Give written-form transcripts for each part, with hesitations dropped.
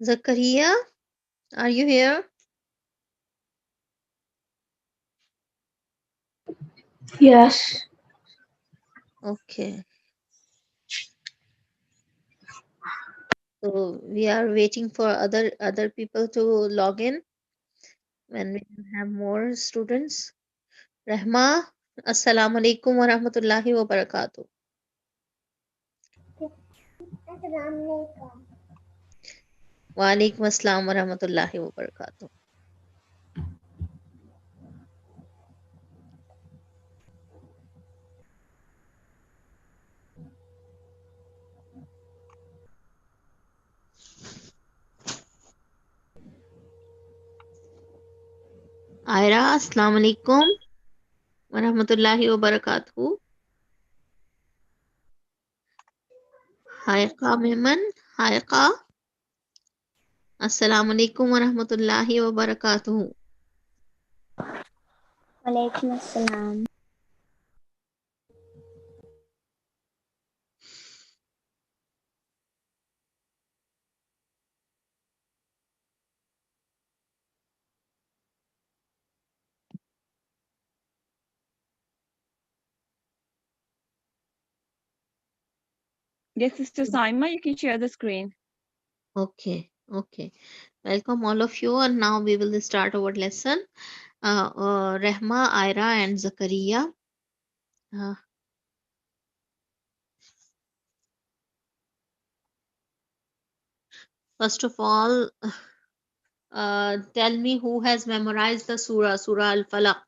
Zakaria, are you here? Yes. Okay. So we are waiting for other people to log in when we have more students. Rahma, assalamu alaikum wa rahmatullahi wa barakatuh. Wa alaikum assalam wa rahmatullahi wa barakatuh. Aira, assalamu alaikum wa rahmatullahi wa barakatuh. Haiqa Mehman, Haiqa, assalamu alaikum wa rahmatullahi wa barakatuh. Walaikum assalam. Yes, Sister Saima, you can share the screen. Okay, okay. Welcome all of you, and now we will start our lesson. Rehma, Ira, and Zakaria. First of all, tell me who has memorized the Surah Al-Falaq.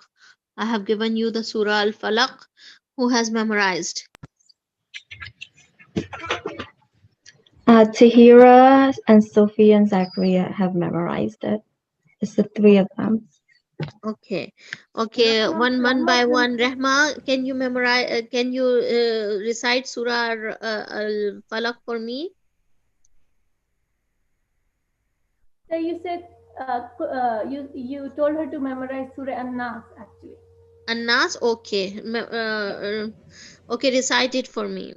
I have given you the Surah Al-Falaq. Who has memorized? Tahira and Sophia and Zachariah have memorized it. It's the three of them. Okay, okay. One by one. Rehma, can you memorize? Can you recite Surah Al-Falaq for me? So you said you told her to memorize Surah An-Nas actually. An-Nas. Okay. Okay, recite it for me.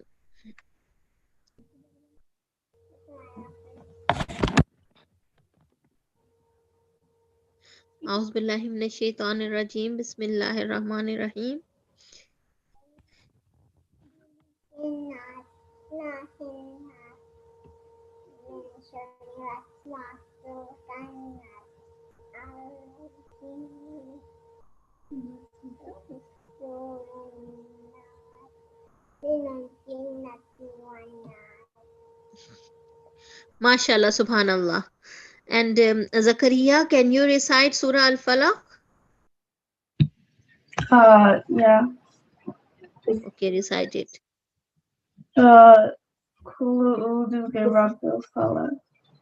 أعوذ بالله من الشيطان الرجيم بسم الله الرحمن الرحيم MashaAllah, Subhanallah. And Zakaria, can you recite Surah Al-Falaq? Yeah. Okay, recite it. Kulu udu bi rabbil falaq.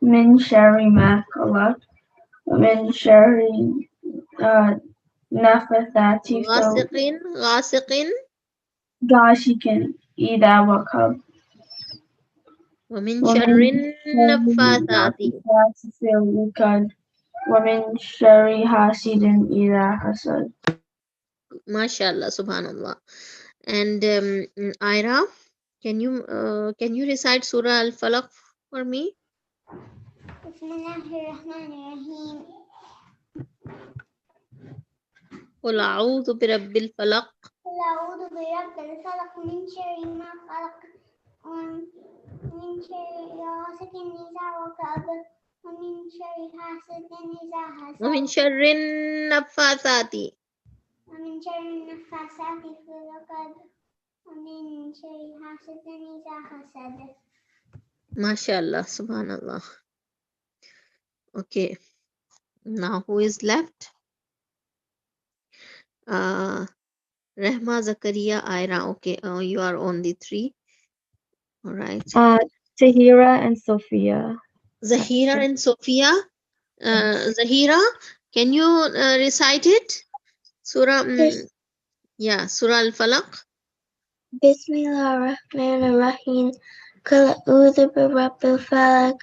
Min sharri ma khalaq. Min sharri nafathati fil غاسق gashikin idha waqab. ومن ومن شر شر النفاثات النفاثات في العقد. ومن شر حاسد إذا حسد. MashaAllah, Subhanallah. And Ira, can you recite Surah Al-Falaq for me? Bismillahirrahmanirrahim. قل أعوذ برب الفلق قل أعوذ برب الفلق من شر ما خلق ومن شر غاسق إذا وقب ومن شر حاسد إذا حسد ومن شر النفاثات ومن شر النفاثات في العقد ومن شر حاسد إذا حسد. MashaAllah, Subhanallah. Okay, now who is left? Rehma, Zakaria, Ira. Okay, you are only three. All right. Tahira and Sophia. Zahira and Sophia. Zahira, can you recite it? Surah, yeah, Surah Al-Falaq. Bismillahirrahmanirrahim. Qul a'udhu bi rabbil falaq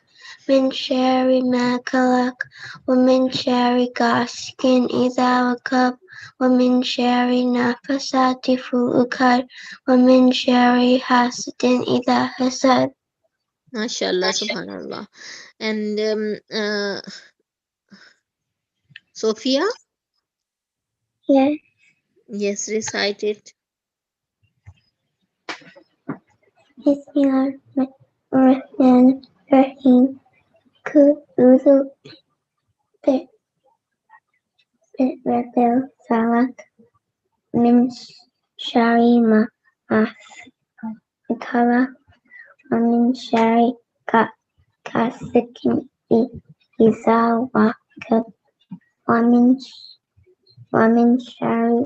min sharri ma khalaq wa min sharri ghasiqin idha waqab wa min sharri nafathati fil 'uqad wa min sharri hasidin idha hasad. MashaAllah, subhanallah. And Sophia, Yes. yes, recite it. Bismillahirrahmanirrahim. Ku'udhu birabbil falak min syarri ma khalaq wa min syarri ghasiqin idza waqab wa min syarri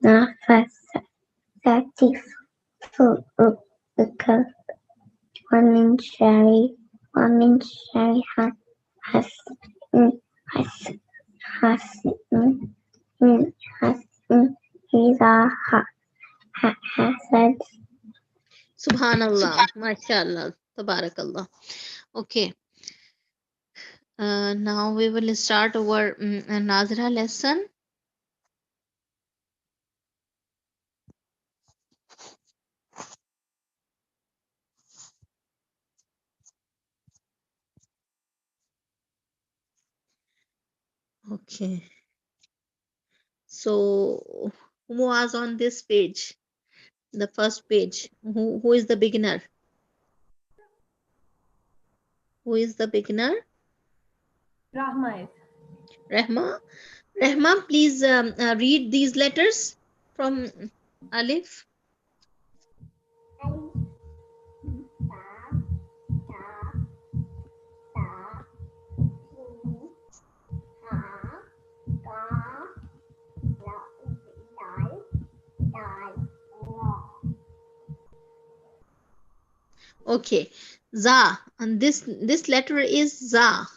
nafasati fil uqad wa min syarri hasidin idza hasad. Subhanallah, MashaAllah, Tabarakallah. Okay, now we will start our Nazira lesson. Okay, so who was on this page? The first page. Who is the beginner? Who is the beginner? Rahma is. Rahma. Rahma, please read these letters from Alif. Okay, Za, and this letter is Za.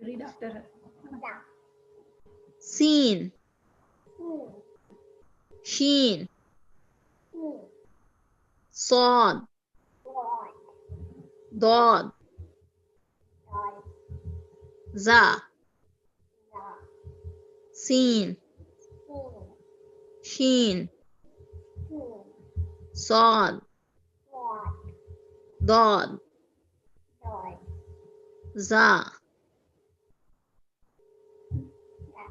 Read after her. Sin, Sheen, Sod, Dod, Za, Sin, Sheen, Sod, Dod, Za,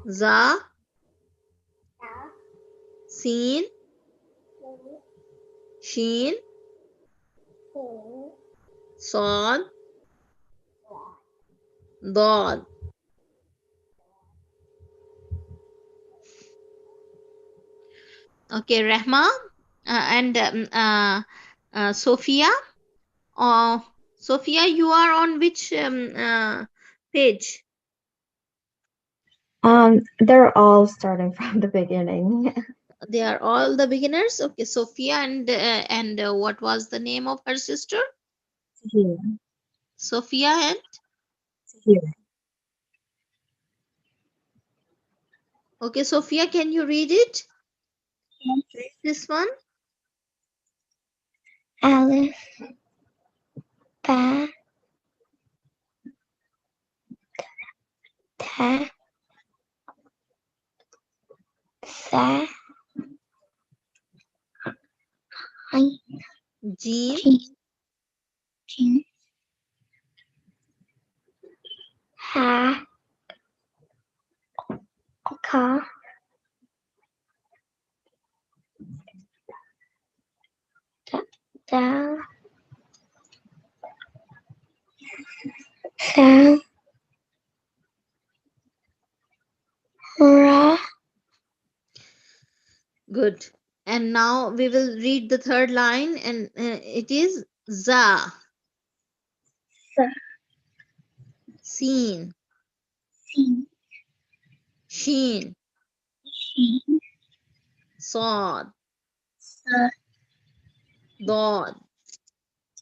Za, Sin, Sheen, Sod, Dod. Okay, Rahma and Sophia. Sophia, you are on which page? They're all starting from the beginning. They are all the beginners. Okay, Sophia and what was the name of her sister? Here, Sophia and here. okay, Sophia, can you read it? Read this one. Alif, Ba, Ta, Sa, Ain, Jim, Jin, Ha, Ka, Dal, Sa, Ra, good. And now we will read the third line, and it is Za, Sa, Sin, Sin, Sheen, Shin, Sod, Sa, Dod,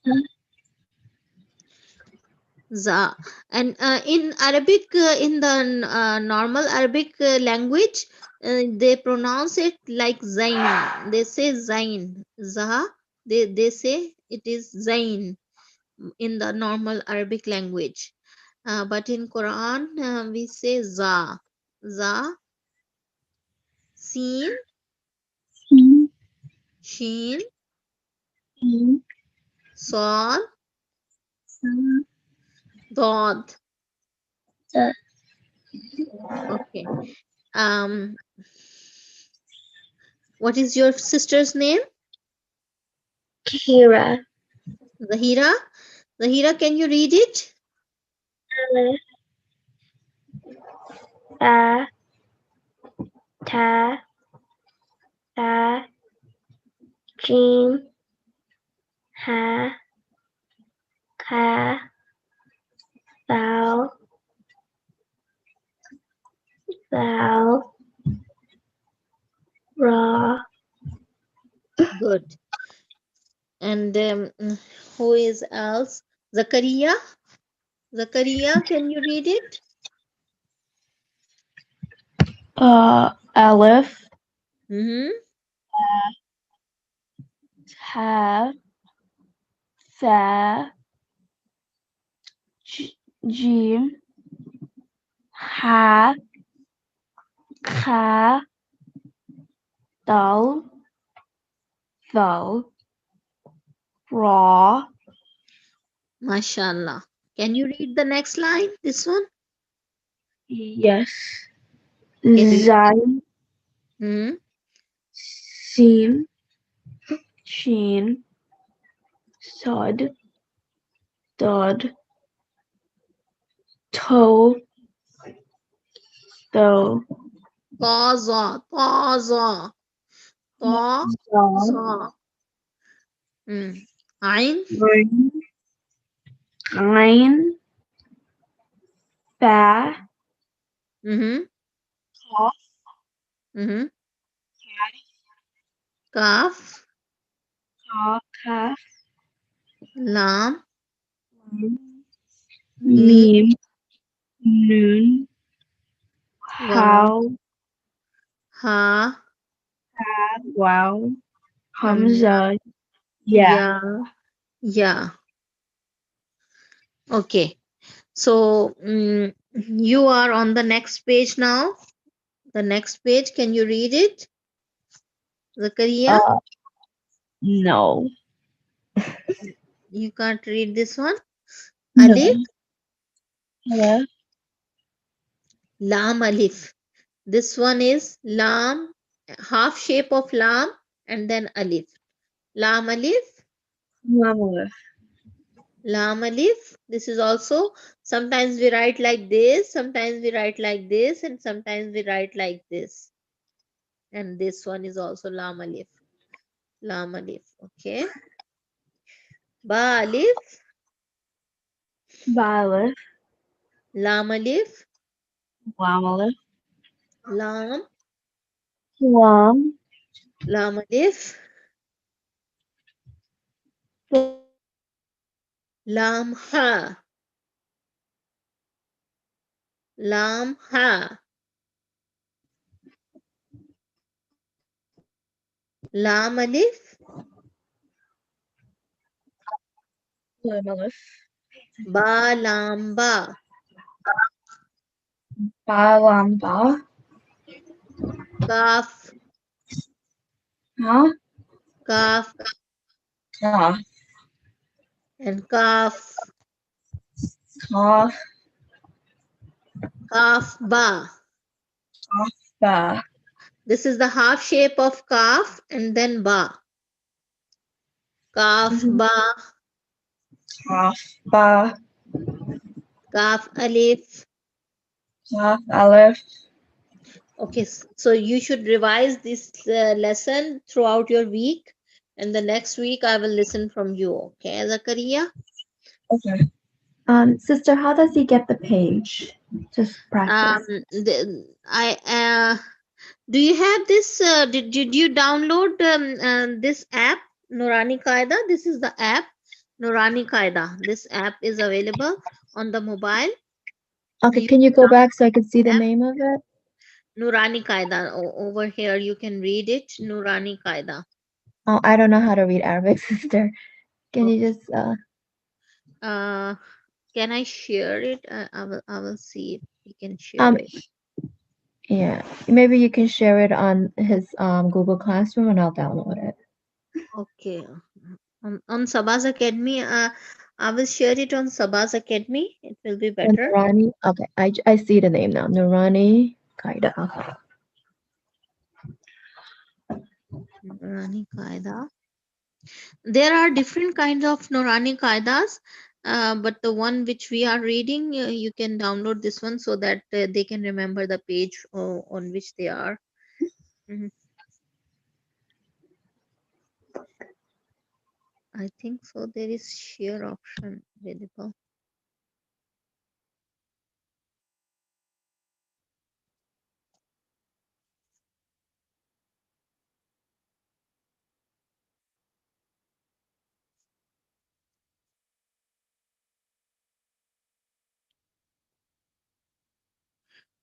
Ta, Za. And in Arabic, in the normal Arabic language, they pronounce it like Zain. They say Zain. Za, they say it is Zain in the normal Arabic language. But in Quran, we say Za. Za, Sin, Sin, Sheen, Sin, Sad, Sa, Dod. Da. Okay. Um, what is your sister's name? Kira. Zahira. Zahira, can you read it? Alif. Ba. Ta. Ba. Jim. Ha. Ka. Thou. Thou. Ra. Good. And who is else? Zakaria. Zakaria, can you read it? Aleph, Mm-hmm. Ta, Tha, Jim, Ha, Kha, Dal, Thal, Ra, Mashallah. Can you read the next line? This one? yes, Okay, do you? Zain, Hmm. Sin, Shin, Sod, Dod, To, Do, Taza. Taza. Za, Taza. Ain. Rin, Ain, Ba, Mm-hmm. Kaf, Mm-hmm. Kaf. Ka, Kaf, Lam. Mim. Mim, Nun, Wow. How, Ha. Wow, Hamza. Hamza, Yeah. Ya. Yeah. Okay. So you are on the next page now. The next page. Can you read it? Zakaria? Uh, no. You can't read this one? No. Alif? Hello? Lam alif. This one is lam, half shape of lam and then alif. Lam alif, Mammoth. lam alif. This is also sometimes we write like this, sometimes we write like this, and sometimes we write like this. And this one is also lam alif. Lam alif. Okay. Ba alif, Violet. lam alif, Wamala. lam, Plum. lam alif, lam ha, lam ha, lam alif, Plumala. ba lam ba, Balamba. kaf, Huh? kaf, Cough. and kaf, Cough. kaf ba. Ba. This is the half shape of kaf and then ba. Kaf ba, Cough. Ba. kaf alif. Cough. Aleph. Okay, so you should revise this lesson throughout your week, and the next week I will listen from you. Okay, Zakaria? Okay. Sister, how does he get the page? Just practice. Do you have this? Did you download this app, Nurani Qaida? This is the app, Nurani Qaida. This app is available on the mobile. Okay, You can you go download back so I can see the the app, name of it? Nurani Qaida. Over here, you can read it, Nurani Qaida. Oh, I don't know how to read Arabic, sister. Can you just Uh, can I share it? I will see if we can share it. yeah, maybe you can share it on his Google Classroom and I'll download it. Okay. on Saba's Academy. I will share it on Saba's Academy. It will be Oh, better. Nurani. Okay, I see the name now. Nurani Qaida. Nurani Qaida. There are different kinds of Nurani Qaidas, but the one which we are reading, you can download this one so that they can remember the page on which they are. Mhm. I think so. There is share option available.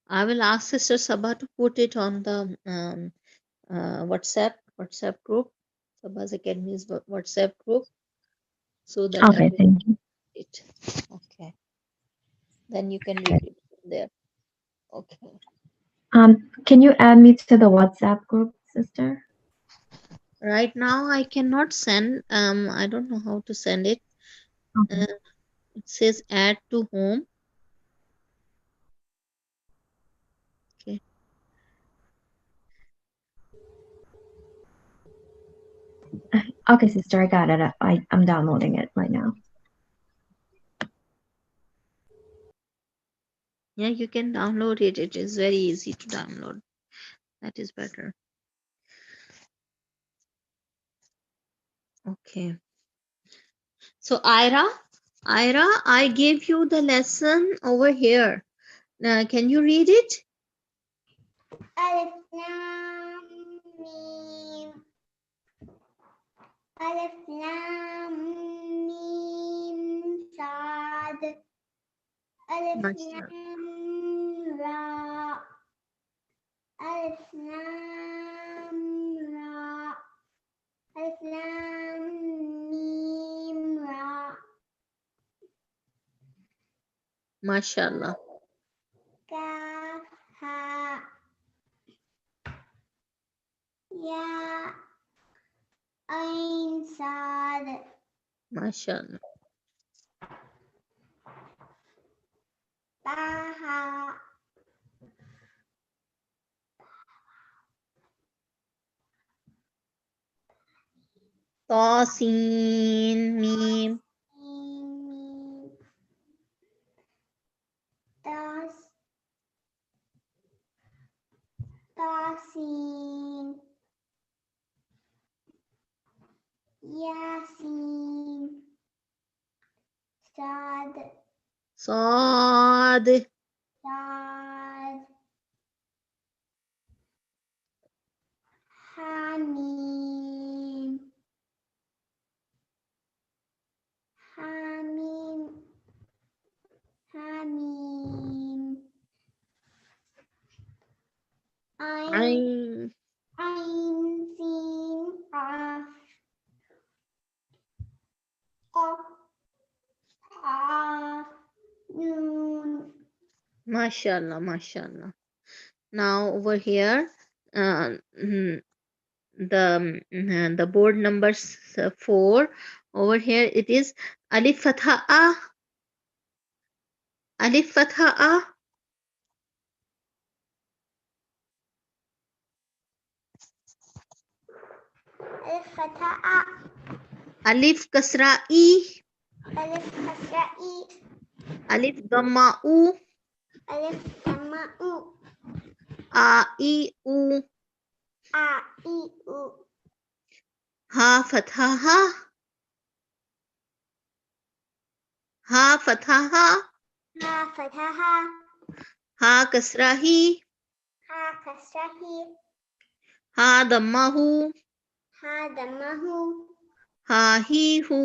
I will ask Sister Sabah to put it on the WhatsApp group, Sabah's Academy's WhatsApp group, so that Okay, everyone thank you. it. Okay, then you can read it from there. Okay. Can you add me to the WhatsApp group, sister? Right now I cannot send. I don't know how to send it. Okay. It says add to home. Okay. Okay, sister, I got it. I'm downloading it right now. Yeah, you can download it. It is very easy to download. That is better. Okay. So Ira, I gave you the lesson over here. Now, can you read it? Alif Lam Mim. Alif Lam Mim Sad. Alif Mashallah. Lam Ra. Alif Lam Ra. Alif Lam Mim Ra. Mashallah. Kaf Ha Ya Ain Sad. Mashallah. Taha. Tasin Mim. Mim. Tas. Tasin. Yasin. Sad. Sad. Sad. Hamim. Hamim. Hamim. Ain. Ain. Ain. Sin. Qaf. Qaf. Qaf. Noon. Mashallah. Mashallah. Now over here, the board number 4. Over here it is Alif Fatha A. Alif Fatha A. Alif Fatha A. Alif Kasra E. Alif Kasra I. Alif Dhamma U. Alif Dhamma U. A I U. A I U. Ha Fatha Ha. Ha Fatha Ha. Ha Fatha Ha. Ha Kasra Hi. Ha Kasra Hi. Ha Dhamma Hu. Ha Dhamma Hu. Ha Hi Hu.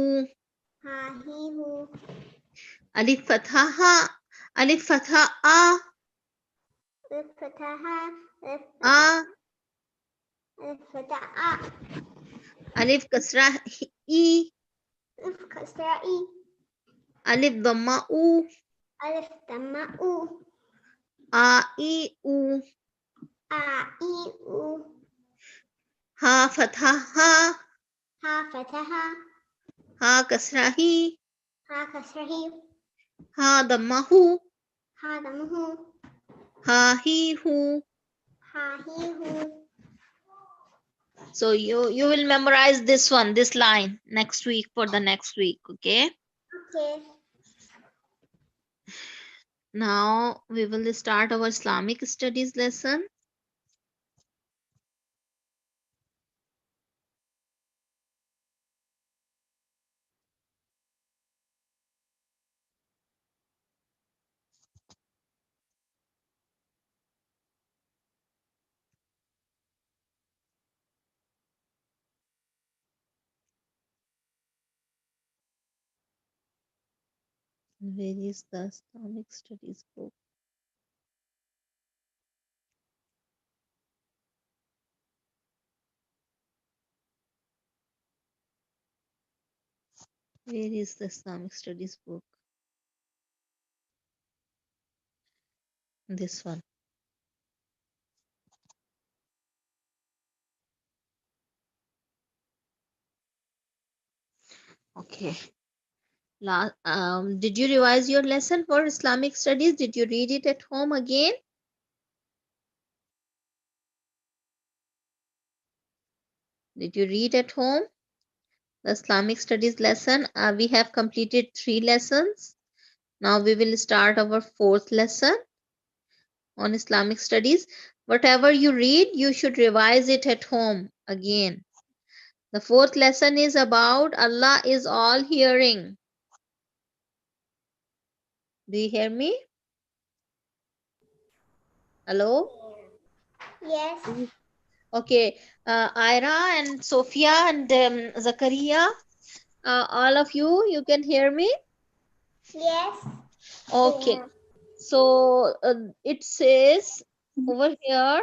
Ha Hi Hu. Alif Fatha Ha. Alif Fatha A. Alif Fatha Ha. Alif A. Fatha A. Alif Kasra I. Alif Kasra I. Alif Dhamma U. Alif Dhamma U. A I U. A I U. Ha Fatha Ha. Ha Fatha Ha. Ha kasra hi. Ha kasra hi. Ha damma hu. Ha damma hu. Ha hi hu. Ha hi hu. So you will memorize this one, this line next week for the next week, okay? Okay. Now we will start our Islamic studies lesson. Where is the Islamic studies book? Where is the Islamic studies book? This one. Okay. Did you revise your lesson for Islamic studies? Did you read it at home again? Did you read at home? The Islamic studies lesson. We have completed 3 lessons. Now we will start our 4th lesson on Islamic studies. Whatever you read, you should revise it at home again. The 4th lesson is about Allah is all hearing. Do you hear me? Hello? Yes. Okay. Ira and Sophia and Zakaria, all of you can hear me? Yes. Okay. Yeah. So it says over here,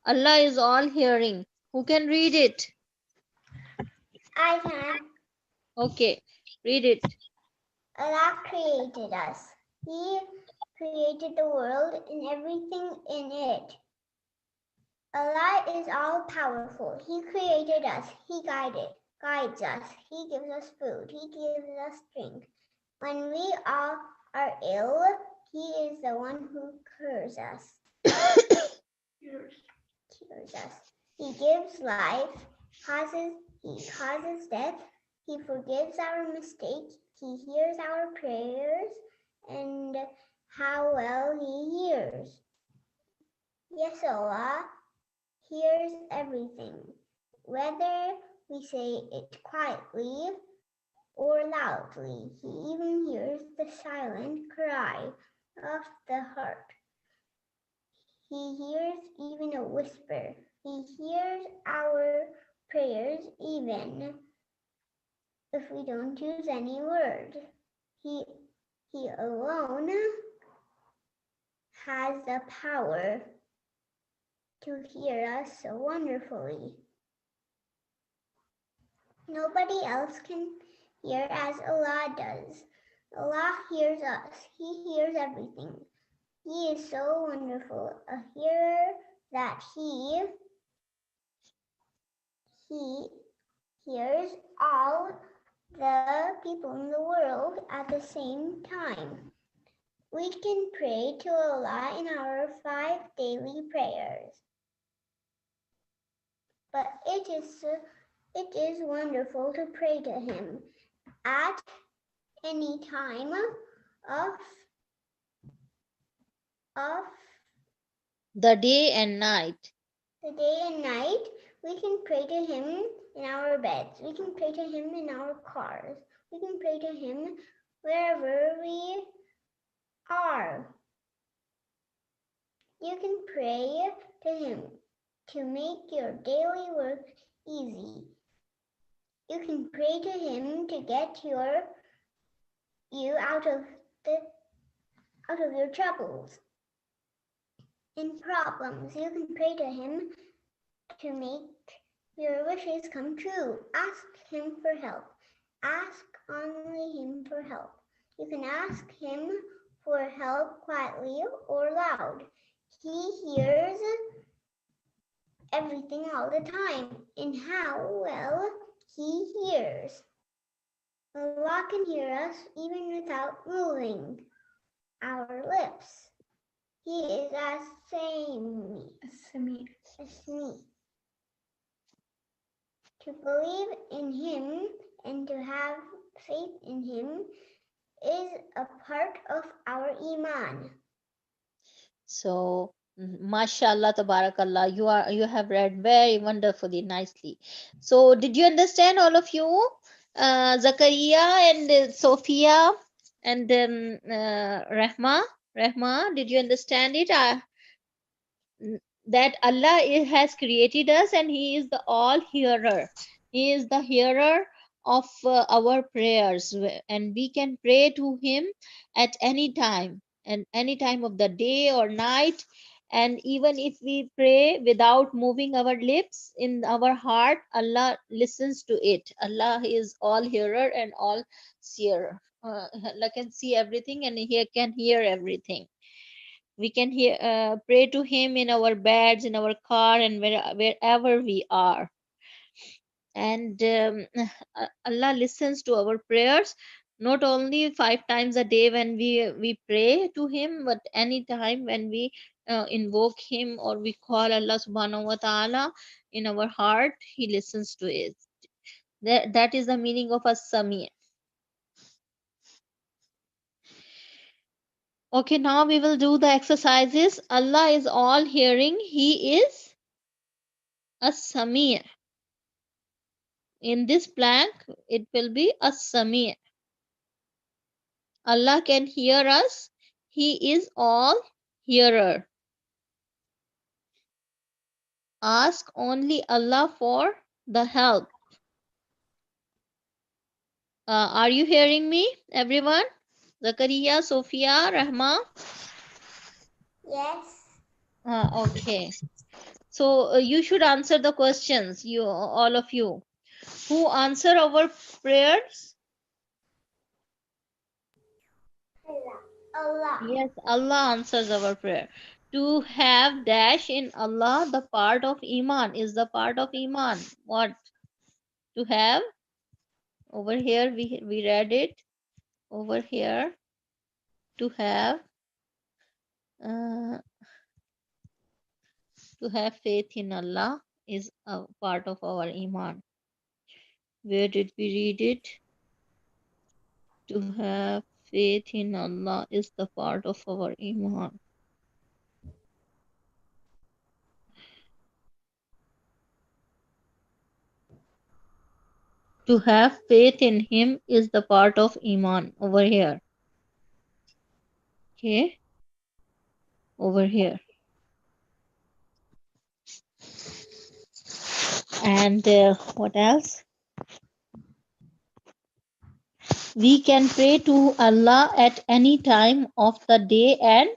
Allah is all hearing. Who can read it? I can. Okay, read it. Allah created us. He created the world and everything in it. Allah is all powerful. He created us. He guides us. He gives us food. He gives us drink. When we all are ill, He is the one who cures us. Cures us. He gives life. He causes death. He forgives our mistakes. He hears our prayers, and how well He hears. Yes, Allah hears everything, whether we say it quietly or loudly. He even hears the silent cry of the heart. He hears even a whisper. He hears our prayers even if we don't use any word. He alone has the power to hear us so wonderfully. Nobody else can hear as Allah does. Allah hears us. He hears everything. He is so wonderful, a hearer that He hears all the people in the world at the same time. We can pray to Allah in our 5 daily prayers. But it is wonderful to pray to Him at any time of The day and night. the day and night. We can pray to Him in our beds. We can pray to Him in our cars. We can pray to Him wherever we are. You can pray to Him to make your daily work easy. You can pray to Him to get you out of your troubles and problems. You can pray to Him to make your wishes come true. Ask Him for help. Ask only Him for help. You can ask Him for help quietly or loud. He hears everything all the time, and how well He hears. Allah can hear us even without moving our lips. He is as-Sami. To believe in Him and to have faith in Him is a part of our Iman. So, mashallah, tabarakallah, you have read very wonderfully, nicely. So, did you understand, all of you? Zakaria and Sophia and Rahma, did you understand it? That Allah has created us and He is the all hearer. He is the hearer of our prayers, and we can pray to Him at any time, and any time of the day or night. And even if we pray without moving our lips, in our heart, Allah listens to it. Allah is all hearer and all seer. Allah can see everything and He can hear everything. We can pray to Him in our beds, in our car, and wherever we are. And Allah listens to our prayers, not only 5 times a day when we pray to Him, but any time when we invoke Him or we call Allah subhanahu wa ta'ala in our heart, He listens to it. That is the meaning of as-Sami. Okay, now we will do the exercises. Allah is all hearing. He is as-Sami. In this blank, it will be as-Sami. Allah can hear us. He is all hearer. Ask only Allah for the help. Are you hearing me, everyone? Zakaria, Sophia, Rahma? Yes. Okay. So you should answer the questions, all of you. Who answer our prayers? Allah. Yes, Allah answers our prayer. To have dash in Allah, the part of Iman is the part of Iman. What? To have? Over here, we read it. Over here, to uh, faith in Allah is a part of our Iman. Where did we read it? To have faith in Allah is the part of our Iman. To have faith in Him is the part of Iman. Over here. Okay. Over here. And what else? We can pray to Allah at any time of the day and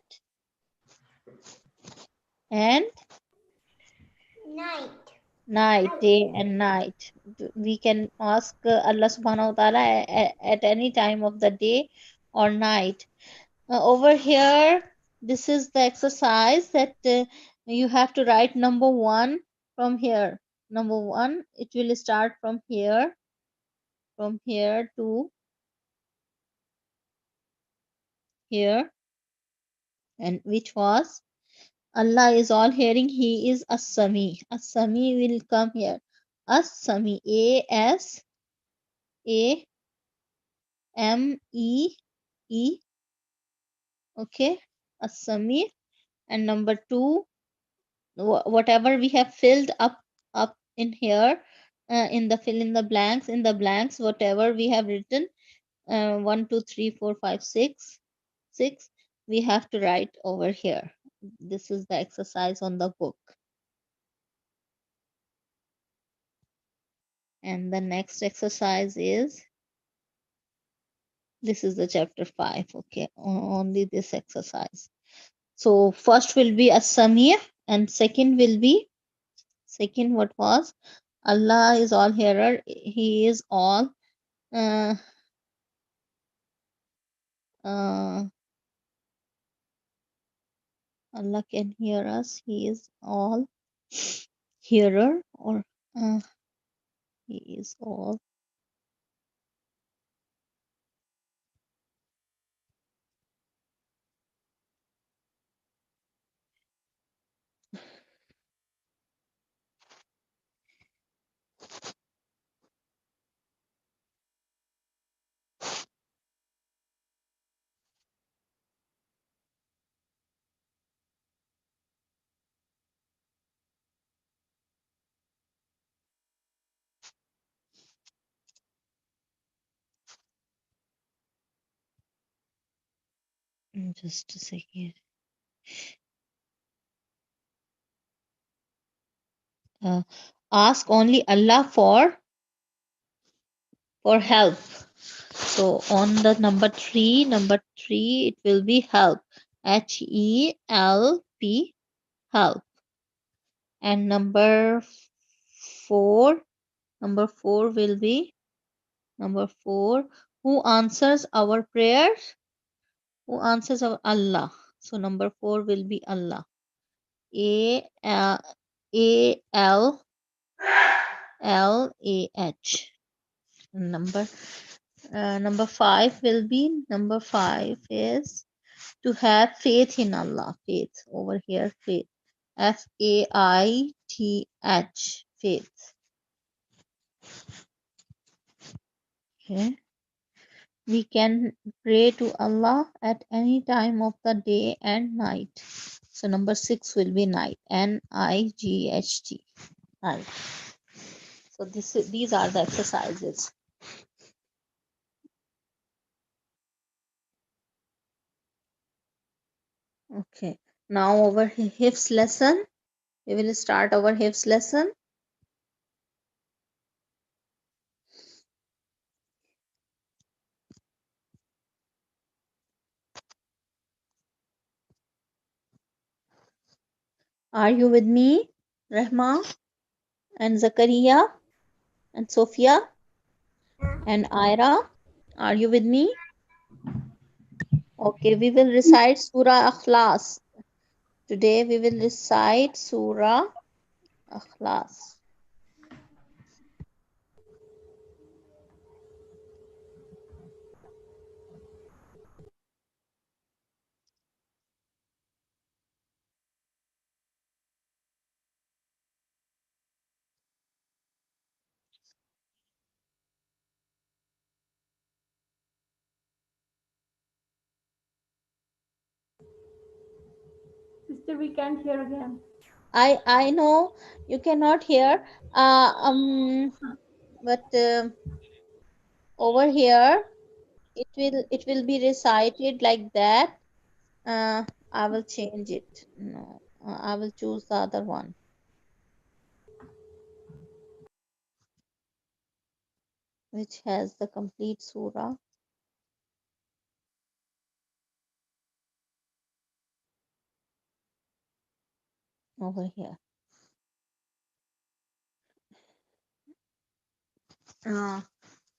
Night. day and night. We can ask Allah subhanahu wa ta'ala at any time of the day or night. Over here, this is the exercise that you have to write number 1 from here. Number 1, it will start from here to here, and which was Allah is all hearing. He is as-Sami. As-Sami will come here. As-Sami. A-S-A-M-E-E. Okay. As-Sami. And number 2, whatever we have filled up in here, in the fill in the blanks, whatever we have written, 1 2 3 4 5 6, we have to write over here. This is the exercise on the book. And the next exercise is, this is the chapter 5. Okay, only this exercise. So first will be as-Sami', and second will be, what was? Allah is all hearer. He is all uh, Allah can hear us. He is all hearer, or He is all Just a second. Ask only Allah for help. So on the number three, it will be help. HELP, help. And number four will be who answers our prayers? Who answers our Allah? So number 4 will be Allah. ALLAH. Number 5 will be, number 5 is to have faith in Allah. Faith over here, faith. FAITH, faith. Okay. We can pray to Allah at any time of the day and night. So number 6 will be night. NIGHT. Night. So these are the exercises. Okay. Now our HIFS lesson. We will start our HIFS lesson. Are you with me, Rahma and Zakaria and Sophia and Ira? Are you with me? Okay, we will recite Surah Akhlas. Today we will recite Surah Akhlas. Sister, we can't hear again. I know you cannot hear, but over here it will be recited like that. I will change it. No, I will choose the other one, which has the complete surah over here.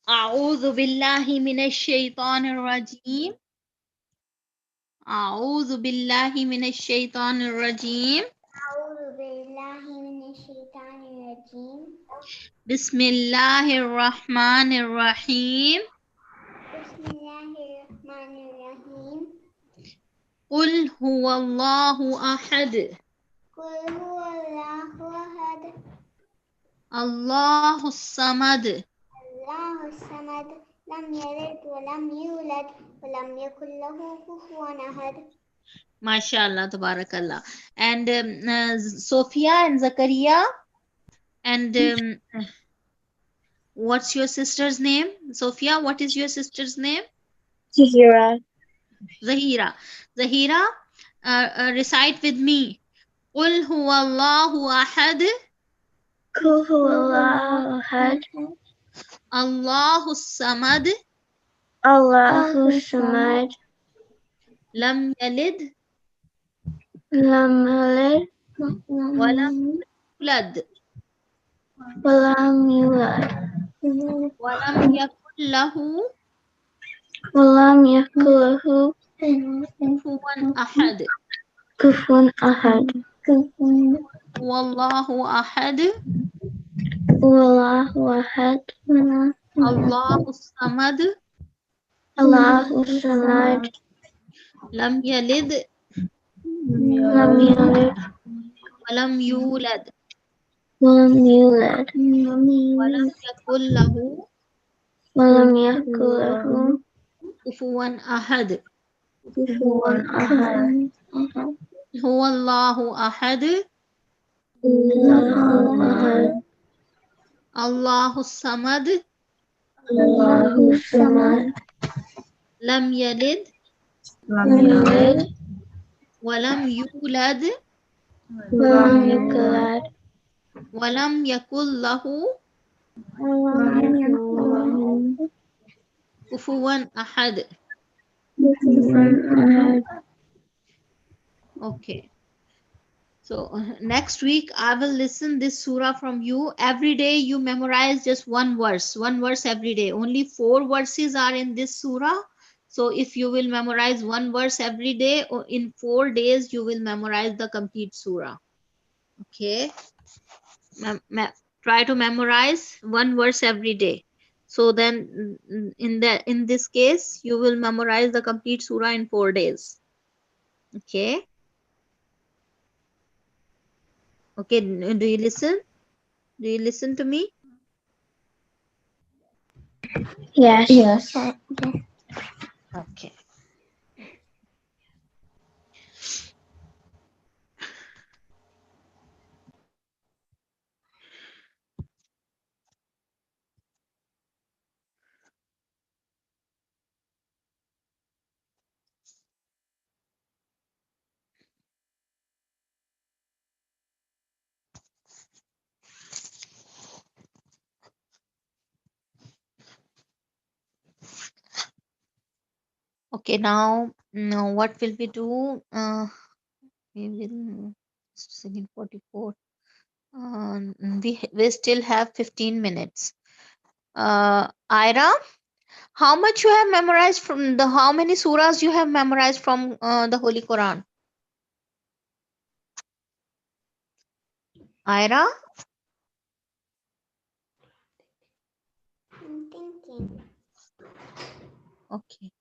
أعوذ بالله من الشيطان الرجيم. أعوذ بالله من الشيطان الرجيم. أعوذ بالله من الشيطان الرجيم. بسم الله الرحمن الرحيم. بسم الله الرحمن الرحيم. قل هو الله أحد. قل هو الله أحد. الله الصمد. الله الصمد. لم يلد ولم يولد ولم يكن له كفوا أحد. MashaAllah, Tabarakallah. And Sophia and Zakaria. And what's your sister's name? Sophia, what is your sister's name? Zahira. Zahira. Zahira, recite with me. قل هو الله أحد. قل هو الله أحد. الله الصمد. الله الصمد. لم يلد لم يلد ولم يولد ولم يولد ولم يكن له ولم يكن له كفوا أحد. كفوا أحد. هو الله أحد. والله أحد. الله الصمد. الله الصمد. لم يلد لم يلد ولم يولد ولم يولد ولم يكن له ولم يكن له كفوا أحد. كفوا أحد. هو الله أحد. الله أحد. الله الصمد. الله الصمد. لم يلد لم يلد ولم يولد ولم يولد ولم يكن له لم يكن له كفوا أحد. كفوا أحد. Okay. So next week I will listen this surah from you. Every day you memorize just one verse every day. Only 4 verses are in this surah. So if you will memorize one verse every day, or in 4 days you will memorize the complete surah. Okay. Try to memorize one verse every day. So then in this case you will memorize the complete surah in 4 days. Okay. Okay, do you listen? Do you listen to me? Yes. Yes. Okay. Okay, now what will we do? We will 44. We still have 15 minutes. Ira, how much you have memorized from the how many surahs you have memorized from the Holy Quran? Ira? I'm thinking. Okay.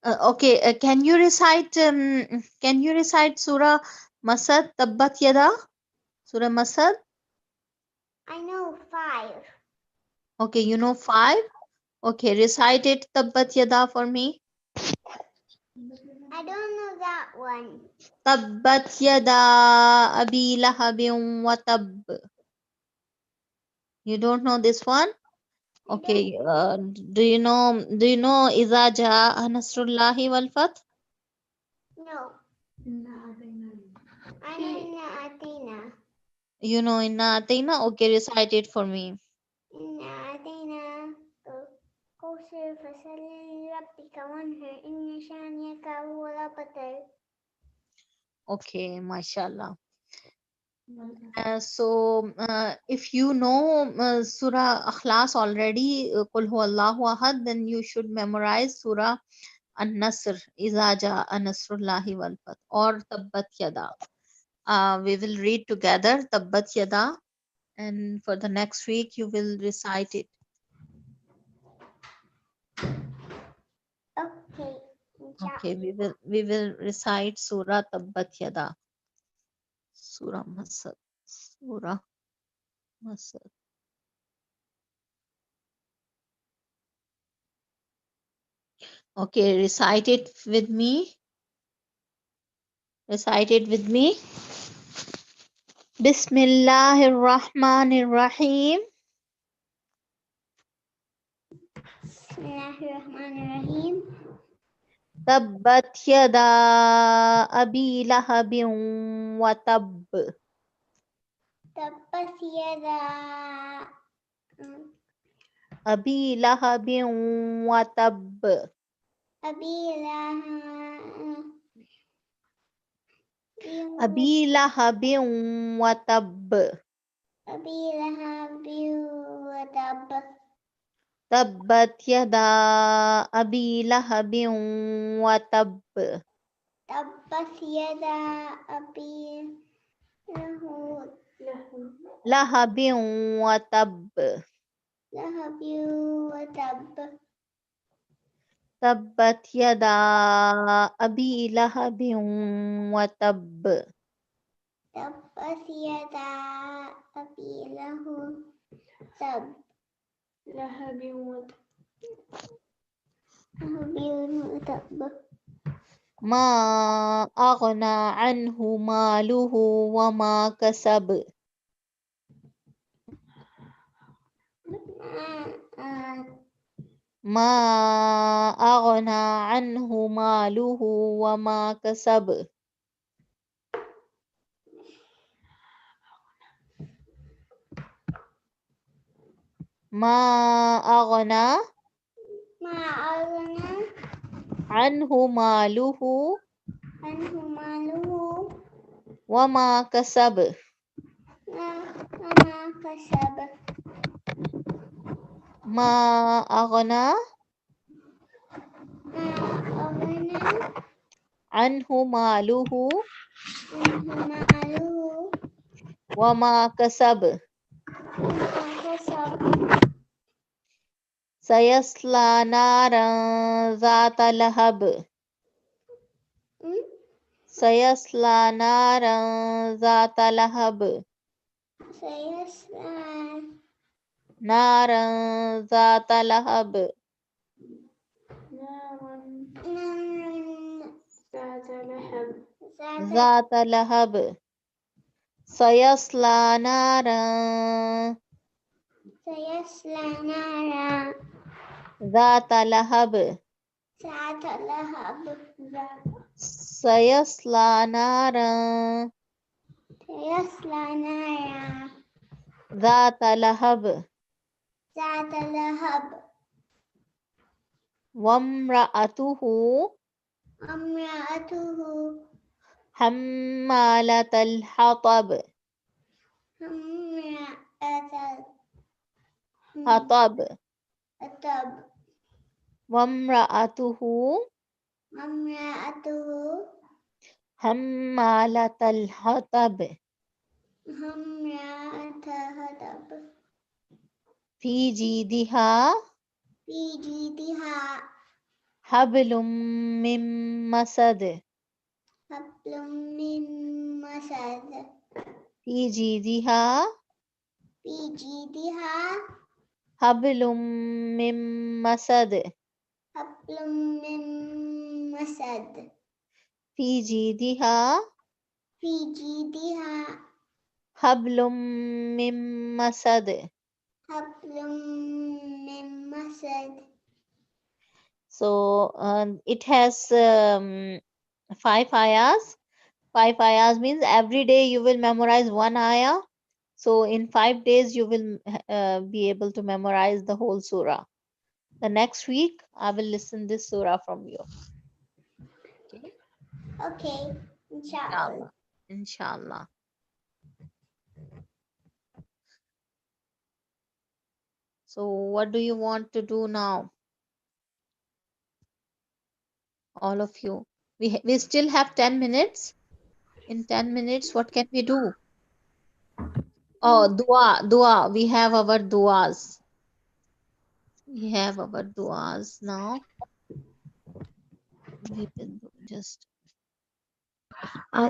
Okay. Can you recite Surah Masad Tabbat Yada? Surah Masad? I know 5. Okay, you know 5? Okay, recite it Tabbat Yada for me. I don't know that one. Tabbat Yada Abi Lahabin wa Tab. You don't know this one? Okay, do you know Iza Jaa Nasrullahi wal Fath? No. I know Inna Atina. You know Inna Atayna? Okay, recite it for me. Inna Atina. Kosir fasalli rabbika wanhar inna shaniyaka huwa al-abtar. Okay, mashallah. If you know Surah Akhlas already, Qul Huwallahu Ahad, then you should memorize Surah An-Nasr, Iza Jaa Nasrullahi wal Fath, or Tabbat Yada. We will read together Tabbat Yada, and for the next week you will recite it. Okay. Okay, we will recite Surah Tabbat Yada. Surah Masad. Surah Masad. Okay, recite it with me. Recite it with me. Bismillahirrahmanirrahim. Bismillahirrahmanirrahim. Tabbat yada abi lahabin wa tab. Tabbat yada Abi lahabin wa tab. Abi Abi lahabin wa tab. lahabi wa tab. Tabbat yada abi lahabin wa tab. Tabbat yada abi Lahabin wa tab. lahabi wa tab. Tabbat yada abi lahabin wa tab. Tabbat yada abi tab. Lahabi wa tab. ما أغنى عنه ماله وما كسب ما أغنى عنه ماله وما كسب ما أغنى ما أغنى عنه ماله عنه ماله وما كسب وما كسب ما أغنى ما أغنى عنه ماله عنه ماله وما كسب وما كسب سيصلى نارا ذات لهب سيصلى نارا ذات لهب سيصلى نارا ذات لهب نارا ذات لهب ذات لهب سيصلى نارا سيصلى نارا ذات لهب ذات لهب سيصلى نارا سيصلى نارا ذات لهب ذات لهب وامرأته امرأته حمالة الحطب امرأة حطب الطب وامرأته امرأته حمالة الحطب امرأة الطب في جيدها في جيدها حبل من مسد حبل من مسد في جيدها في جيدها حبل من مسد حبل من مسد في جيدها في جيدها حبل من مسد. حبل من مسد. So it has 5 ayahs. 5 ayahs means every day you will memorize 1 ayah. So in 5 days you will be able to memorize the whole surah. The next week I will listen this surah from you. Okay. Okay, inshallah. Inshallah. Inshallah. So what do you want to do now? All of you. We still have 10 minutes. In 10 minutes, what can we do? Oh, dua. We have our duas. We have our duas now. We will do just.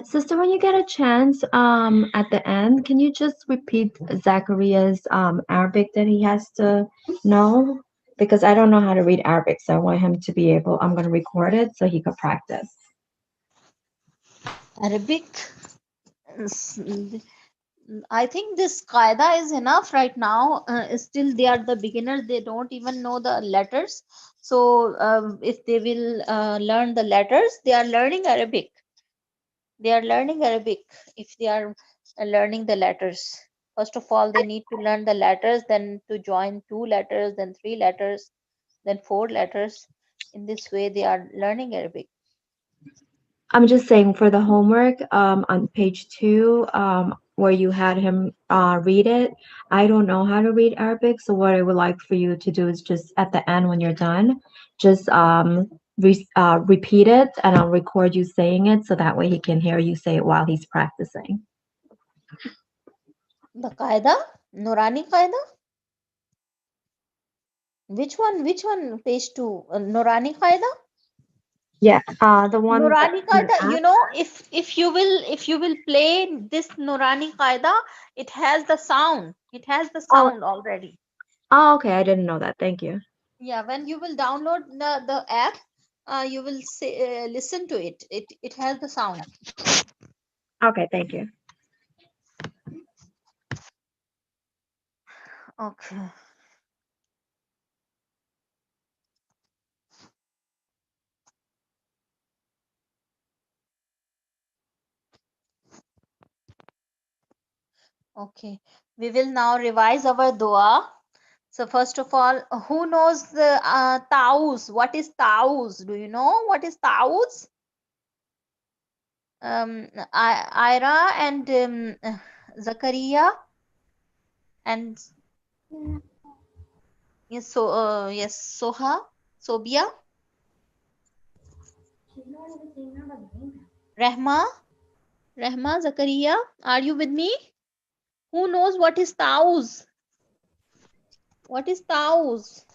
Sister, when you get a chance, at the end, can you just repeat Zachariah's Arabic that he has to know? Because I don't know how to read Arabic, so I want him to be able. I'm gonna record it so he could practice. Arabic. I think this qaida is enough right now. Still, they are the beginners. They don't even know the letters. So, if they will learn the letters, they are learning Arabic. They are learning Arabic if they are learning the letters. First of all, they need to learn the letters, then to join 2 letters, then 3 letters, then 4 letters. In this way, they are learning Arabic. I'm just saying for the homework, on page 2, where you had him read it. I don't know how to read Arabic, so what I would like for you to do is just at the end when you're done, just repeat it, and I'll record you saying it so that way he can hear you say it while he's practicing. The qaida, Nurani qaida. Which one? Which one? Page 2. Nurani qaida. Yeah, the one that Nurani you qaida. asked. You know, if you will play this Nurani qaida, it has the sound. It has the Oh, sound already. oh, okay. I didn't know that. Thank you. Yeah, when you will download the app, you will say, listen to it. It has the sound. Okay, thank you. Okay. Okay. We will now revise our dua. So first of all, who knows the taus? What is taus? Do you know what is taus? Ira and Zakaria and yes, yes, Soha, Sobia, Rehma, Zakaria. Are you with me? Who knows what is taus? What is taus?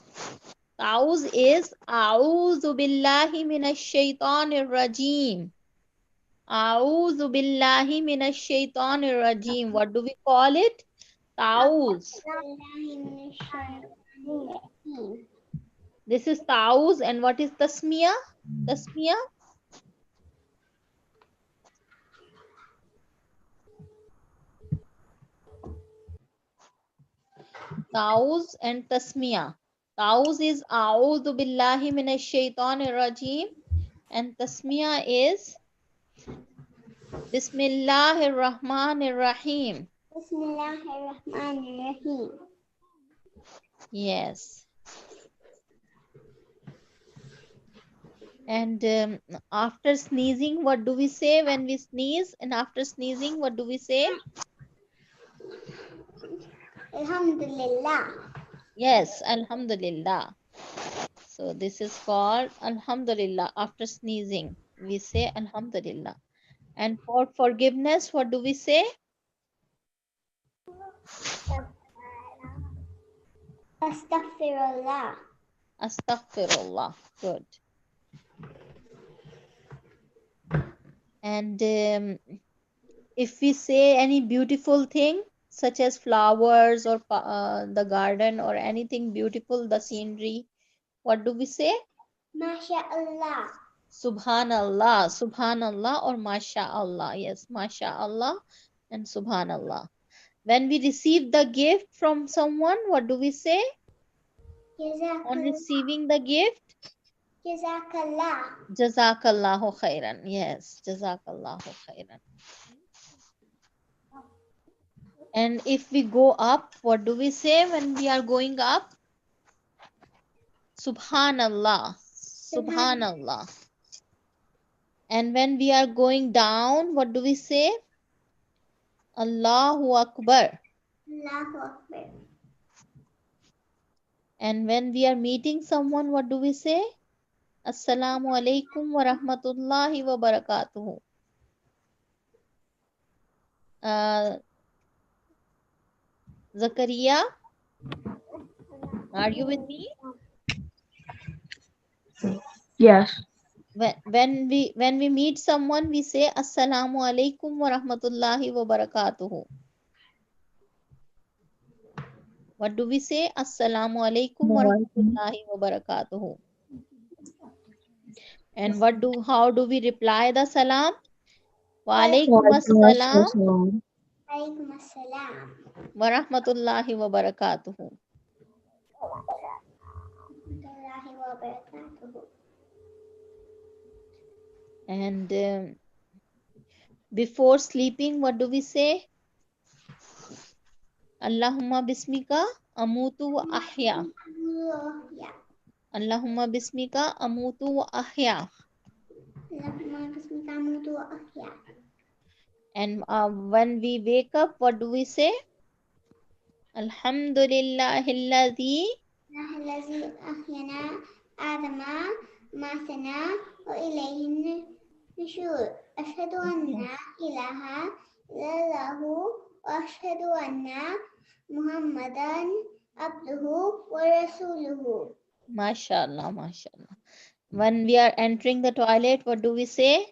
Taus is A'udhu billahi minash shaitanir rajim. A'udhu billahi minash shaitanir rajim. What do we call it? Taus. This is taus, and what is tasmiya? Tasmiya? Taus and tasmiya. Taus is A'udhu billahi minash shaitanir rajim, and tasmiya is Bismillahir Rahmanir Rahim. Bismillahirrahmanirrahim. Yes. And after sneezing, what do we say when we sneeze? And after sneezing, what do we say? Alhamdulillah. Yes, Alhamdulillah. So this is called Alhamdulillah. After sneezing, we say Alhamdulillah. And for forgiveness, what do we say? Astaghfirullah. Astaghfirullah. Good. And if we say any beautiful thing, such as flowers or the garden or anything beautiful, the scenery, what do we say? MashaAllah. Subhanallah, Subhanallah or MashaAllah. Yes, MashaAllah and Subhanallah. When we receive the gift from someone, what do we say? On Jazakallah. receiving the gift, Jazakallah. Jazakallahu khairan. Yes, Jazakallahu khairan. And if we go up, what do we say when we are going up? Subhanallah, Subhanallah. And when we are going down, what do we say? Allahu Akbar. Allahu Akbar. And when we are meeting someone, what do we say? Assalamu alaikum wa rahmatullahi wa barakatuhu. Zakaria, are you with me? Yes. When we meet someone, we say Assalamu alaikum wa rahmatullahi wa barakatuhu. What do we say? Assalamu alaikum wa rahmatullahi wa barakatuhu. And how do we reply the salam? Wa alaikum assalam Alaikum assalam. wa rahmatullahi wa barakatuhu. Warahmatullahi wabarakatuh. And before sleeping, what do we say? Allahumma bismika amutu wa ahya. Ya. Allahumma bismika amutu wa ahya. Allahumma bismika amutu wa ahya. And when we wake up, what do we say? Alhamdulillahilladhi Allazi ahyana adama matana wa ilayhi nushur. Ashhadu anna ilaha illallahu wa ashhadu anna Muhammadan abduhu wa rasuluhu. Mashallah, mashallah. When we are entering the toilet, what do we say?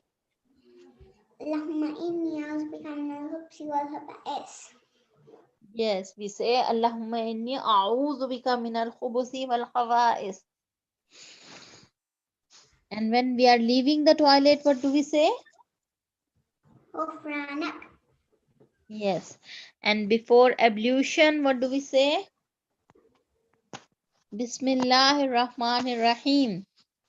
Allahumma inni a'udzubika minal khubuthi wal khaba'is. Yes, we say Allahumma inni a'udhu bika minal khubuthi wal khawa'is. And when we are leaving the toilet, what do we say? غفرانك. Yes. And before ablution, what do we say? Bismillahir Rahmanir Rahim.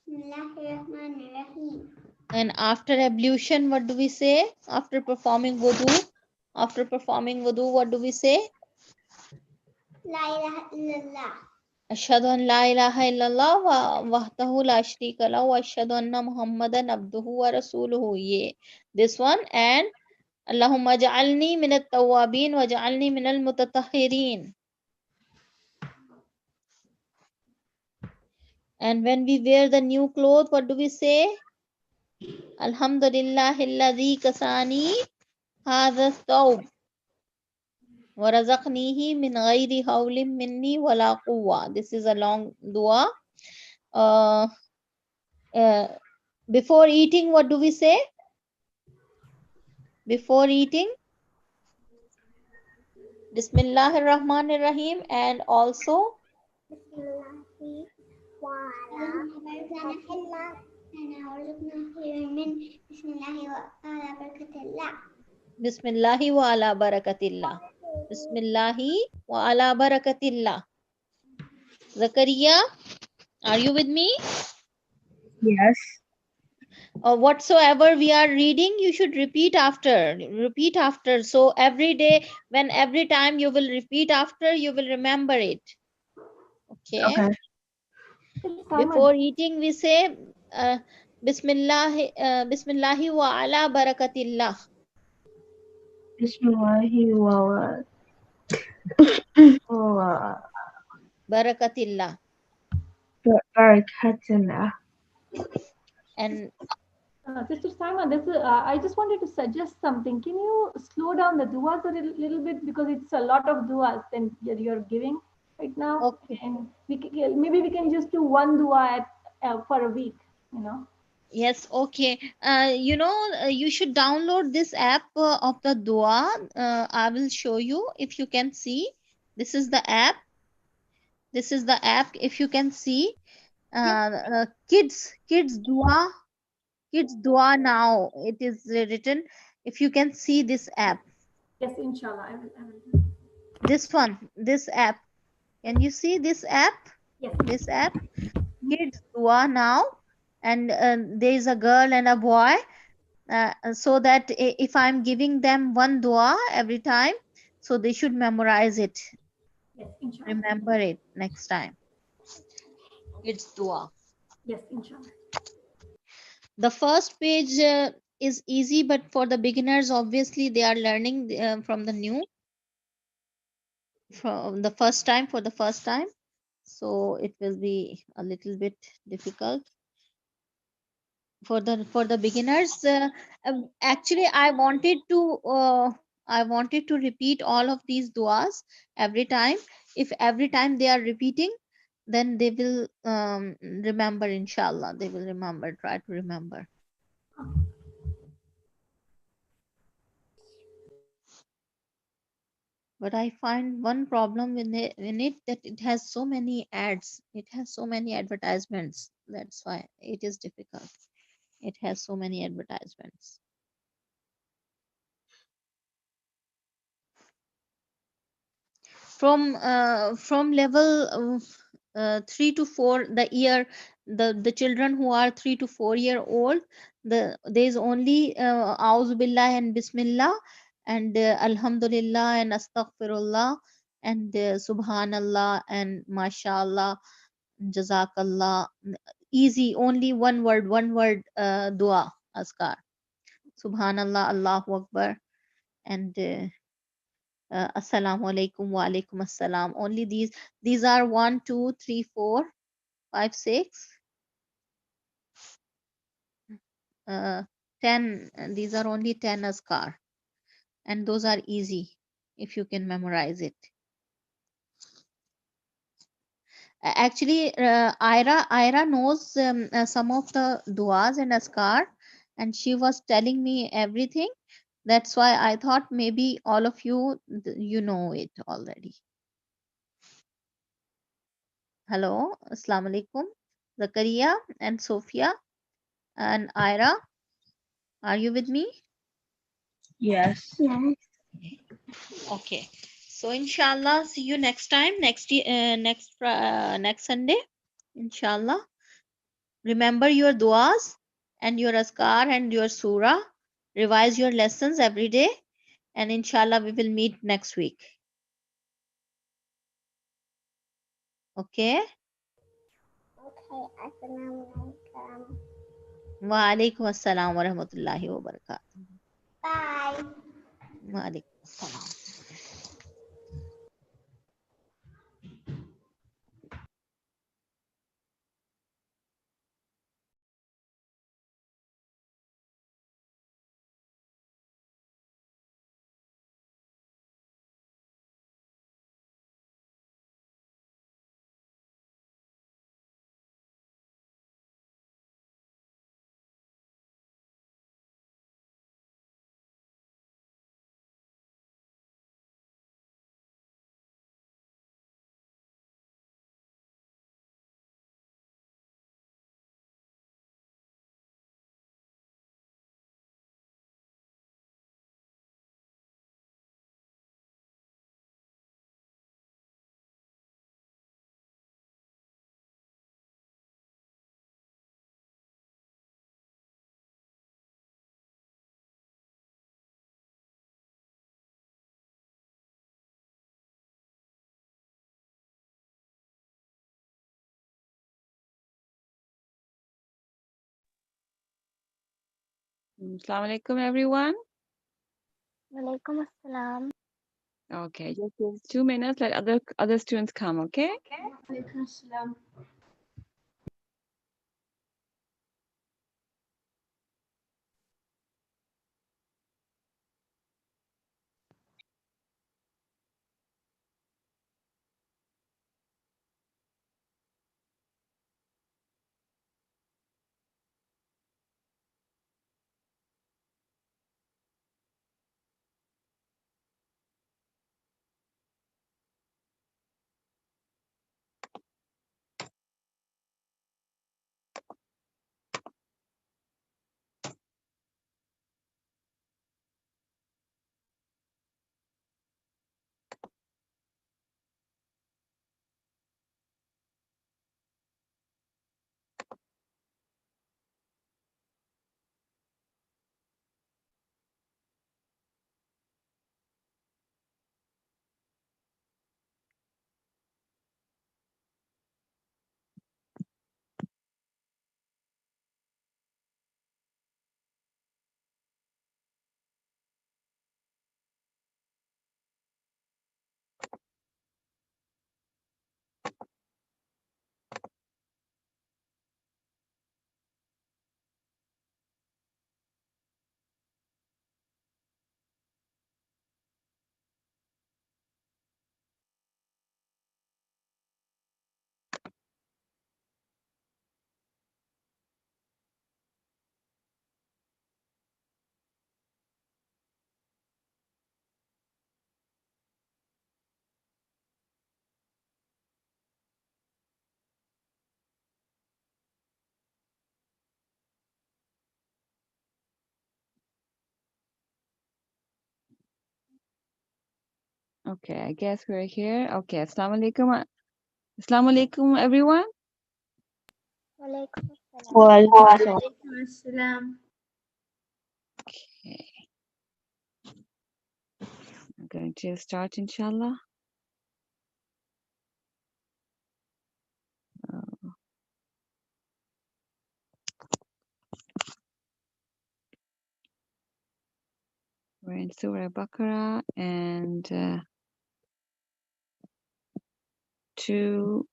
بسم الله الرحمن الرحيم. And after ablution, what do we say? After performing wudu, what do we say? لا إله إلا الله. Ashhadu an la ilaha illallah wa wahdahu la sharika lahu wa ashhadu anna Muhammadan abduhu wa rasuluhu. Ye. This one. And Allahumma ja'alni min at-tawwabin wa ja'alni min al-mutatahhirin. And when we wear the new clothes, what do we say? Alhamdulillahilladhi kasani hadha thawb wa razaqnihi min ghairi hawlim minni wala quwwa. This is a long dua. Uh, before eating, what do we say? Before eating, Bismillahir Rahmanir Rahim. And also Bismillahi wa ala barakatillah. Bismillahi wa ala barakatillah. Zakaria, are you with me? Yes. Whatsoever we are reading, you should repeat after. Repeat after. So every day, when every time you will repeat after, you will remember it. Okay. Okay. Before eating, we say Bismillahi wa ala barakatillah. Bismillahi wa Barakatillah. barakatillah. And Sister Simon, I just wanted to suggest something. Can you slow down the duas a little bit, because it's a lot of duas then you're giving right now. okay. And maybe we can just do one dua for a week, you know. Yes, okay. You should download this app of the dua. I will show you if you can see. This is the app. This is the app. If you can see, kids dua now. It is written. If you can see this app, Yes, inshallah, I will. this app. Can you see this app? Yes. This app, kids dua now, and there is a girl and a boy. So that if I'm giving them one dua every time, so they should memorize it. Yes, inshallah. Remember it next time. It's dua. Yes, inshallah. The first page is easy, but for the beginners, obviously they are learning from the new, from the first time, for the first time. So it will be a little bit difficult for the beginners. Actually, I wanted to repeat all of these duas every time. If every time they are repeating, then they will remember, inshallah. They will remember, try to remember. But I find one problem in it, that it has so many ads. It has so many advertisements. That's why it is difficult. It has so many advertisements. From level 3 to 4, the children who are 3 to 4 year old, there is only Auzu Billah and Bismillah, and Alhamdulillah and Astaghfirullah, and Subhanallah and Mashallah, Jazakallah. Easy, only one word dua, askar. Subhanallah, Allahu Akbar, and Assalamu alaikum wa alaikum assalam. Only these are 1, 2, 3, 4, 5, 6, 10. These are only 10 askar, and those are easy if you can memorize it. Actually, Ira knows some of the duas and askar, and she was telling me everything. That's why I thought maybe all of you you know it already. Hello, assalamu alaikum, Zakaria and Sophia. And Ira, are you with me? Yes. Yes. Okay. So inshallah, see you next time, next Sunday. Inshallah. Remember your duas and your askar and your surah. Revise your lessons every day. And inshallah, we will meet next week. Okay? Okay, Assalamualaikum. Wa alaikum assalam wa rahmatullahi wa barakatuh. Bye. Wa alaikum assalam. Assalamu alaikum, everyone. Waalaikumsalam. Okay, just give 2 minutes. Let other students come. Okay. Waalaikumsalam. Okay, I guess we're here. Okay, assalamu alaikum. Assalamu alaikum, everyone. Waalaikumsalam. Waalaikumsalam. Okay, I'm going to start, inshallah. We're in Surah Baqarah and 2,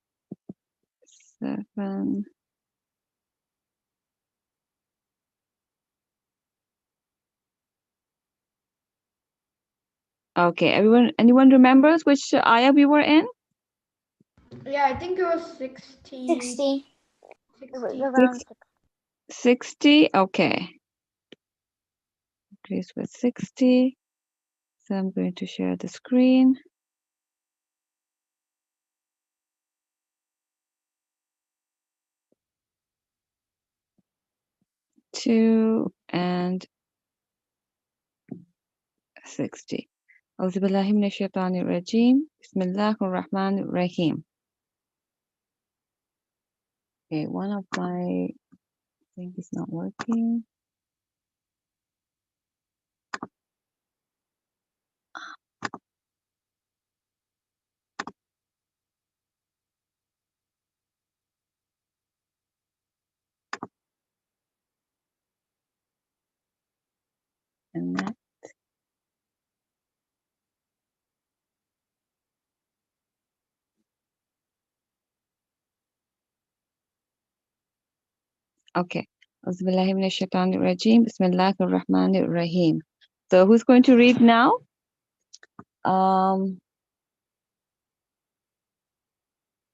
7. Okay, anyone remembers which ayah we were in? Yeah, I think it was 60. 60. It was 60. around 60. Okay. Grace with 60. So I'm going to share the screen. 52 and 60. أعوذ بالله من الشيطان الرجيم. بسم الله الرحمن الرحيم. Okay, one of my thing is not working. And that, okay. أعوذ بالله من الشيطان الرجيم. بسم الله الرحمن الرحيم. So who's going to read now?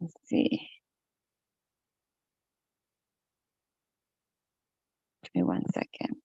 Let's see. Give me 1 second.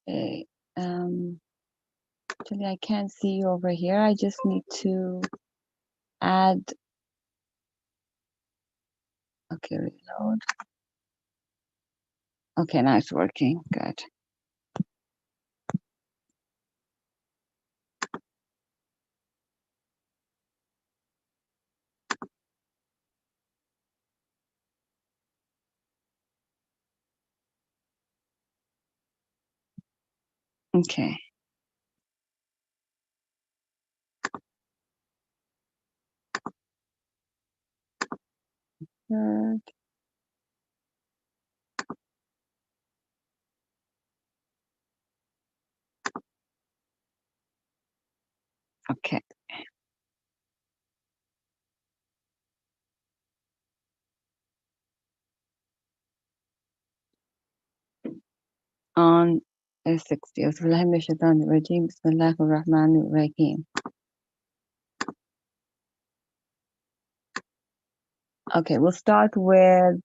Okay. Actually, I can't see you over here. I just need to add. Okay, reload. Okay, now it's working. Good. Okay. Good. Okay. On 60. أعوذ بالله من الشيطان الرجيم. بسم الله الرحمن الرحيم. Okay, we'll start with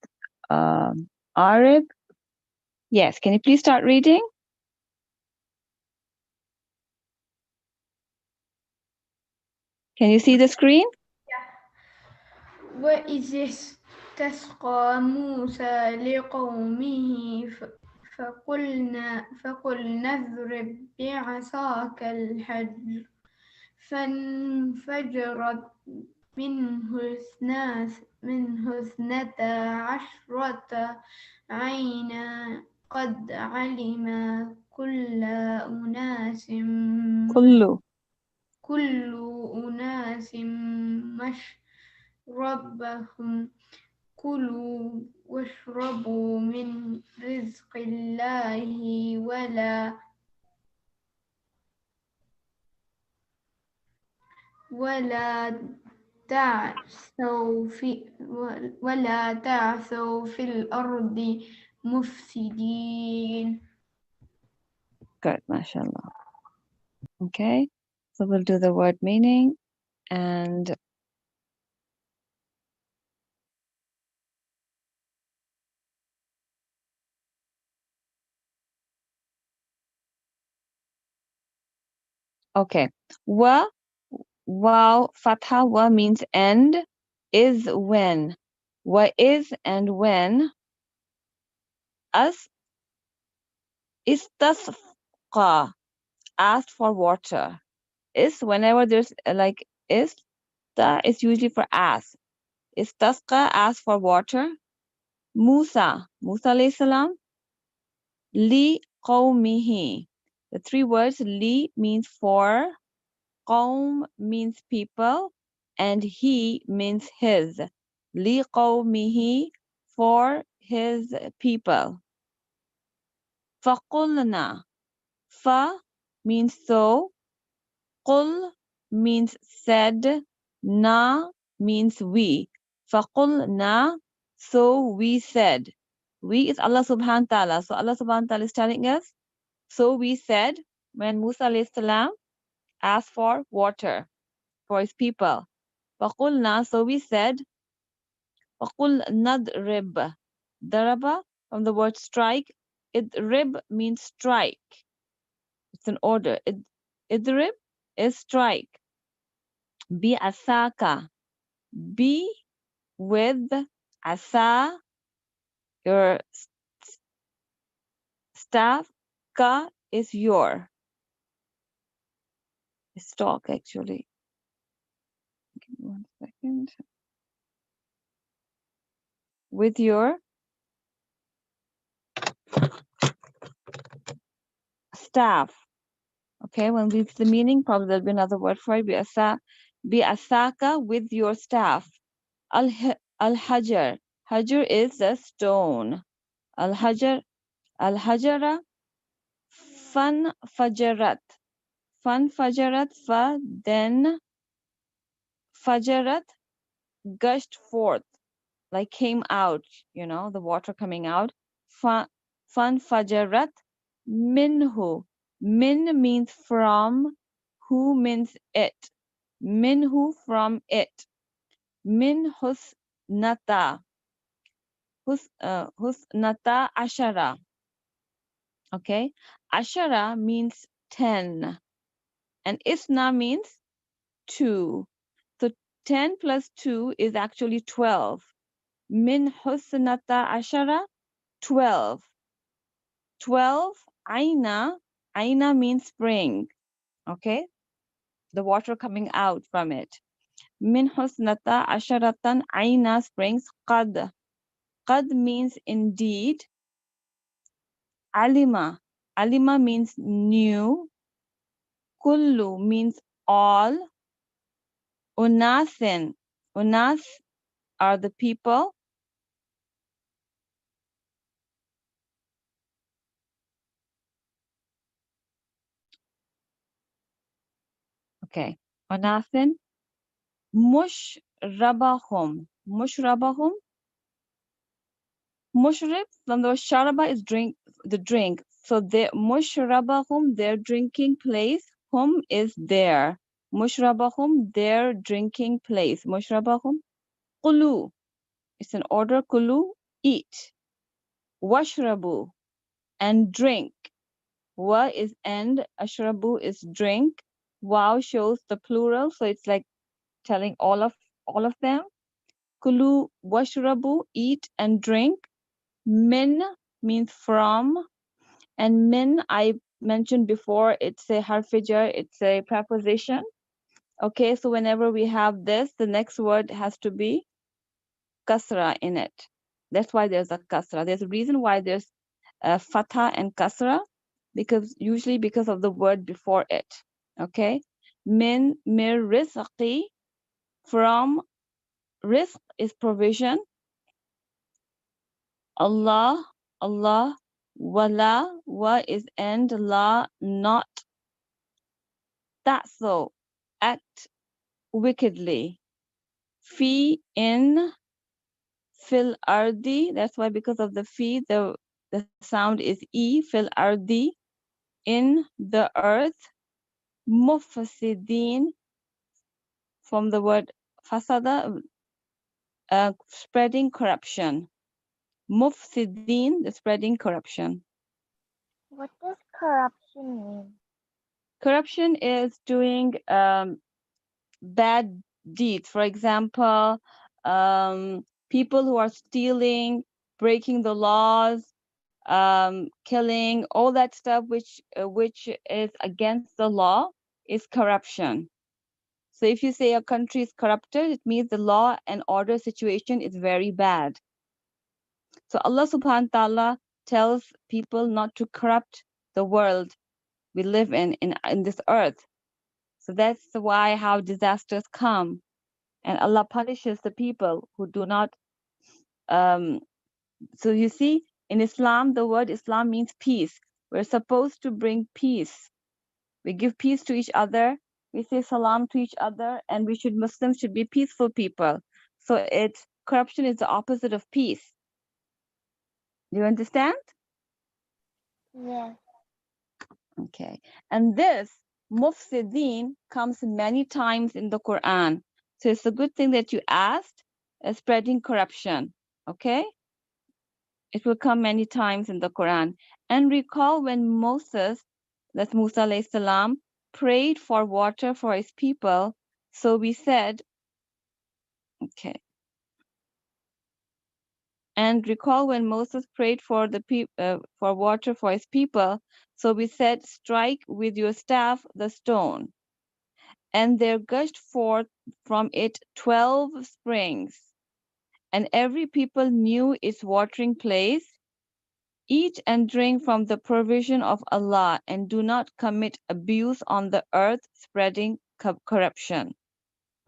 Arab. Yes, can you please start reading? Can you see the screen? وإذ استسقى موسى لقومه فقلنا اضرب بعصاك الحجر فانفجرت منه اثنتا عشرة عينا قد علم كل أناس مشربهم كلوا واشربوا من رزق الله ولا تعثوا في الأرض مفسدين. Good, mashallah. Okay, so we'll do the word meaning and okay. Wow, fatha wa means end, is when. Wa is and when. As istasqa, asked for water. Is whenever there's like is, the is usually for ask. Istasqa, asked for water. Musa alayhi salam, li qawmihi. The three words li means for, qawm means people, and he means his. Li qawmihi, for his people. Faqulna. Fa means so, qul means said, na means we. Faqulna, so we said. We is Allah subhanahu wa ta'ala. So Allah subhanahu wa ta'ala is telling us, so we said when Musa alayhi salam asked for water for his people. Faqulna, so we said, Faqul nadrib. Daraba from the word strike. Idrib means strike. It's an order. Idrib is strike. Bi asaka. Be with asa, your staff. Ka is your stock, actually. Give me 1 second. With your staff. Okay, when we read the meaning, probably there'll be another word for it. Bi asaka, with your staff. Al-hajar. Hajar is a stone. Al-hajar. Al-hajara. Fan fajarat. Fan fajarat. Fa, then fajarat, gushed forth, like came out, the water coming out. Fan fajarat minhu. Min means from, who means it. Minhu, from it. Min husnata. Husnata ashara. Okay. Ashara means 10. And isna means 2. So 10 plus 2 is actually 12. Min husnata ashara, 12. 12, aina. Aina means spring. Okay. The water coming out from it. Min husnata asharatan aina, springs. Qad. Qad means indeed. Alima. Alima means new. Kullu means all. Unasin. Unas are the people. Okay. Unasin. Mushrabahum. Mushrabahum. Mushrib from the sharaba is drink, the drink. So the mushrabahum, their drinking place. Hum is there. Mushrabahum, their drinking place. Mushrabahum. Kulu. It's an order. Kulu, eat. Washrabu, and drink. Wa is end. Ashrabu is drink. Wow shows the plural, so it's like telling all of them. Kulu washrabu, eat and drink. Min means from, and min, I mentioned before, it's a harfijar, it's a preposition. Okay, so whenever we have this, the next word has to be kasra in it. That's why there's a kasra. There's a reason why there's a fatha and kasra, usually because of the word before it. Okay, min mir rizqi, from. Rizq is provision. Allah, Allah. Wala, wa is end. La, not. So act wickedly. Fi, in. Fil ardi, that's why because of the fi, the sound is e. Fil ardi, in the earth. Mufsidin, from the word fasada, spreading corruption. Mufsidin, the spreading corruption. What does corruption mean? Corruption is doing bad deeds. For example, people who are stealing, breaking the laws, killing, all that stuff which is against the law is corruption. So if you say a country is corrupted, it means the law and order situation is very bad. So Allah subhanahu wa ta'ala tells people not to corrupt the world we live in this earth. So that's why how disasters come. And Allah punishes the people who do not. So you see, in Islam, the word Islam means peace. We're supposed to bring peace. We give peace to each other. We say salam to each other, and Muslims should be peaceful people. So corruption is the opposite of peace. Do you understand? Yeah. Okay. And this mufsideen comes many times in the Quran. So it's a good thing that you asked, spreading corruption. Okay? It will come many times in the Quran. And recall when Moses, that's Musa alayhi salam, prayed for water for his people. So we said, okay. And recall when Moses prayed for for water for his people. So we said, strike with your staff the stone. And there gushed forth from it 12 springs. And every people knew its watering place. Eat and drink from the provision of Allah, and do not commit abuse on the earth, spreading corruption.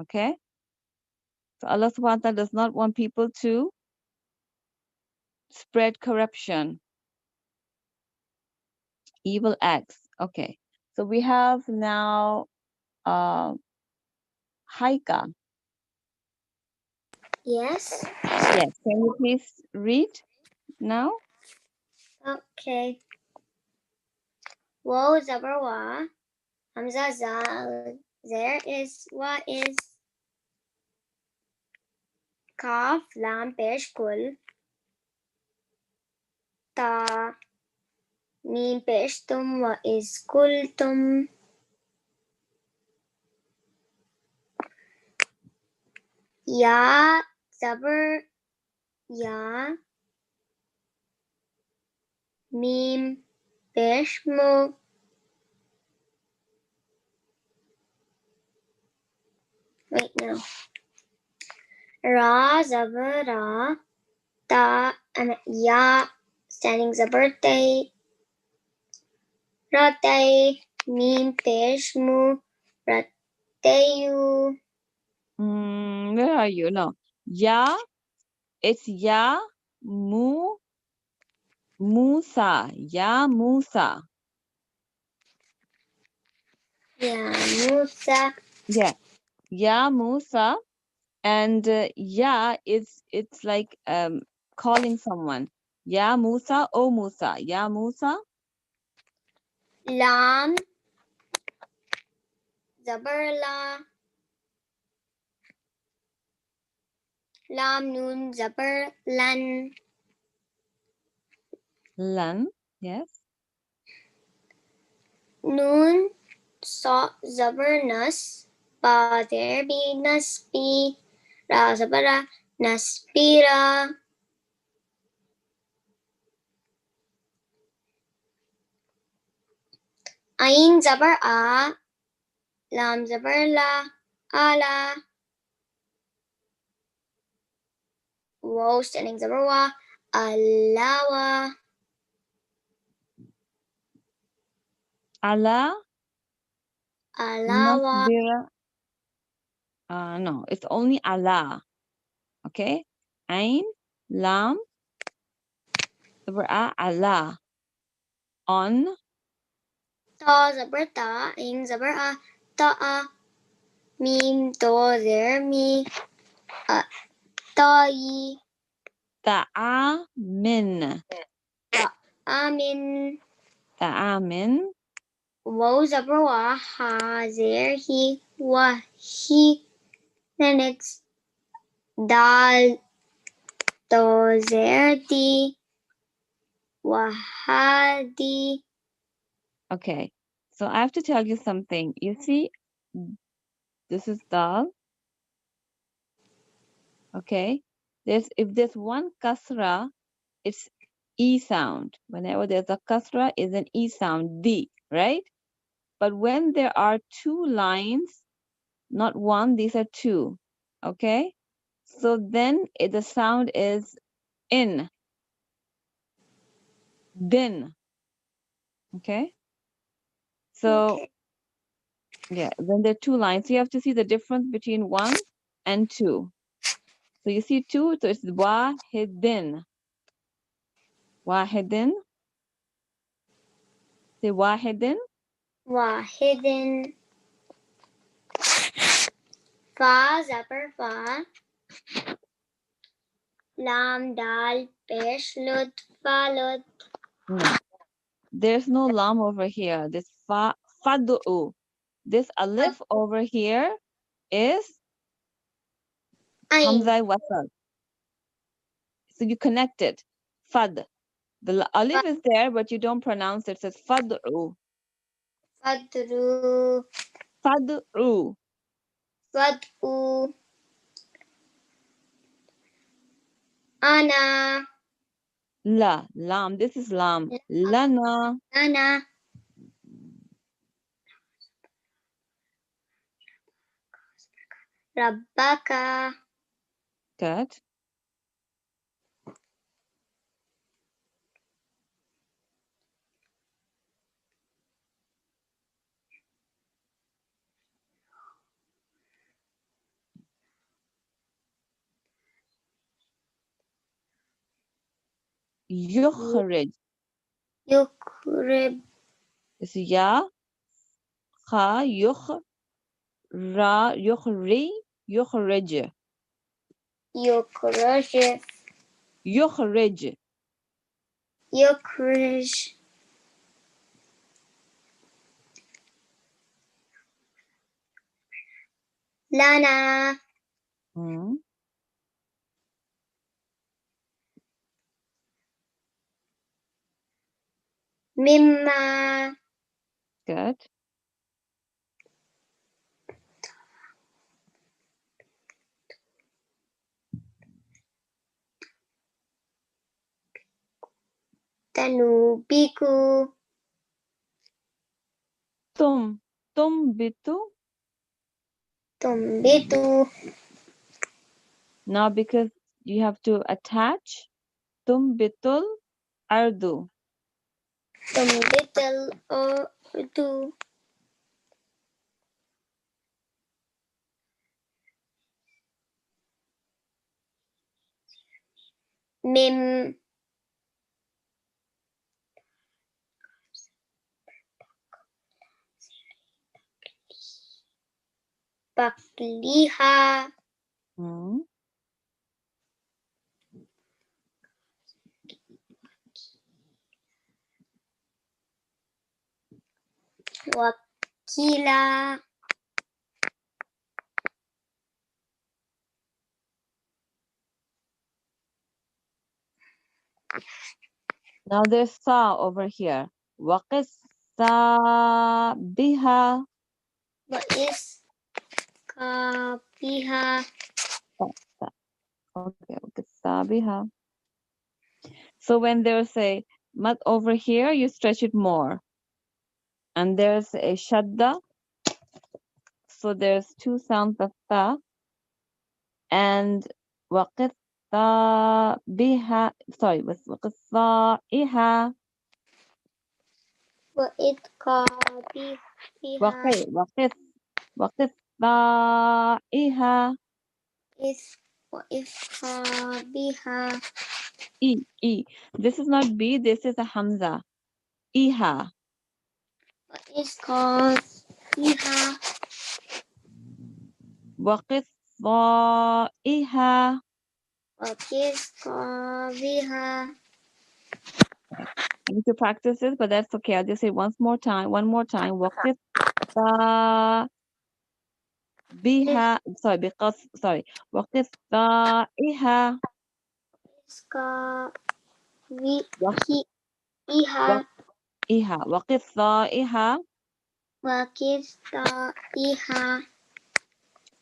Okay? So Allah subhanahu wa ta'ala does not want people to spread corruption, evil acts. Okay. So we have now Haika. Yes. Yes. Can you please read now? Okay. Wo zabar wa. Hamza zal. There is wa is. Kaf lam pesh kul. Ta mim pesh tum wa is kul tum. Ya zabar ya. Mim pesh mu. Wait, no. Ra zabar ra. Ta and ya standing zabar Ratay mim pesh mu. Ratayu. Where are you? No. Ya, it's Ya Musa. Ya Musa. Ya Musa. Yeah. Ya Musa. And Ya it's like calling someone. Ya Musa, O Musa. Ya Musa. Lam. Zabarla. Lam nun zabar lan. Lan. Yes. Nun so zabar nas. Ba there be nasbi. Ra zabara naspira. Ain zabar a. Lam zabar la. Ala. Wo standing zabar wa. Alawa. Allah. Alawa. Nasbira. No, it's only Allah. Okay. Ain, Lam, Allah. On. Ta zabar ta. Ain zabar a. Ta. Mim to there me. Tai. Ta'amin. Amin. Ta'amin. Wo zabar wa. Ha there he. Wa he. Then it's dal to there di. Wahadi. Okay. So I have to tell you something. You see, this is dal. Okay. If there's one kasra, it's E sound. Whenever there's a kasra, it's an E sound, D, right? But when there are two lines, not one, these are two. Okay? So then the sound is in. Then. Okay. So Okay. yeah, then there are two lines. So you have to see the difference between 1 and 2. So you see 2, so it's wahidin. Wahidin. Say wahidin. Wahidin. Fa zabar fa. Lam dal pesh lut falut. No, there's no lam over here. This fadu. This alif over here is Ain. hamza wasal. So you connect it. Fad. The alif is there, but you don't pronounce it. It says fad'u. Fadru. Fad'u. Fad'u. Ana. La. Lam. This is lam. Lana. Ana. Rabbaka. Good. Yukhrij. Yukrib. It's ya. Kha. Yukh. Ra. Yukhri. Yukhrij. Yukrij. Yukhrij. Yukrij. Lana. Hmm. Mimma. Good. Tanubiku. Tum. Tum bitu. Tumbitu. Now because you have to attach tum bitul ardu. Tumbitul urdu. Mim. Bakliha. Hmm. Wakila. Now there's sa over here. Waqis sa biha. Wa is kabiha. Sa. Okay, waqis sa biha. So when there's a mat over here, you stretch it more. And there's a shadda. So there's two sounds of sa. And waqis sa biha. Sorry, waqis sa iha. Wa it kabiha. Waqis. Waqis sa iha. Is wa is kabiha. E. This is not B, this is a Hamza. Iha. Wa is kabiha. Waqis iha. Wa is kabiha. I need to practice this, but that's okay. I'll just say one more time. Waqis biha. Sorry, because, sorry. Waqis iha. Is kabiha. Waq- Iha. Waqis iha. Wa is kabiha.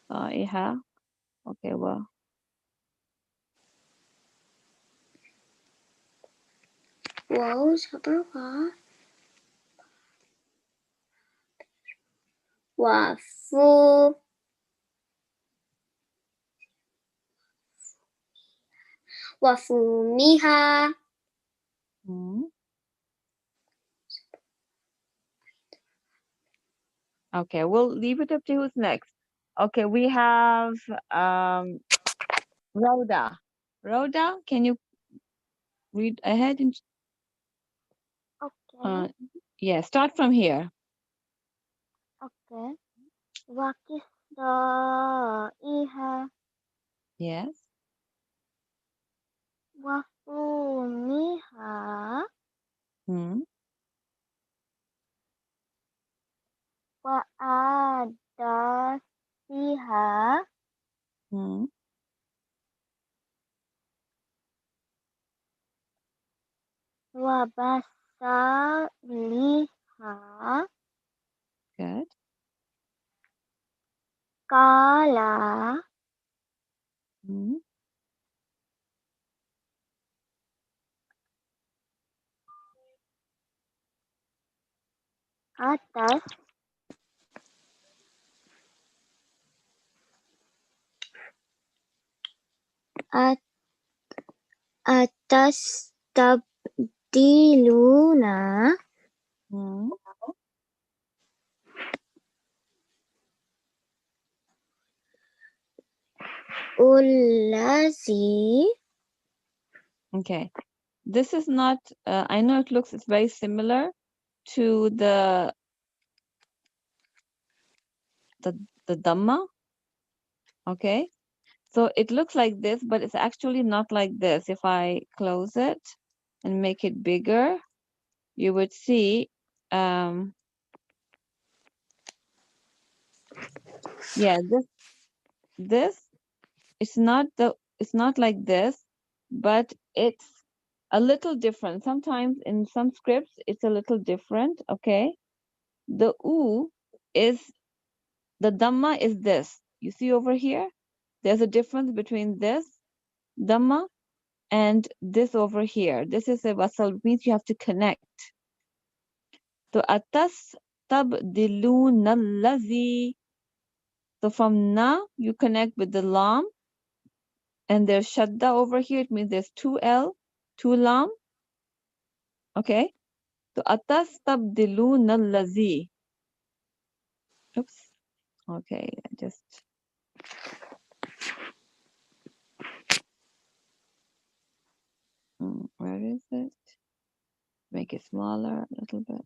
Iha. Okay, well. Wow, sabar wa. Wafu. Wafumiha. Hmm. Okay, we'll leave it up to who's next. Okay, we have Rhoda. Rhoda, can you read ahead and Okay. yeah, start from here. Okay. Wakisda iha Yes. wafumiha Hmm. wa adasiha Hmm. wa basaliha Good. kala Hmm. atas at atas tabdiluna Hmm. ullazi Okay. This is not, I know it's very similar to the Dhamma. Okay. So it looks like this, but it's actually not like this. If I close it and make it bigger, you would see, yeah, this it's not like this, but it's a little different. Sometimes in some scripts, it's a little different. Okay. The U is, the Dhamma is this. You see over here? There's a difference between this Dhamma and this over here. This is a wasal, means you have to connect. So atas tabdiluna allazi. So from na, you connect with the lam, and there's shadda over here. It means there's two L, two lam. Okay. So atas tabdiluna allazi. Oops. Okay. Where is it? Make it smaller a little bit.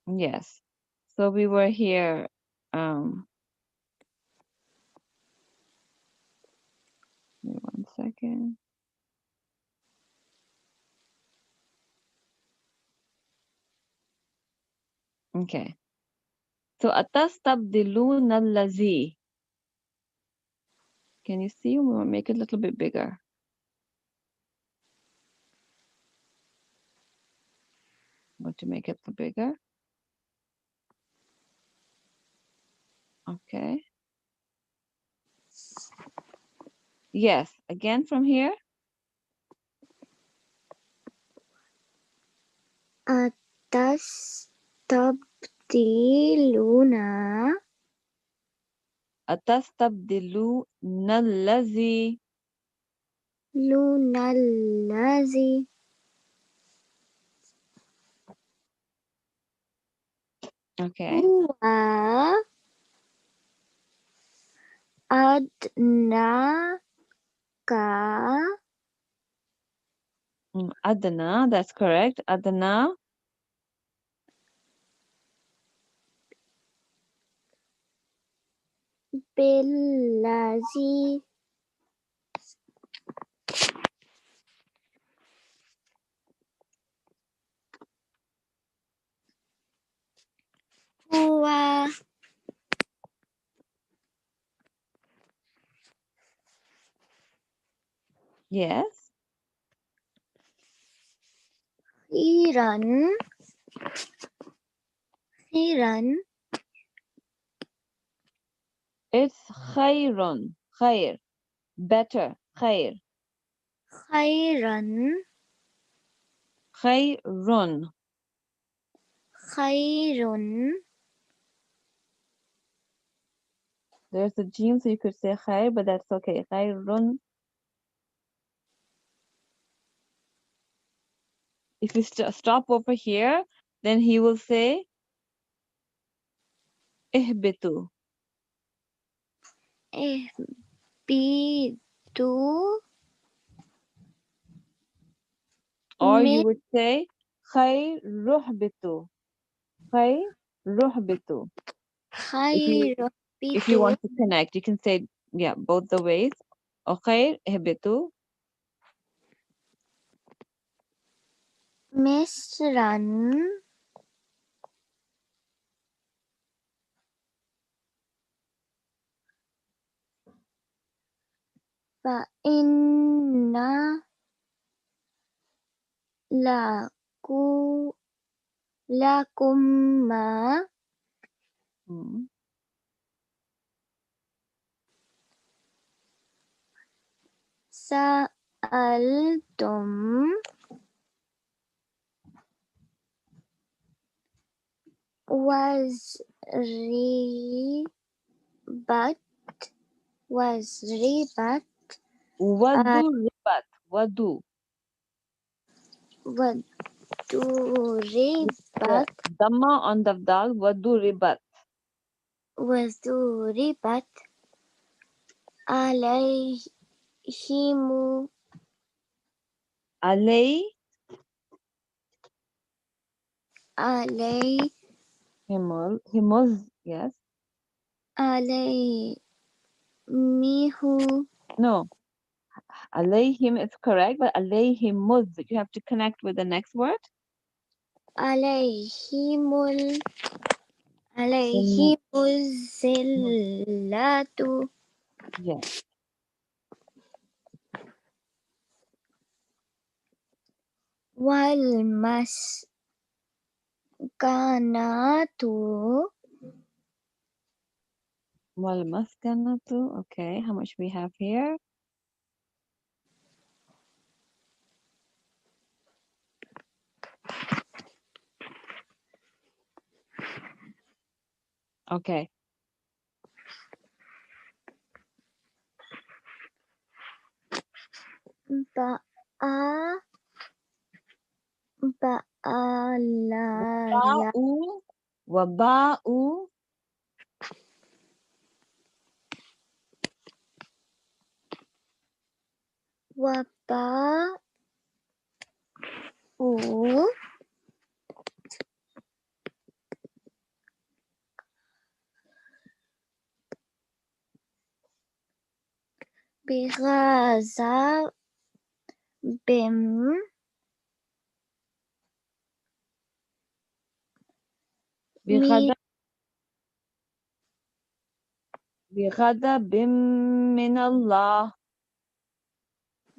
Yes. So we were here. Give me 1 second. Okay. So atas tabdiluna allazi. Can you see? We'll make it a little bit bigger. I'm going to make it bigger. Okay. Yes. Again from here. atas tabdiluna Atas tabdiluna allazi. lunallazi Okay. huwa adna ka Adna. That's correct. Adna. billazi huwa Yes. khiran khiran It's khairun. Khair. Better. Khair. khairan Khairun. khairun There's a jim, so you could say khair, but that's okay. Khairun. If you stop over here, then he will say ihbitu. اهبطوا Or من you would say خير رهبتو. خير رهبتو. خير If you اهبطوا want to connect, you can say, yeah, both the ways. خير اهبتو. مصرا فإن لكم ما Hmm. سألتم وزربت Wadu ribat. Wadu. With the وضربت Dhamma on the dal. Wadu ribat. وضربت عليهم Alay. علي Himuz. Yes. عليهم No. Alayhim is correct, but alayhimuz. You have to connect with the next word. عليهم Him- عليهم الزلة Yeah. والمسكنة Wal maskanatu. Okay. How much we have here? Okay. بقى بقالايا Ba'u. Waba'u. وباء بغضب من بغضب من الله.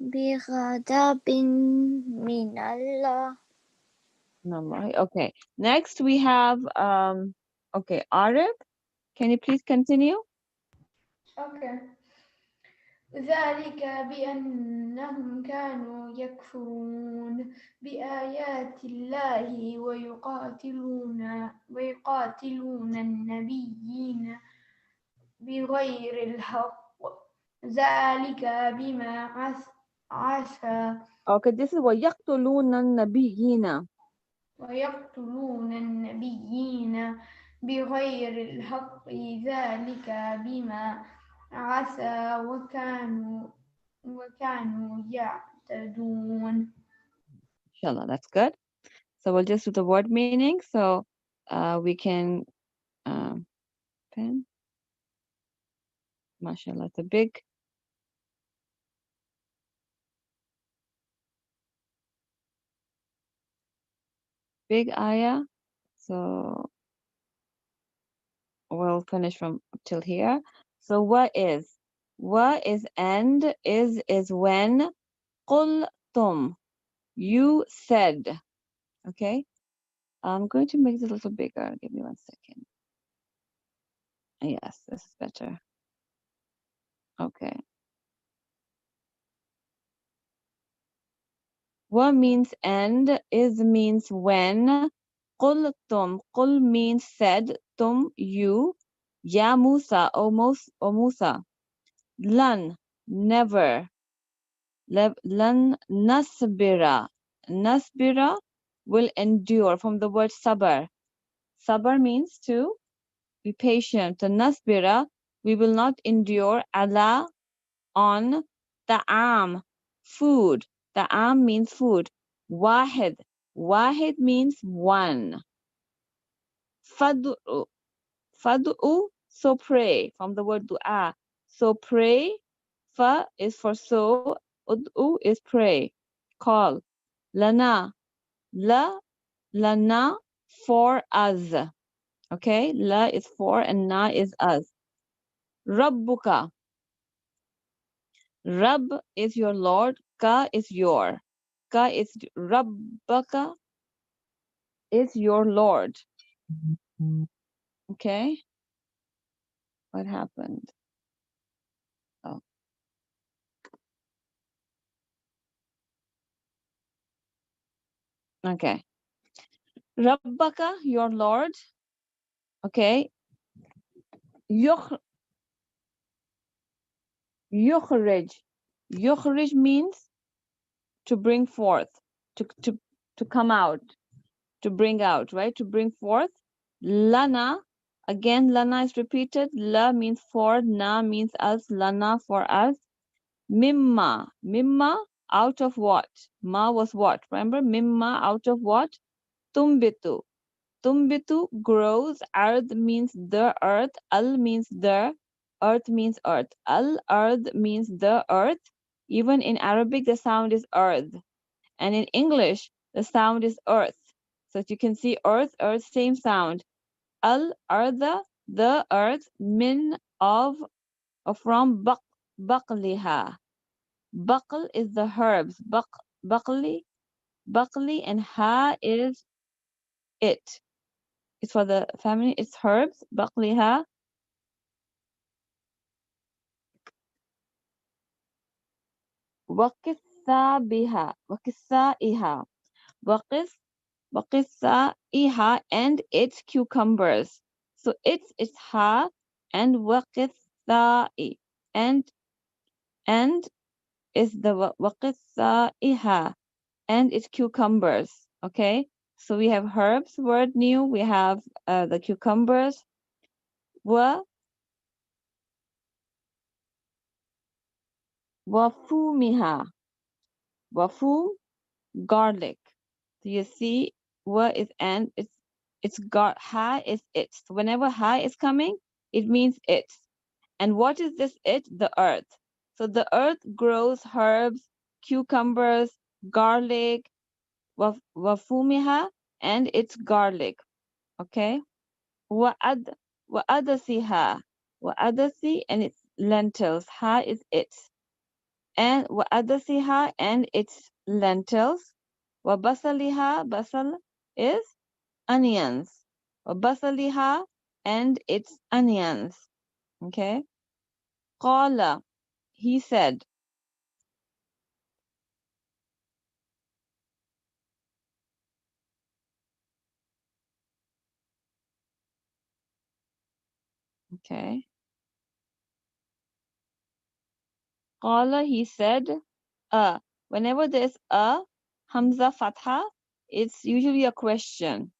بغضب من الله. Okay. Next we have okay, Arif. Can you please continue? Okay. ذلك بأنهم كانوا يكفرون بآيات الله ويقاتلون النبيين بغير الحق ذلك بما عسى Okay, this is وَيَقْتُلُونَ النَّبِيِّينَ. ويقتلون النبيين بغير الحق ذلك بما عسى وكانوا يعتدون. Inshallah, that's good. So we'll just do the word meaning. So we can pen. MashaAllah, it's a big ayah. So we'll finish from up till here. So what is? What is and is when قُلْتُمْ. You said. Okay. I'm going to make this a little bigger. Give me 1 second. Yes, this is better. Okay. What means and is means when. قُلْتُمْ. قُل means said. Tum, you. Ya Musa, O Musa. Lan, never. Lan nasbira. Nasbira will endure, from the word sabar. Sabar means to be patient. The nasbira, we will not endure, ala, on, ta'am, food. Ta'am means food. Wahid, wahid means one. Fad'u, fad'u, so pray, from the word dua. So pray, fa is for so, ud'u is pray, call. Lana, la, lana, for us. Okay, la is for and na is us. Rabbuka, Rabb is your Lord, ka is your. Ka is Rabbaka is your Lord. Okay, what happened? Oh, okay. Rabbaka, your Lord. Okay. Yukh, yukhrij. Yukhrij means to bring forth, to come out, to bring out, right? To bring forth. Lana, again, lana is repeated. La means for, na means us, lana for us. Mimma, mimma, out of what? Ma was what? Remember, mimma, out of what? Tumbitu. Tumbitu grows. Ard means the earth. Al means the. Earth means earth. Al ard means the earth. Even in Arabic, the sound is earth. And in English, the sound is earth. So you can see earth, earth, same sound. Al arda, the earth, min of, or from baqliha. Baql is the herbs. Baqli, baqli, and ha is it. It's for the family. It's herbs. Baqliha. Waqithabiha. Waqithaiha. Waqis, waqithaiha, and its cucumbers. So it's ha and waqithai. And is the waqithaiha and its cucumbers. Okay. So we have herbs, word new. We have the cucumbers. Wa wafumiha. Wafum, garlic. So you see, wa is and ha is it. So whenever ha is coming, it means it. And what is this it? The earth. So the earth grows herbs, cucumbers, garlic, wafumiha, and it's garlic. Okay. Wa'ad, wa'adasiha. Wa'adasi, and it's lentils. Ha is it. And wa'adasiha, and its lentils. Wabasaliha, basal is onions. Wabasaliha, and its onions. Okay. Qala, he said. Okay. Qala, he said. Whenever there's a Hamza Fatha, it's usually a question.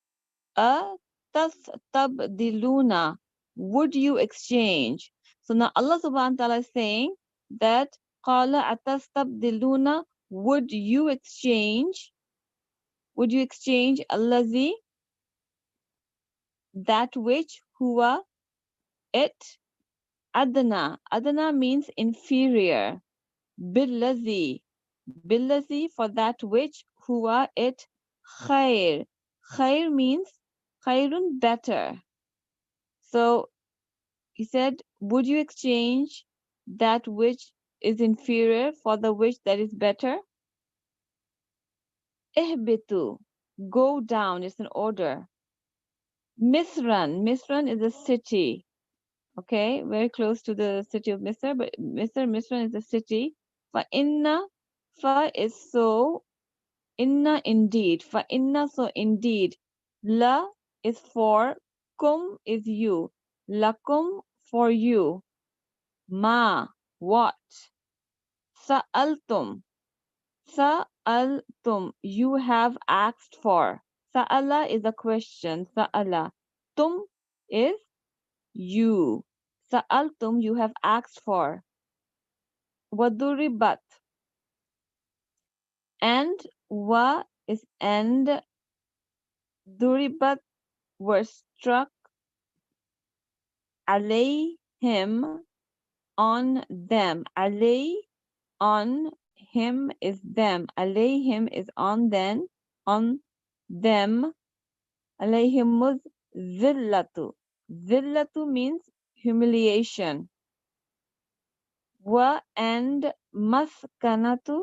Tastabdiluna, would you exchange? So now Allah subhanahu wa ta'ala is saying that Qala atastabdiluna, would you exchange? Would you exchange allazi, that which, huwa, it, adna. Adna means inferior. Billazi, billazi, for that which, huwa, it, khair. Khair means khairun, better. So he said, would you exchange that which is inferior for the which that is better? Ihbitu, go down, it's an order. Misran, Misran is a city. Okay, very close to the city of Misr, but Misran is a city. Fa inna, fa is so, inna indeed, fa inna, so indeed, la is for, kum is you, lakum for you, ma what, sa'altum, Sa'altum, you have asked for. Sa'ala is a question. Sa'ala. Tum is you. Sa'altum, you have asked for. Waduribat. And wa is and. Duribat were struck alayhim on them. Alay on him is them. Alayhim is on them. Alayhimuz zillatu. Zillatu means humiliation. Wa and maskanatu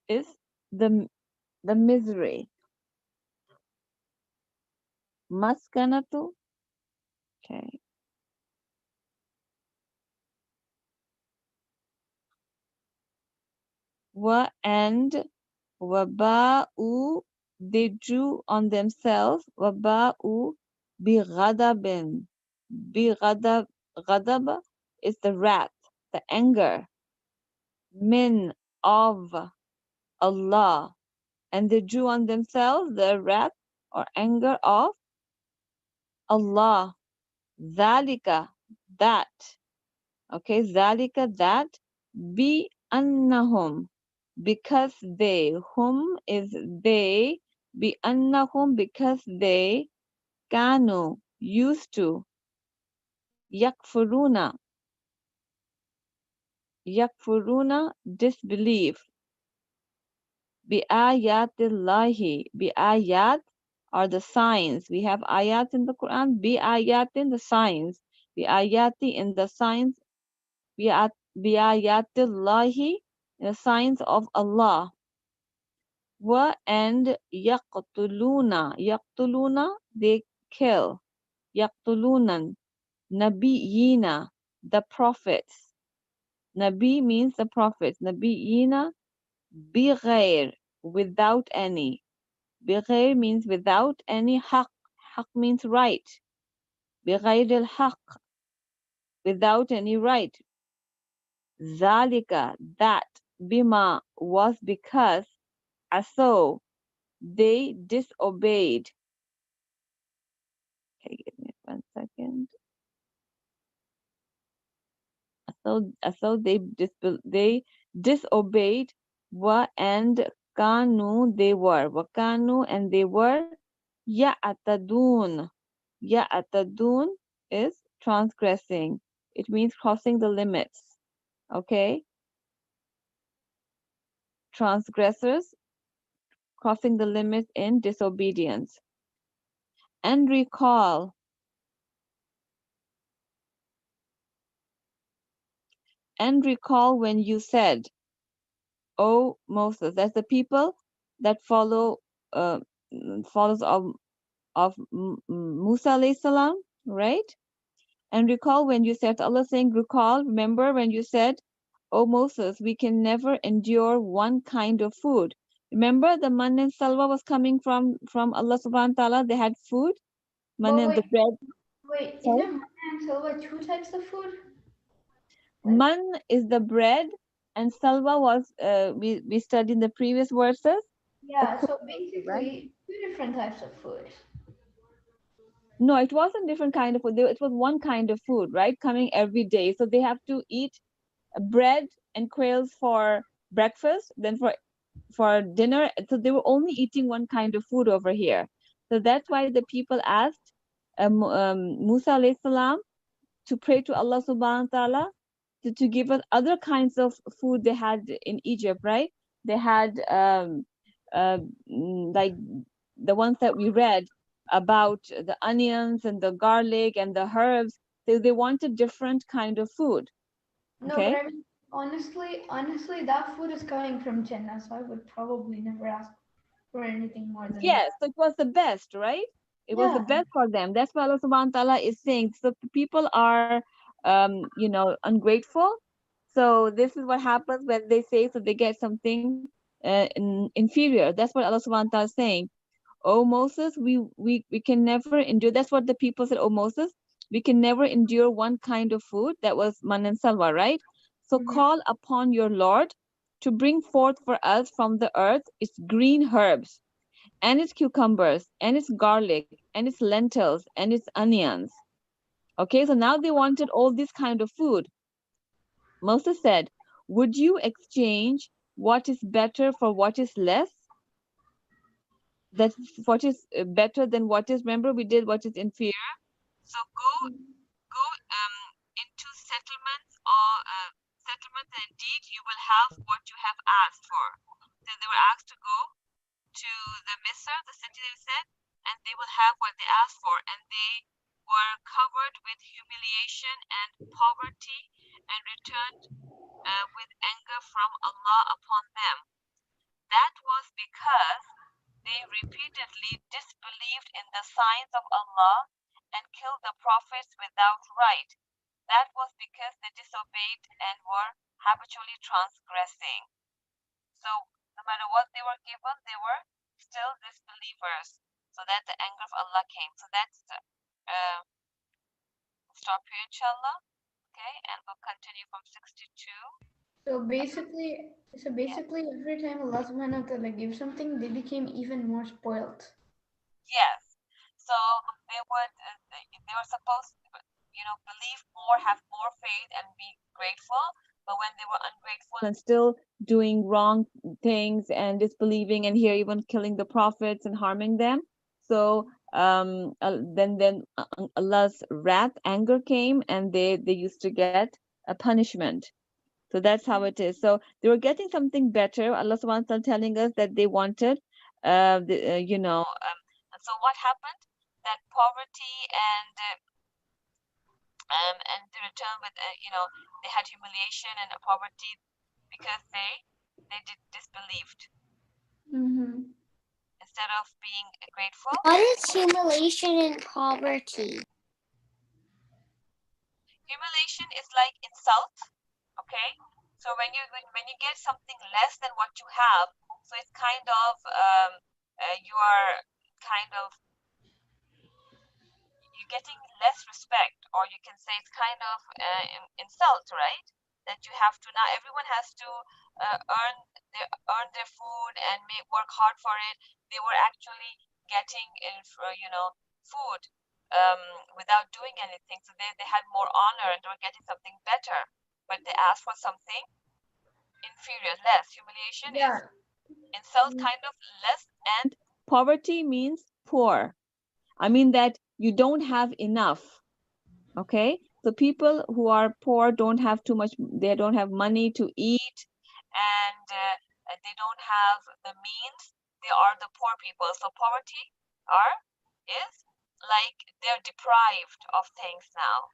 is the misery. Maskanatu. Okay. Wa and waba'u, they drew on themselves. Waba'u bi ghadabin. Bi ghadab is the wrath, the anger. Min of Allah, and they drew on themselves the wrath or anger of Allah. Zalika, that. Okay, zalika, that. Bi annahum, because they. Whom is they. Bi annahum, because they. Kanu, used to. Yakfuruna, disbelief. Bi-ayatillahi. Bi-ayat are the signs. We have ayat in the Quran. Bi-ayatin, the signs. Bi-ayati in the signs. Bi-ayatillahi, the signs of Allah. Wa and yaqtuluna. Yaqtuluna, they kill. Yaqtulunan. Nabiyina, the prophets. Nabi means the prophets. Nabiyina, bighair, without any. Bighair means without any. Haq, haq means right. Bighair al-haq, without any right. Zalika, that. Bima was because. Aso, they disobeyed. Okay, give me 1 second. So they disobeyed. Wa and kanu, they were. Wa kanu, and they were. Ya'atadun. Ya'atadun is transgressing. It means crossing the limits. Okay? Transgressors crossing the limits in disobedience. And recall. And recall when you said, O Moses, that's the people that follows of Musa alayhi salam, right? And recall when you said, Allah saying, recall, remember when you said, O Moses, we can never endure one kind of food. Remember the man and salwa was coming from Allah subhanahu wa ta'ala. They had food, man But and the bread. wait, Sorry? isn't manna and salwa two types of food? Man is the bread, and salwa was we studied in the previous verses. Yeah, A so right? basically two different types of food. No, it wasn't different kind of food. It was one kind of food, right? Coming every day. So they have to eat bread and quails for breakfast, then for dinner. So they were only eating one kind of food over here. So that's why the people asked Musa alayhi salam to pray to Allah subhanahu wa ta'ala to give us other kinds of food they had in Egypt, right? They had like the ones that we read about the onions and the garlic and the herbs. They wanted different kind of food. No, but Okay. I mean, honestly, that food is coming from Jannah, so I would probably never ask for anything more than that. Yes, so it was the best, right? It was the Yeah. best for them. That's what Allah subhanahu wa ta'ala is saying. So people are, ungrateful. So this is what happens when they say, so they get something inferior. That's what Allah subhanahu wa ta'ala is saying. Oh Moses, we can never endure. That's what the people said. Oh Moses, we can never endure one kind of food. That was man and salwa, right? So Hmm. call upon your Lord to bring forth for us from the earth its green herbs, and its cucumbers, and its garlic, and its lentils, and its onions. Okay, so now they wanted all this kind of food. Moses said, would you exchange what is better for what is less? That's what is better than what is. Remember, we did what is inferior. So go into settlements or settlements, and indeed you will have what you have asked for. So they were asked to go to the Misr, the city they said, and they will have what they asked for. And they were covered with humiliation and poverty and returned with anger from Allah upon them. That was because they repeatedly disbelieved in the signs of Allah and killed the prophets without right. That was because they disobeyed and were habitually transgressing. So no matter what they were given, they were still disbelievers. So that the anger of Allah came. So that's stop here, inshallah. Okay, and we'll continue from 62. So basically, every time Allah subhanahu wa ta'ala gives something, they became even more spoiled. Yes. So they were supposed to, believe more, have more faith, and be grateful. But when they were ungrateful and still doing wrong things and disbelieving, and here even killing the prophets and harming them, so then Allah's wrath, anger came, and they used to get a punishment. So that's how it is. So they were getting something better. Allah subhanahu wa ta'ala telling us that they wanted, and so what happened? That poverty and the return with, they had humiliation and poverty because they disbelieved instead of being grateful. What is humiliation and poverty? Humiliation is like insult. Okay, so when you get something less than what you have, so it's kind of you are kind of you're getting less respect, or you can say it's kind of insult, right? That you have to, now everyone has to earn their food and work hard for it. They were actually getting food without doing anything, so they had more honor and were getting something better, but they asked for something inferior, less. Humiliation is insult, kind of less, and poverty means poor. I mean that you don't have enough. Okay, so people who are poor don't have too much, they don't have money to eat, and they don't have the means. They are the poor people. So poverty is like they're deprived of things now.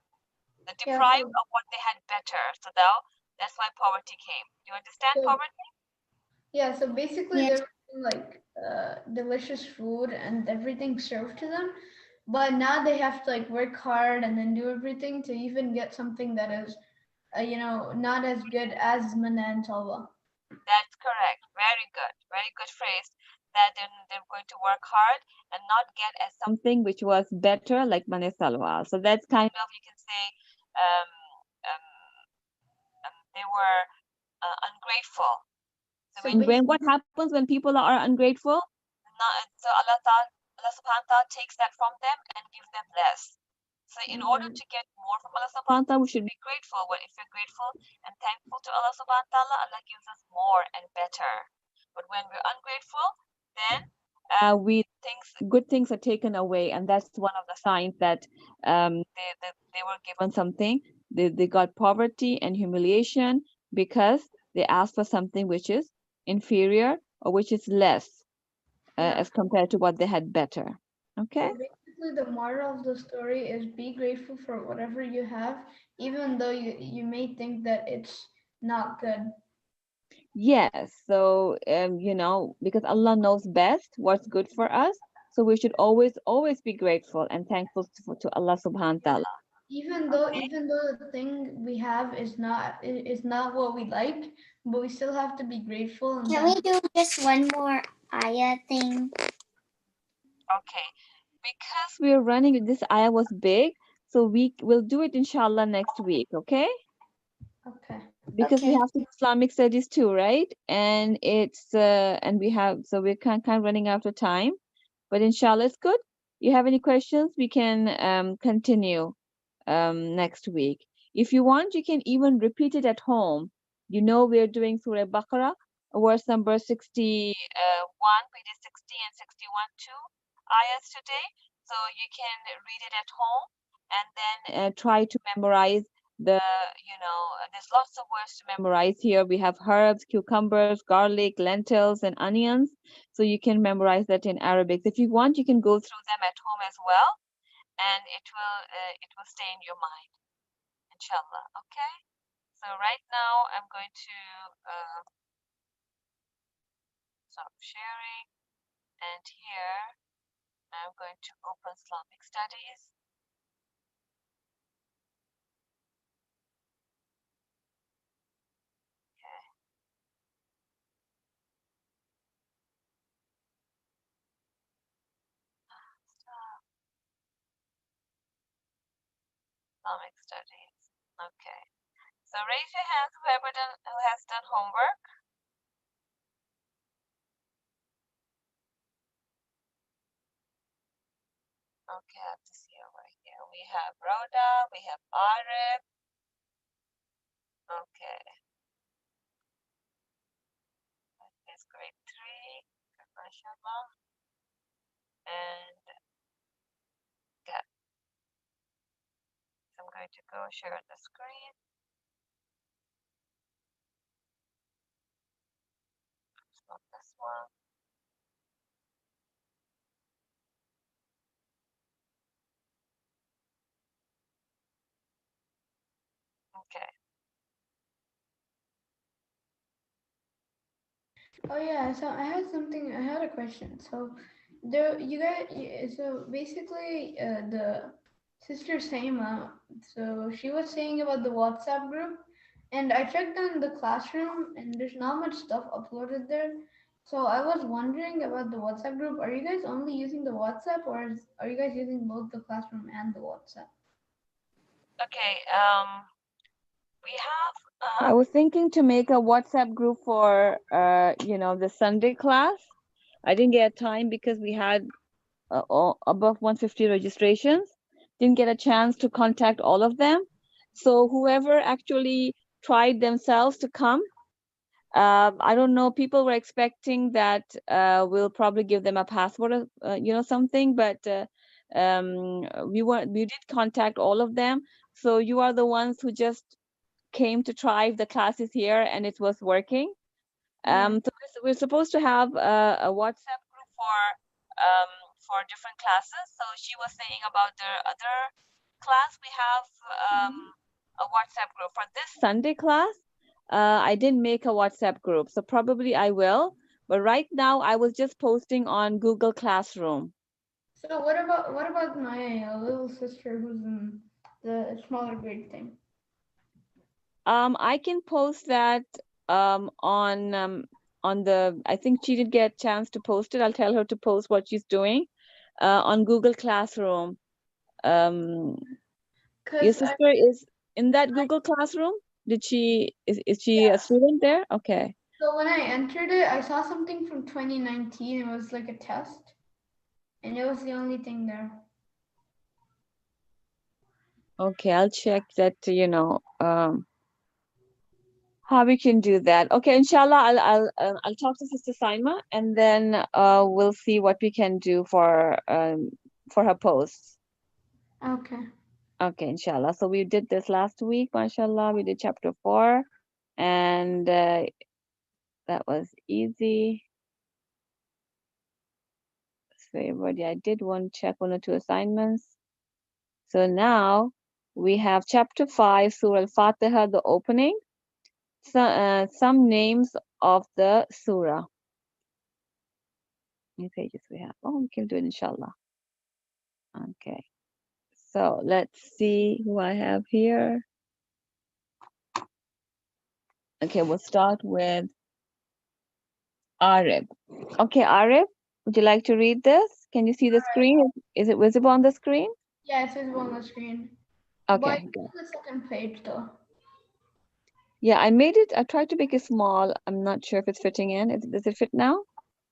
They're deprived of what they had better. So that's why poverty came. Do you understand poverty? Yeah, so basically Yes. they're like delicious food and everything served to them, but now they have to like work hard and then do everything to even get something that is, not as good as manna and salwa. That's correct. Very good. Very good phrase. That then they're going to work hard and not get as something which was better, like mane salwa. So that's kind of, you can say, um, they were ungrateful. So what happens when people are ungrateful? So Allah subhanahu wa ta'ala takes that from them and gives them less. So in order to get more from Allah subhanahu wa ta'ala, we should be grateful. But if we're grateful and thankful to Allah subhanahu wa ta'ala, Allah gives us more and better. But when we're ungrateful, then good things are taken away, and that's one of the signs that they were given something. They got poverty and humiliation because they asked for something which is inferior or which is less as compared to what they had better. Okay. So basically, the moral of the story is be grateful for whatever you have, even though you may think that it's not good. Yes. So because Allah knows best what's good for us, so we should always be grateful and thankful to Allah subhanahu wa ta'ala. Even though the thing we have is not what we like, but we still have to be grateful and Can we do just one more ayah thing? Okay, because we're running, this ayah was big, so we will do it inshallah next week. Okay. Okay. because we Okay. have to do Islamic studies too, right? And it's and we have, so we're kind of running out of time, but inshallah it's good. You have any questions, we can continue next week. If you want, you can even repeat it at home. You know, we're doing Surah Baqarah, verse number 61. We did 60 and 61 two ayahs today. So you can read it at home and then try to memorize the, there's lots of words to memorize here. We have herbs, cucumbers, garlic, lentils, and onions. So you can memorize that in Arabic. If you want, you can go through them at home as well, and it will stay in your mind, inshallah. Okay, so right now I'm going to stop sharing, and here I'm going to open Islamic studies. Okay, stop Islamic studies. Okay, so raise your hand who has done homework. Okay, I have to see over here. We have Rhoda, we have Arif. Okay, it's grade 3, mashallah. And yeah, so I'm going to go share the screen. It's not this one. Okay. Oh yeah, so I had something. I had a question. So, there you guys. So basically, the sister Saima. So she was saying about the WhatsApp group, and I checked on the classroom, and there's not much stuff uploaded there. So I was wondering about the WhatsApp group. Are you guys only using the WhatsApp, or are you guys using both the classroom and the WhatsApp? Okay. We have. I was thinking to make a WhatsApp group for the Sunday class. I didn't get time because we had above 150 registrations. Didn't get a chance to contact all of them. So whoever actually tried themselves to come, I don't know. People were expecting that we'll probably give them a password, something. But we did contact all of them. So you are the ones who just came to try if the class is here, and it was working. So we're supposed to have a WhatsApp group for different classes. So she was saying about the other class we have a WhatsApp group. For this Sunday class, I didn't make a WhatsApp group, so probably I will. But right now, I was just posting on Google Classroom. So what about my little sister who's in the smaller grade thing? I can post that on the. I think she didn't get a chance to post it. I'll tell her to post what she's doing on Google Classroom. Your Cause sister is in that Google Classroom? Is she a yeah. student there? Okay. So when I entered it, I saw something from 2019. It was like a test, and it was the only thing there. Okay, I'll check that, how we can do that. Okay, inshallah, I'll talk to Sister Saima, and then we'll see what we can do for her posts. Okay. Okay, inshallah. So we did this last week, mashallah. We did chapter 4, and that was easy. So everybody, I did check 1 or 2 assignments. So now we have chapter 5, Surah Al-Fatiha, the opening. Some names of the surah. How many pages we have? Oh, we can do it, inshallah. Okay. So let's see who I have here. Okay, we'll start with Arif. Okay, Arif, would you like to read this? Can you see the screen? Is it visible on the screen? Yeah, it says on the screen. Okay, But good. the second page though. Yeah, I made it. I tried to make it small. I'm not sure if it's fitting in. Does it fit now?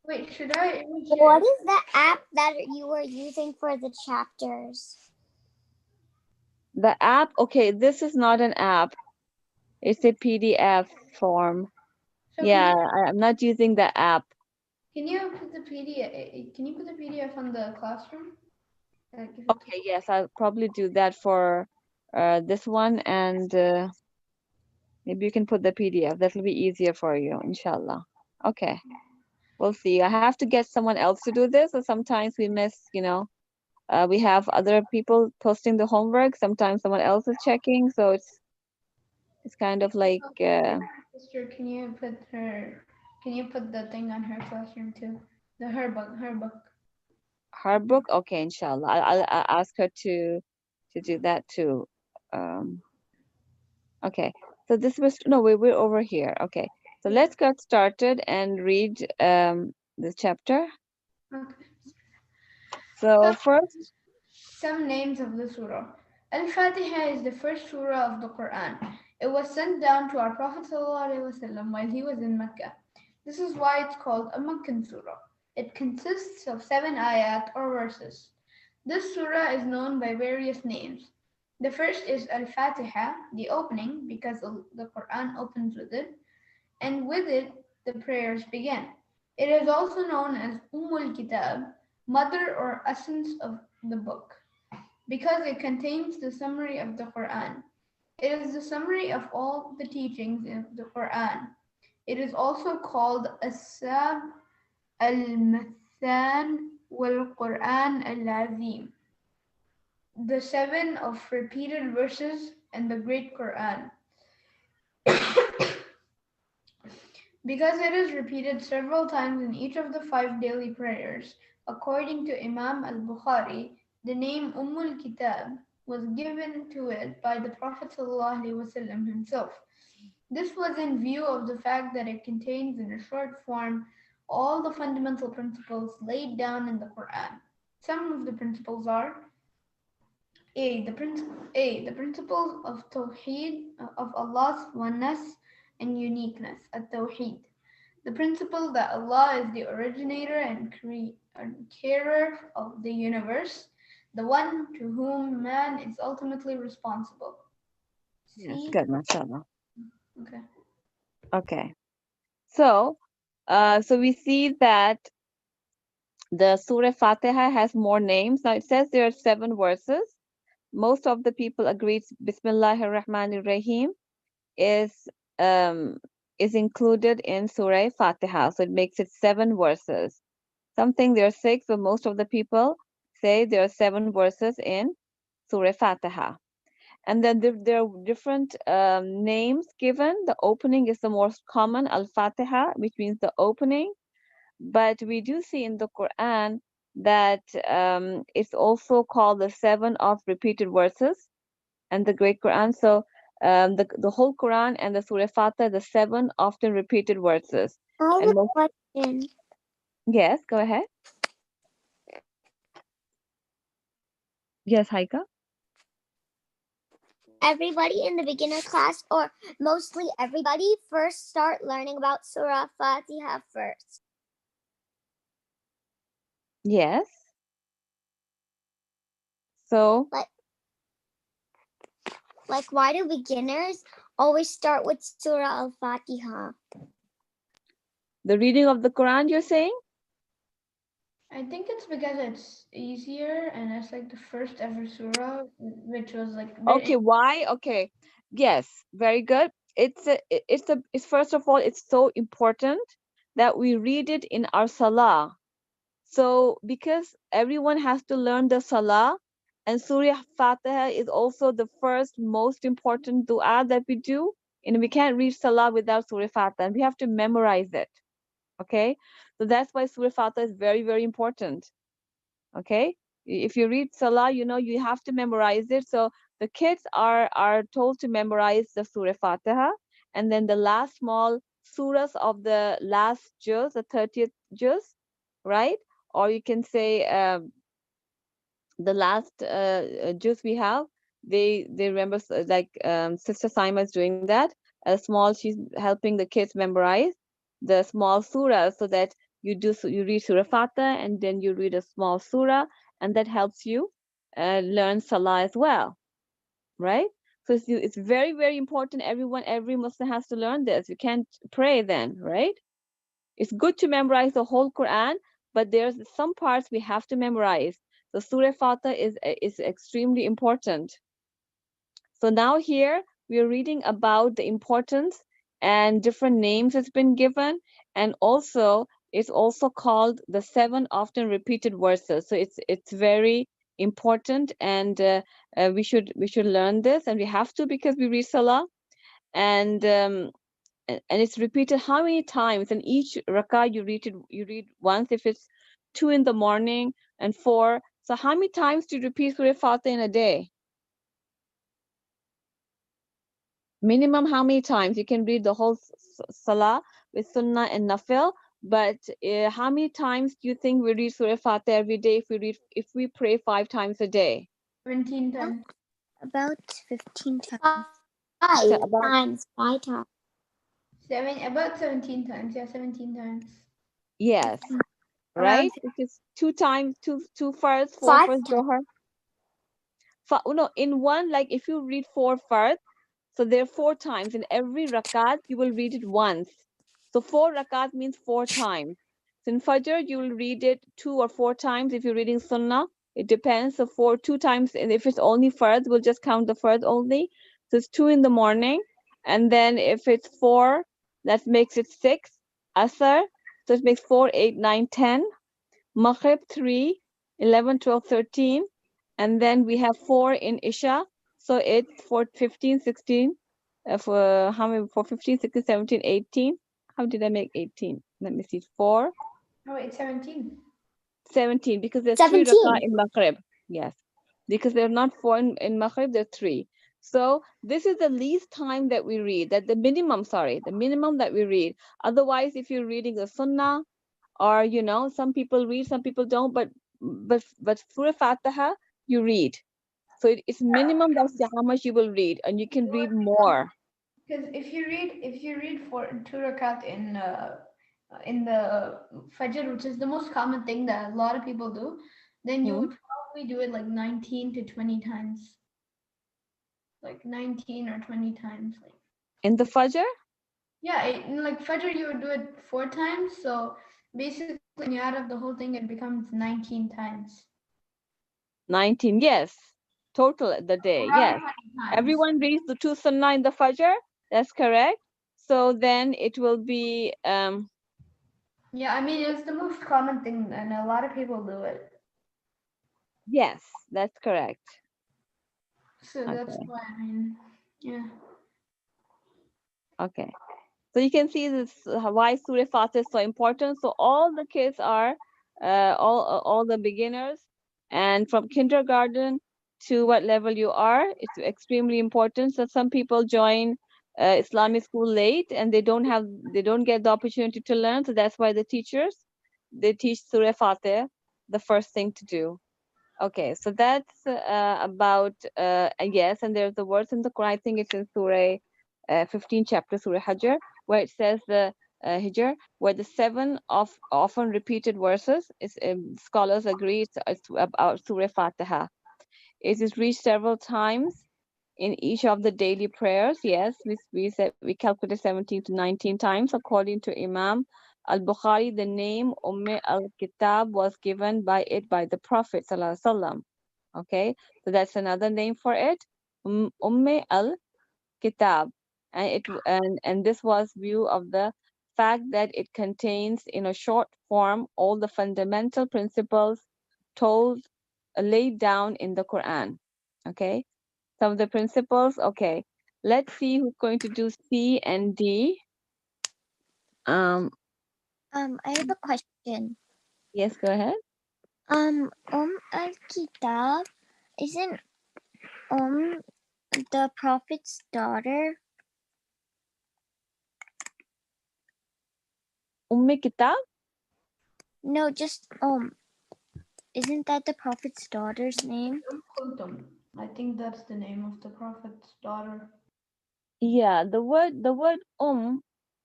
Wait, should I erase What your? is the app that you were using for the chapters? The app, okay, this is not an app. It's a PDF form. So Yeah, I'm not using the app. can you put the PDF? Can you put the PDF on the classroom? If it's Okay, yes, I'll probably do that for this one, and maybe you can put the PDF. That'll be easier for you, inshallah. Okay, we'll see. I have to get someone else to do this, or sometimes we miss, we have other people posting the homework. Sometimes someone else is checking, so it's kind of like sister, can you put the thing on her classroom too? The her book. her book. Okay, inshallah, I'll ask her to do that too. Um, okay, so this was no, we're over here. Okay, so Yeah. let's get started and read the chapter. Okay. So Some, first, some names of the surah. Al-Fatiha is the first surah of the Quran. It was sent down to our Prophet ﷺ while he was in Mecca. This is why it's called a Meccan surah. It consists of 7 ayat or verses. This surah is known by various names. The first is Al-Fatiha, the opening, because the Quran opens with it, and with it the prayers begin. It is also known as Kitab, mother or essence of the book, because it contains the summary of the Quran. It is the summary of all the teachings of the Quran. It is also called As-Sab al-Mathan wal-Quran al-Azim, the 7 of repeated verses and the great Quran. Because it is repeated several times in each of the 5 daily prayers, according to Imam al-Bukhari, the name Kitab was given to it by the Prophet ﷺ himself. This was in view of the fact that it contains in a short form all the fundamental principles laid down in the Quran. Some of the principles are the principles of Tawheed, of Allah's oneness and uniqueness, at Tawheed. The principle that Allah is the originator and creator of the universe, the one to whom man is ultimately responsible. yes, See? good, mashallah. Okay. Okay, so so we see that the Surah Fatiha has more names. Now it says there are 7 verses. Most of the people agree Bismillahir Rahmanir Rahim is um is included in Surah Fatiha, so it makes it 7 verses. Some think there are 6, but most of the people say there are 7 verses in Surah Fatiha. And then there are different names given. The opening is the most common, Al-Fatiha, which means the opening. But we do see in the Quran that it's also called the 7 of repeated verses and the Great Quran. So the whole Quran and the Surah Fatiha, the 7 often repeated verses. I have And a most, question. yes, go ahead. Yes, Haika. Everybody in the beginner class, or mostly everybody, first start learning about Surah Fatiha first. Yes. So Like, why do beginners always start with Surah Al-Fatiha? the reading of the Quran, you're saying? I think it's because it's easier and it's like the first ever surah, which was like Okay, written. why? Okay. Yes, very good. It's first of all, it's so important that we read it in our salah. So because everyone has to learn the salah, and Surah Fatiha is also the first most important dua that we do, and we can't read salah without Surah Fatiha, and we have to memorize it. Okay? So that's why Surah Fatiha is very, very important. Okay, if you read salah, you have to memorize it. So the kids are told to memorize the Surah Fatiha, and then the last small surahs of the last juz, the 30th juz, right? Or you can say the last juz we have, they remember, like Sister Saima is doing that. she's helping the kids memorize the small surah, so that you read Surah Fatah and then you read a small surah, and that helps you learn Salah as well, right? So it's very, very important. Every Muslim has to learn this. You can't pray then, right? It's good to memorize the whole Quran, but there's some parts we have to memorize. So Surah Fatah is extremely important. So now here we are reading about the importance and different names it's been given, and also it's also called the 7 often repeated verses. So it's very important, and we should learn this, and we have to, because we read Salah, and and it's repeated how many times in each rakah. You read once if it's 2 in the morning and 4. So how many times do you repeat Surah Fatah in a day? Minimum how many times? You can read the whole Salah with Sunnah and Nafil, but how many times do you think we read Surah Fatah every day if we pray 5 times a day? 17 times. About 15 times. So Five about times. 5 times. About 17 times. Yeah, 17 times. yes, Around right? Which is 2 times, two first, 4 5 first times. Zohar. No, in one, like if you read 4 first, so there are 4 times. In every rakat, you will read it once. So 4 rakat means 4 times. So in Fajr, you will read it 2 or 4 times. If you're reading Sunnah, it depends. So 2 times, and if it's only Fard, we'll just count the Fard only. So it's 2 in the morning. And then if it's 4, that makes it 6. Asr, so it makes 4, 8, 9, 10. Maghrib 3, 11, 12, 13. And then we have 4 in Isha. So it's for 15, 16. For how many? For 15, 16, 17, 18. How did I make 18? Let me see. 4, Oh, wait, 17. 17, because there's 3 rakah 17. in Maghrib. Yes. Because they're not 4 in Maghrib, they're 3. So this is the least time that we read, that the minimum, the minimum that we read. Otherwise, if you're reading the Sunnah, or some people read, some people don't, but Surah Fatiha you read. So it's minimum, that's how much you will read, and you can read more. Because if you read for 2 rakat in the Fajr, which is the most common thing that a lot of people do, then you Hmm. would probably do it like 19 to 20 times. Like 19 or 20 times. Like In the Fajr, yeah, in like Fajr you would do it 4 times. So basically when you add up the whole thing it becomes 19 times. 19, yes, total the day, Around yes. 20 times. Everyone reads the 2 Sunnah in the Fajr, that's correct. So then it will be Yeah, I mean it's the most common thing and a lot of people do it. yes, that's correct. So that's Okay, why I mean yeah. okay. So you can see this why Surah Fatih is so important. So all the kids are all the beginners, and from kindergarten to what level you are, it's extremely important. So some people join Islamic school late, and they don't get the opportunity to learn. So that's why the teachers, they teach Surah Fatih the first thing to do. Okay, so that's about yes, and there's the words in the Quran. I think it's in Surah 15 chapter, Surah Hajr, where it says the Hijr, where the 7 of often repeated verses is scholars agree it's about Surah Fatiha. It is read several times in each of the daily prayers. Yes, we said we calculated 17 to 19 times according to Imam al-Bukhari. The name al-Kitab was given by the Prophet Sallallahu Alaihi Wasallam. Okay, so that's another name for it, al-Kitab, and this was view of the fact that it contains in a short form all the fundamental principles told laid down in the Quran. Okay, some of the principles. Okay, let's see who's going to do C and D. I have a question. Yes, go ahead. Al-Kitab, isn't the prophet's daughter? Kitab. No, just isn't that the prophet's daughter's name? Kulthum. I think that's the name of the prophet's daughter. Yeah, the word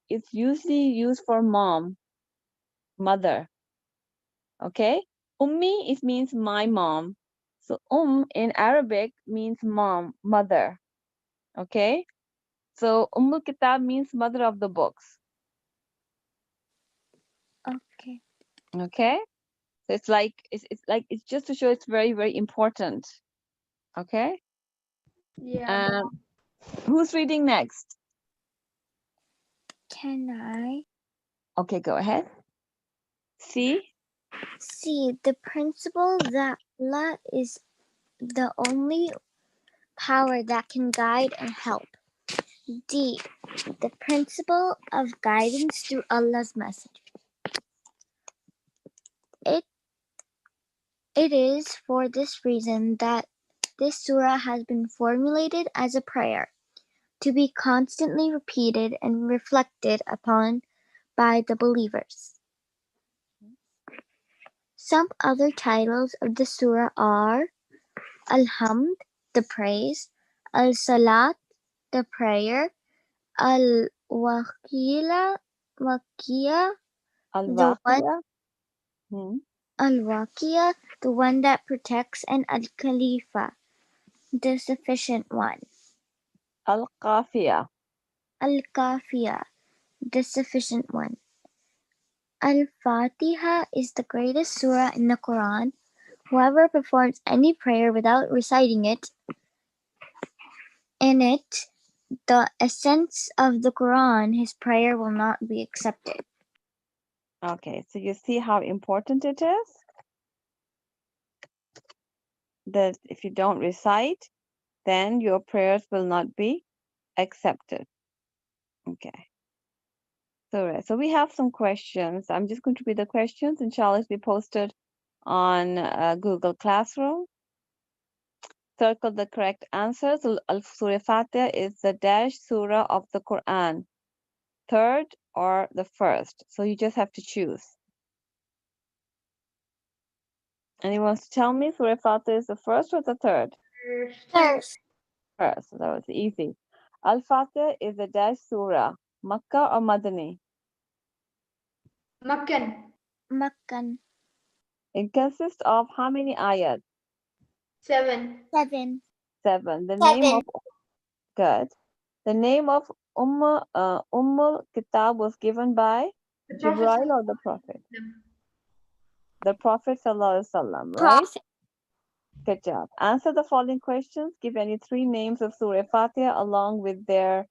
is usually used for mom, mother. Okay, ummi it means my mom. So in Arabic means mom, mother. Okay, so Ummul Kitab means mother of the books. Okay. Okay, so it's just to show it's very very important. Okay, Yeah. and who's reading next? Can I Okay, go ahead. See, see the principle that Allah is the only power that can guide and help? D. The principle of guidance through Allah's message. It it is for this reason that this surah has been formulated as a prayer to be constantly repeated and reflected upon by the believers. Some other titles of the surah are Al-Hamd, the praise, Al-Salat, the prayer, Al-Waqila, the one Al-Waqiyah. Hmm. Al-Waqiyah, the one that protects, and Al-Khalifa, the sufficient one. Al-Qafiyah. Al-Kafiyah, the sufficient one. Al-Fatiha is the greatest surah in the Quran. Whoever performs any prayer without reciting it, in it, the essence of the Quran, his prayer will not be accepted. Okay, so you see how important it is that if you don't recite, then your prayers will not be accepted. Okay. So we have some questions. I'm just going to read the questions. Inshallah, it'll be posted on Google Classroom. Circle the correct answers. Surah Fatiha is the dash surah of the Quran, third or the first. So you just have to choose. Anyone wants to tell me Surah Fatiha is the first or the third? First, First. So that was easy. Al-Fatiha is the dash surah, Makkah or Madani? Makkan. Makkan. It consists of how many ayat? 7. 7. 7. The name of good. The name of Ummul Kitab was given by The Prophet. Jibril or the Prophet? The Prophet Sallallahu Alaihi Wasallam, right? Prophet. Good job. Answer the following questions. Give any 3 names of Surah Fatiha along with their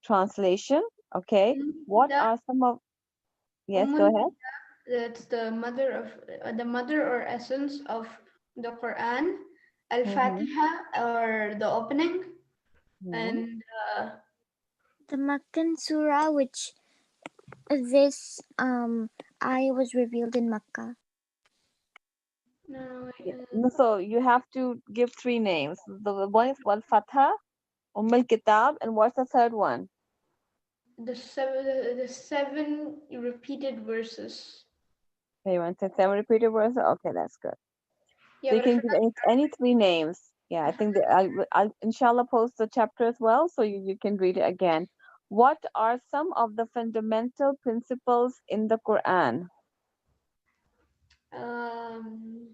translation. Okay. What are some of... Yes, go ahead. That's the mother or essence of the Quran. Mm-hmm. Al-Fatiha, or the opening, Mm-hmm. and The Makkan Surah, which this ayah was revealed in Makkah. no, No, so you have to give 3 names. The one is Wal Fatha, Al Kitab, and what's the third one? the seven repeated verses. You want to say 7 repeated verses? Okay, that's good. Yeah, So you but I can give forgot. any 3 names. Yeah, I think that I'll inshallah post the chapter as well, so you can read it again. What are some of the fundamental principles in the Quran? Um,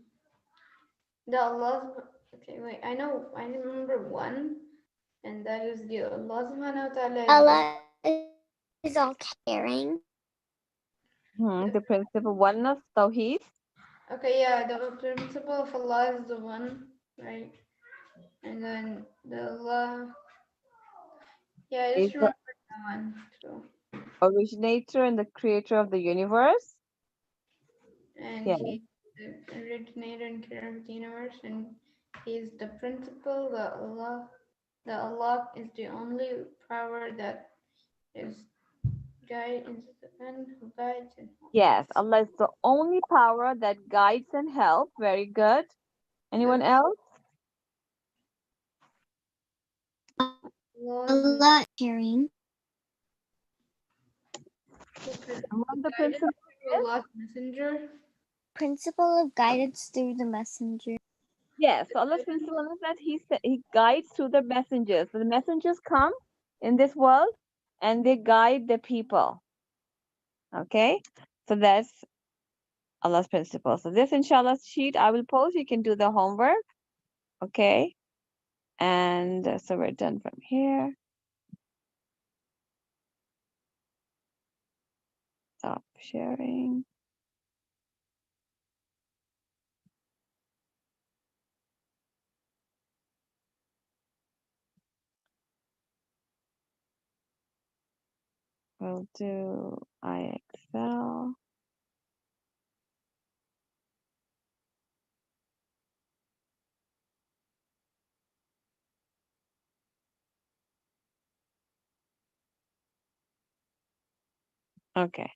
the Allah. Okay, wait. I remember one, and that is the Allah Subhanahu wa Taala is the. Allah is all caring. The principle oneness, Tawheed. Okay, yeah, the principle of Allah is the one, right? And then the Allah. Yeah, I Is just the remember that one. So, originator and the creator of the universe. and Yeah. he's the originator and creator of the universe, and he's the principle. The Allah is the only power that is guides and who guides and Yes, Allah is the only power that guides and helps. Very good. Anyone the else? laws and Allah is caring. And what the guidance principle through is? Allah's messenger. Principle of guidance through the messenger. Yes, The so Allah's guidance. principle is that He guides through the messengers. When the messengers come, in this world, and they guide the people. Okay, so that's Allah's principle. So this inshallah sheet I will post. You can do the homework. Okay, and so we're done from here. Stop sharing. We'll do IXL. Okay.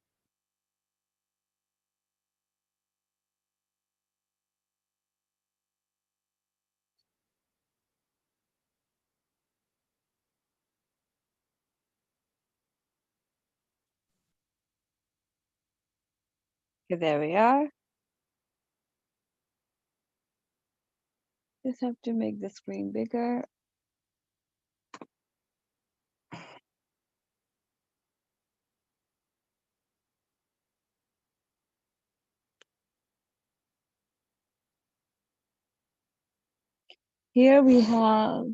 Okay, there we are. Just have to make the screen bigger. Here we have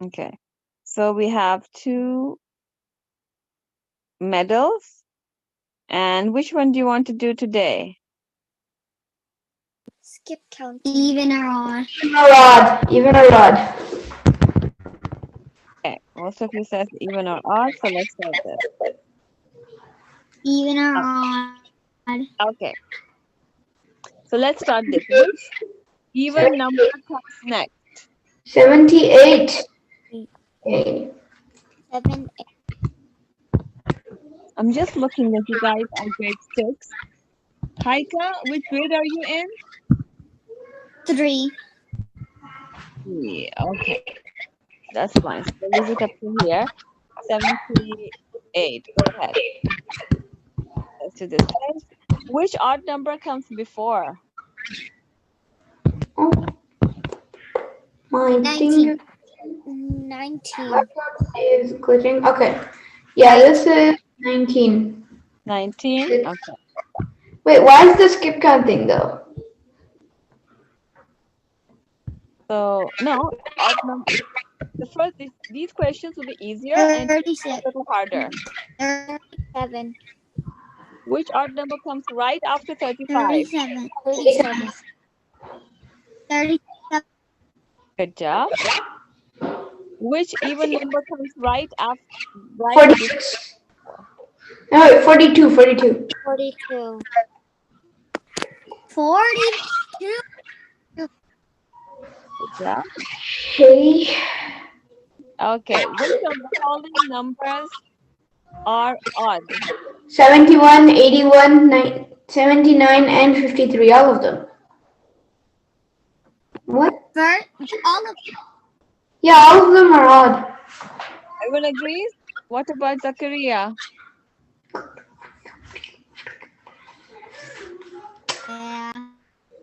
okay. So we have 2 medals. And which one do you want to do today? Skip counting. Even or odd. Even a rod. Even a rod. Okay. Most of you said even or odd, so let's start this. Even or odd. Okay. So let's start this. Which even number comes next? 78. Okay. 7, I'm just looking that you guys are grade 6. Haika, which grade are you in? 3. 3. Okay. That's fine. So leave it up to here. 78. Go ahead. Let's do this. Guys, which odd number comes before? Oh. My 19. thing 19. is glitching. Okay. Yeah, this is 19. 19? Okay. Wait, why is the skip counting though? So, no, odd number. The first, these questions will be easier and a 37. little harder. 37. Which odd number comes right after 35? 37. 37. 37. Good job. Which even number comes right after, right 46. No, wait, 42. 42. 42. 42. Good job. Okay. Okay, which of the following numbers are odd? 71, 81, 79, and 53. All of them. What? First, all of Yeah, all of them are odd. Everyone agrees? What about Zakaria? yeah.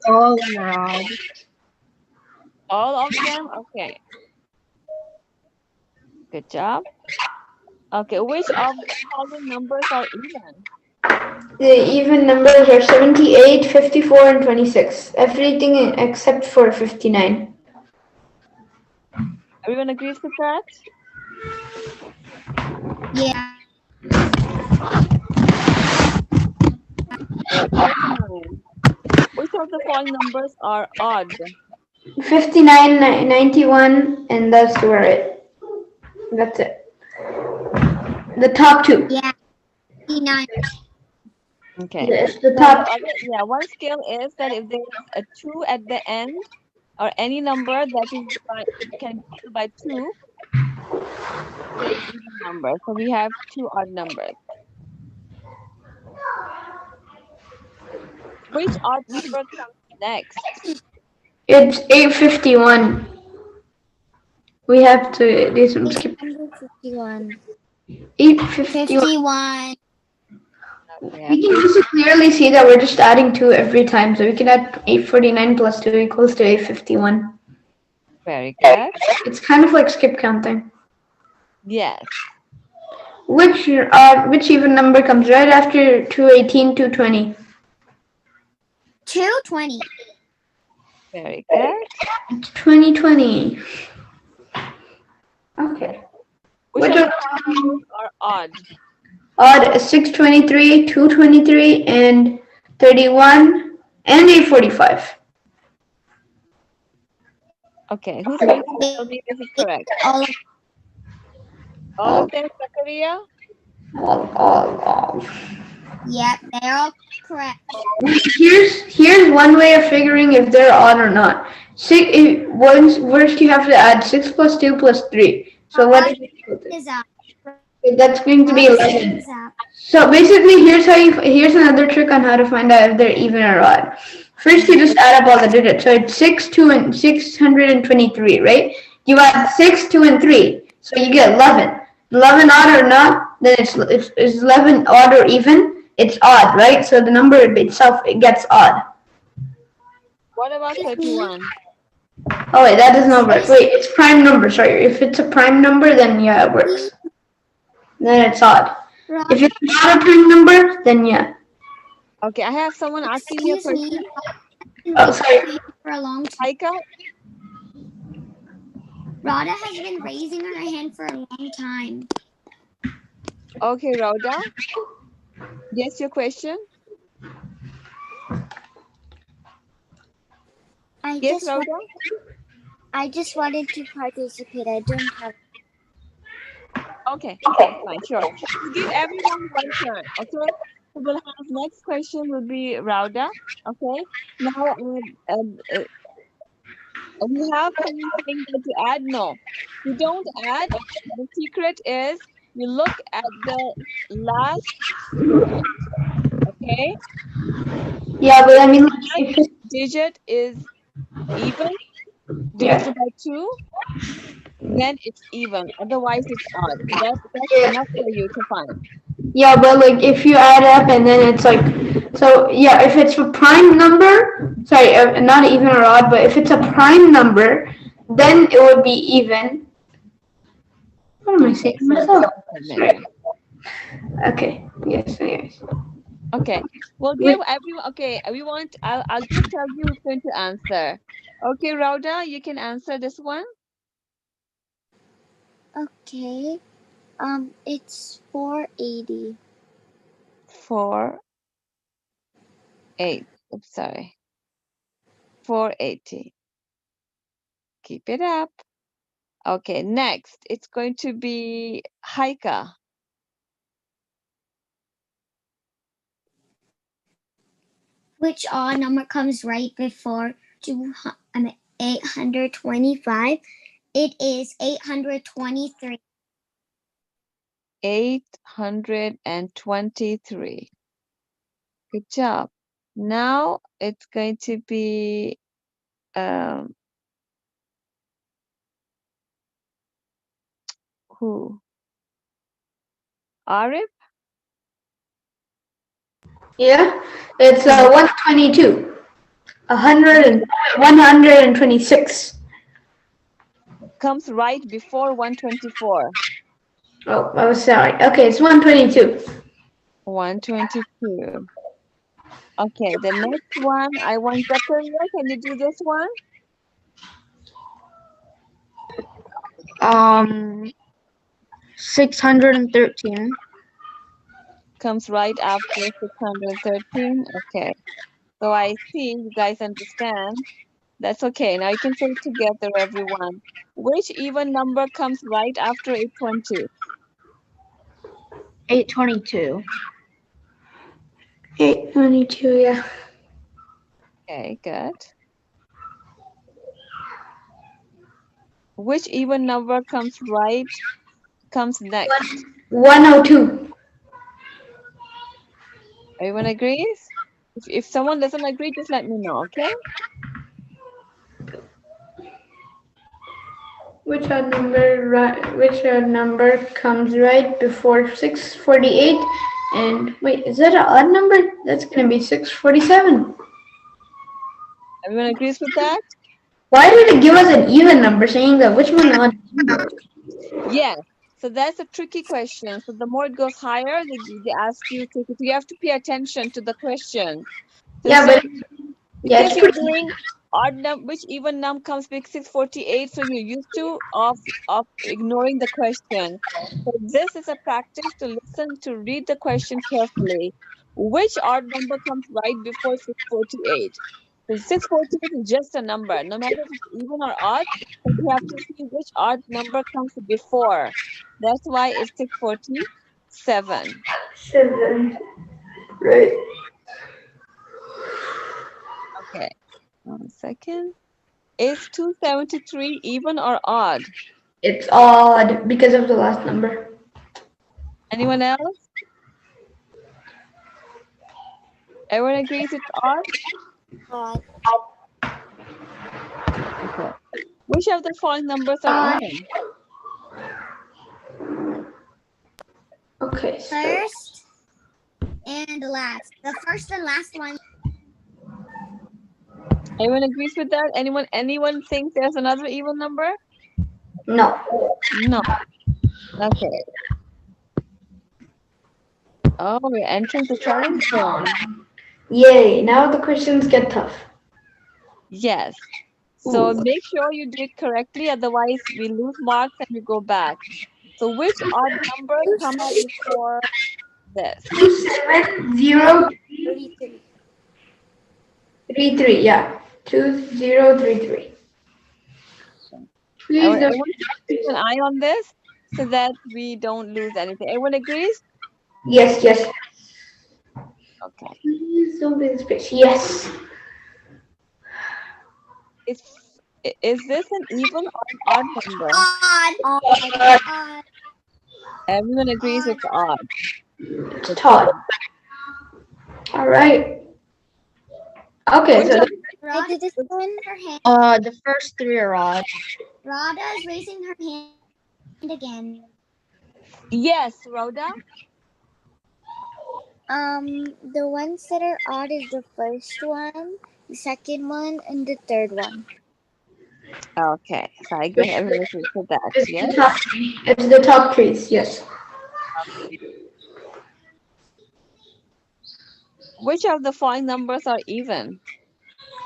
All are odd. All of them? Okay. Good job. Okay, which of the following numbers are even? The even numbers are 78, 54, and 26. Everything except for 59. Everyone agrees with that? Yeah. 39. Which of the following numbers are odd? 59, 91, and that's where it. That's it. The top 2. Yeah. 59. Okay. Yes, the So top the other, yeah, one skill is that if there is a 2 at the end, or any number that is can be divided by 2, it's an even number. So we have 2 odd numbers. Which odd number comes next? It's 851. We have to do some skip. 851. 851. 51. Okay, We can also clearly see that we're just adding 2 every time. So we can add 849 plus 2 equals to 851. very good. It's kind of like skip counting. Yes. Which even number comes right after 218, 220? 220. Very good. It's 2020. Okay. Which Which of the are numbers are odd? odd? 623, 223, and 31, and 845. Okay, who's going to tell me this is correct? All of All of them, Zakaria? All. Yep, they're all correct. Here's one way of figuring if they're odd or not. First you have to add 6 plus 2 plus 3. So what Odd is out. that's going to be Odd 11. is out. So basically, here's another trick on how to find out if they're even or odd. First, you just add up all the digits. So it's 6, 2, and 623, right? You add 6, 2, and 3, so you get 11. 11 odd or not? Then it's 11 odd or even? It's odd, right? So the number itself it gets odd. What about 31? Oh wait, that does not work. Wait, it's prime number. Sorry, if it's a prime number, then yeah, it works. Then it's odd. If it's not a prime number, then yeah. Okay, I have someone asking me a Excuse question. me. Oh, sorry. For a long time. Haika? Rhoda has been raising her hand for a long time. Okay, Rhoda. Yes, your question? Yes, Rhoda? I just wanted to participate. I don't have. Okay, fine, sure. We'll give everyone one turn, okay? So we'll have next question will be Rhoda, okay? Now, we have someone saying that to add. No, you don't add. The secret is you look at the last digit, okay? Yeah, but I mean, If if digit is even, yeah. divided by 2, then it's even. Otherwise, it's odd. So that's enough for you to find. Yeah, but like if you add up and then it's like, so yeah, if it's a prime number, sorry, not even or odd, but if it's a prime number, then it would be even. What am I saying to myself? Sorry. Okay. Yes. Anyways. Okay, we'll give everyone. Okay, we want. I'll just tell you who's going to answer. Okay, Rhoda, you can answer this one. Okay. It's 480. 4, 8. Oops, sorry. 480. Keep it up. Okay, next it's going to be Haika. Which odd number comes right before 825? It is 823. 823. Good job. Now it's going to be who? Arif? Yeah, it's 122. 126. Comes right before 124. Oh, I was sorry. Okay, it's 122. 122. Okay, the next one, I want Zakaria. Can you do this one? 613. Comes right after 613. Okay. So I see you guys understand. That's okay. Now you can say it together, everyone. Which even number comes right after 820? 822. 822, yeah. Okay, good. Which even number comes next? 102. Everyone agrees? If someone doesn't agree, just let me know, okay? Which odd number comes right before 648? And wait, is that an odd number? That's gonna be 647. Everyone agrees with that? Why did it give us an even number saying that which one odd number? Yes. So that's a tricky question. So the more it goes higher, they ask you to, you have to pay attention to the question. So Yeah, but yeah, because it's you're pretty. doing odd num, which even num comes big 648, so you're used to of ignoring the question. So this is a practice to listen to read the question carefully. Which odd number comes right before 648? So 648 is just a number, no matter if it's even or odd, but you have to see which odd number comes before. That's why it's 647. 7. Right. Okay, 1 second. Is 273 even or odd? It's odd because of the last number. Anyone else? Everyone agrees it's odd? Odd. Okay. Which of the following numbers are Odd. even? Okay, so First and last. The first and last one. Anyone agrees with that? Anyone thinks there's another even number? no. No. Okay. Oh, we're entering the challenge zone. Yay, now the questions get tough. Yes. So Ooh. make sure you do it correctly, otherwise we lose marks and we go back. So which odd number comes before this? 27033. 33. Yeah. 2033. I Please want don't. to keep an eye on this so that we don't lose anything. Everyone agrees? Yes, yes. Okay. Please don't be in space. Yes. Is this an even or an odd number? Odd. Uh, Odd. Everyone agrees Odd. it's odd. it's Todd. All right. Okay, Which so of Rhoda is raising her hand. The first three are odd. Rhoda is raising her hand again. Yes, Rhoda? The ones that are odd is the first one, the second one, and the third one. Okay, so I agree. Everyone agrees with that. it's Yes? the top three. It's the top trees. Yes. Which of the following numbers are even?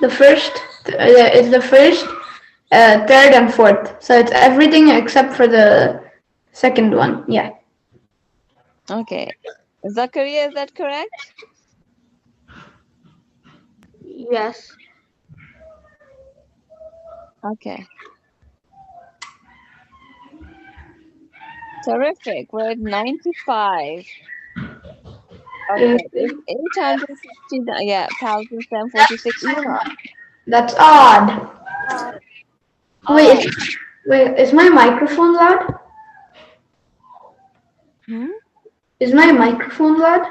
The first. It's the first, third, and fourth. So it's everything except for the second one. Yeah. Okay. Zachariah, is that correct? Yes. Okay. Terrific. We're at 95. Okay. It's 860, yeah, 1,746 even or That's odd. Odd. Wait, odd? wait. Is my microphone loud? Hmm? Is my microphone loud?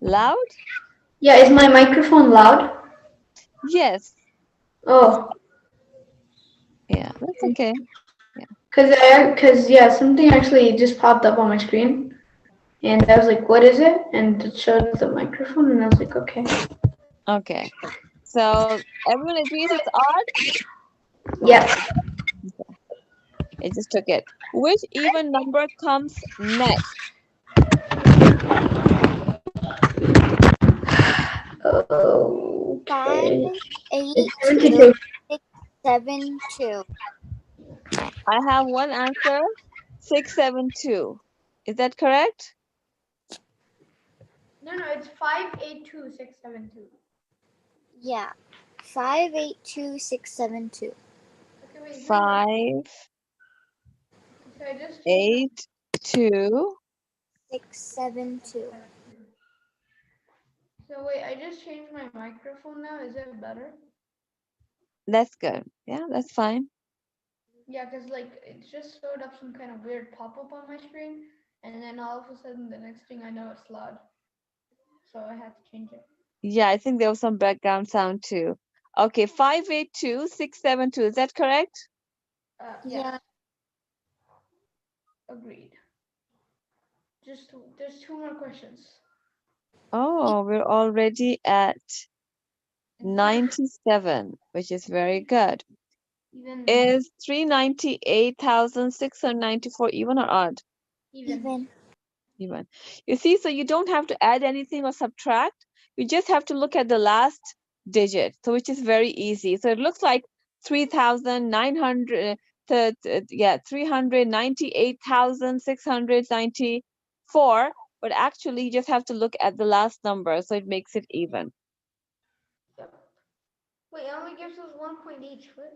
Loud? Yeah. Is my microphone loud? Yes. Oh. Yeah, that's okay. Cause yeah, something actually just popped up on my screen, and I was like, "What is it?" And it showed the microphone, and I was like, "Okay." Okay. So everyone agrees it's odd? Yeah. I just took it. Which even number comes next? Five, Okay. 8, It's 2, 72. 6, 7, 2. I have one answer, 672. Is that correct? No, it's 582672. Yeah. 5, 8, 2, 6, 7, 2. Okay, wait. 5, So I just 8, 2. 6, 7, 2. So wait, I just changed my microphone now. Is it better? That's good. Yeah, that's fine. Yeah, cause like it just showed up some kind of weird pop-up on my screen, and then all of a sudden the next thing I know it's loud. So I had to change it. Yeah, I think there was some background sound too. Okay, 582 672. Is that correct? Yes. Agreed. There's two more questions. Oh, we're already at 97, which is very good. Even. Is 398,694 even or odd? Even. Even. You see, so you don't have to add anything or subtract. You just have to look at the last digit, so which is very easy. So it looks like 3,900, 398,694, but actually you just have to look at the last number, so it makes it even. Yep. Wait, it only gives us 1 point each. What?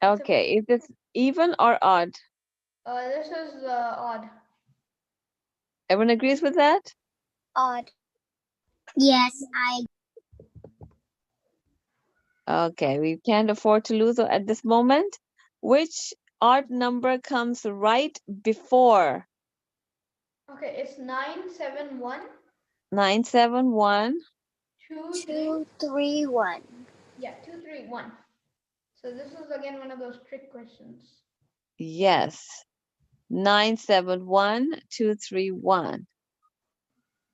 Okay, is this even or odd? This is odd. Everyone agrees with that? Odd. Yes, I. Okay, we can't afford to lose at this moment. Which odd number comes right before Okay, it's 971. 971? 231. Yeah, 231. So this is again one of those trick questions. Yes, 971,231.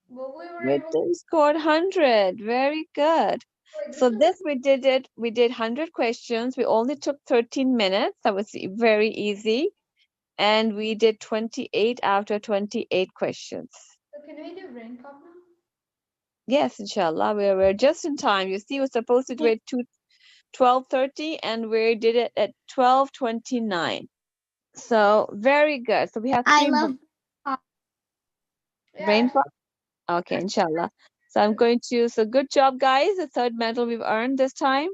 Well, we were able Ritten scored 100. Very good. wait, So this we did 100 questions. We only took 13 minutes. That was very easy. And we did 28 after 28 questions. So can we do brain pop now? Yes, inshallah. We're just in time. You see, we're supposed to do it 12:30 and we did it at 12:29. So very good. So we have I three more. love. Brain Yeah. pop. Okay, inshallah. So I'm going to, so good job, guys. The third medal we've earned this time.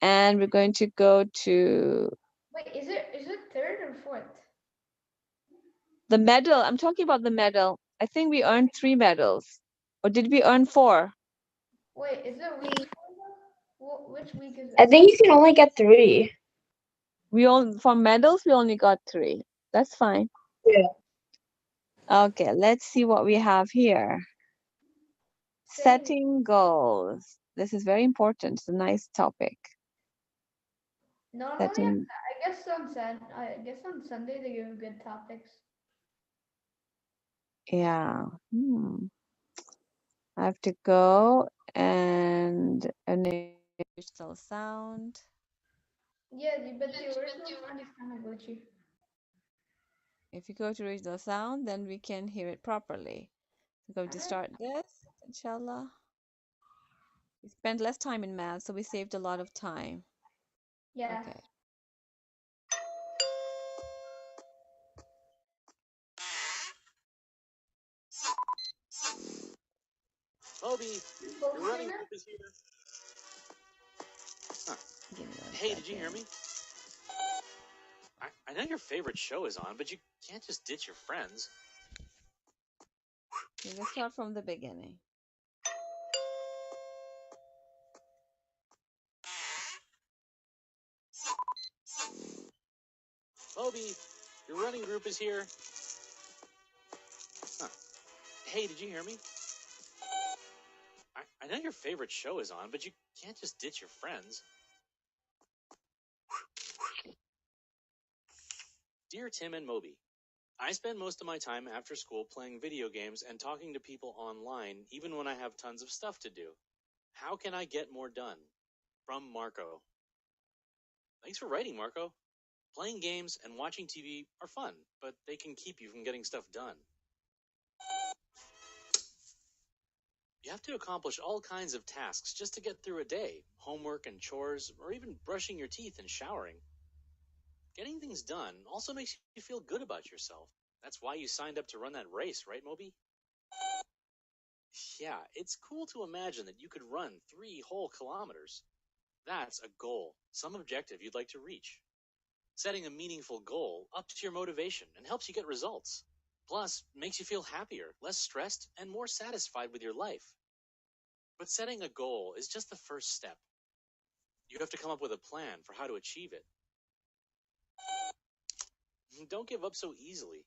And we're going to go to Wait, is it third or fourth? the medal. I'm talking about the medal. I think we earned 3 medals. Or did we earn 4? Wait, is it week 4 though? Which week is I it? think you can only get 3. We only, for medals, we only got 3. That's fine. Yeah. Okay, let's see what we have here. Setting goals. This is very important. It's a nice topic. Normally, Setting. I guess on Sunday they give good topics. Yeah. I have to go and enable digital sound. Yeah, but the original sound is kind of glitchy. If you go to original sound, then we can hear it properly. We're going to start this, inshallah. We spent less time in math, so we saved a lot of time. Yeah. Okay. Moby, Full your running screen group is here. Huh. Give me 1 Hey, did you hear second. me? I know your favorite show is on, but you can't just ditch your friends. Okay, let's start from the beginning. Moby, your running group is here. Huh. Hey, did you hear me? I know your favorite show is on, but you can't just ditch your friends. Dear Tim and Moby, I spend most of my time after school playing video games and talking to people online, even when I have tons of stuff to do. How can I get more done? From Marco. Thanks for writing, Marco. Playing games and watching TV are fun, but they can keep you from getting stuff done. You have to accomplish all kinds of tasks just to get through a day, homework and chores, or even brushing your teeth and showering. Getting things done also makes you feel good about yourself. That's why you signed up to run that race, right, Moby? Yeah, it's cool to imagine that you could run 3 whole kilometers. That's a goal, some objective you'd like to reach. Setting a meaningful goal ups your motivation and helps you get results. Plus, makes you feel happier, less stressed, and more satisfied with your life. But setting a goal is just the first step. You have to come up with a plan for how to achieve it. Don't give up so easily.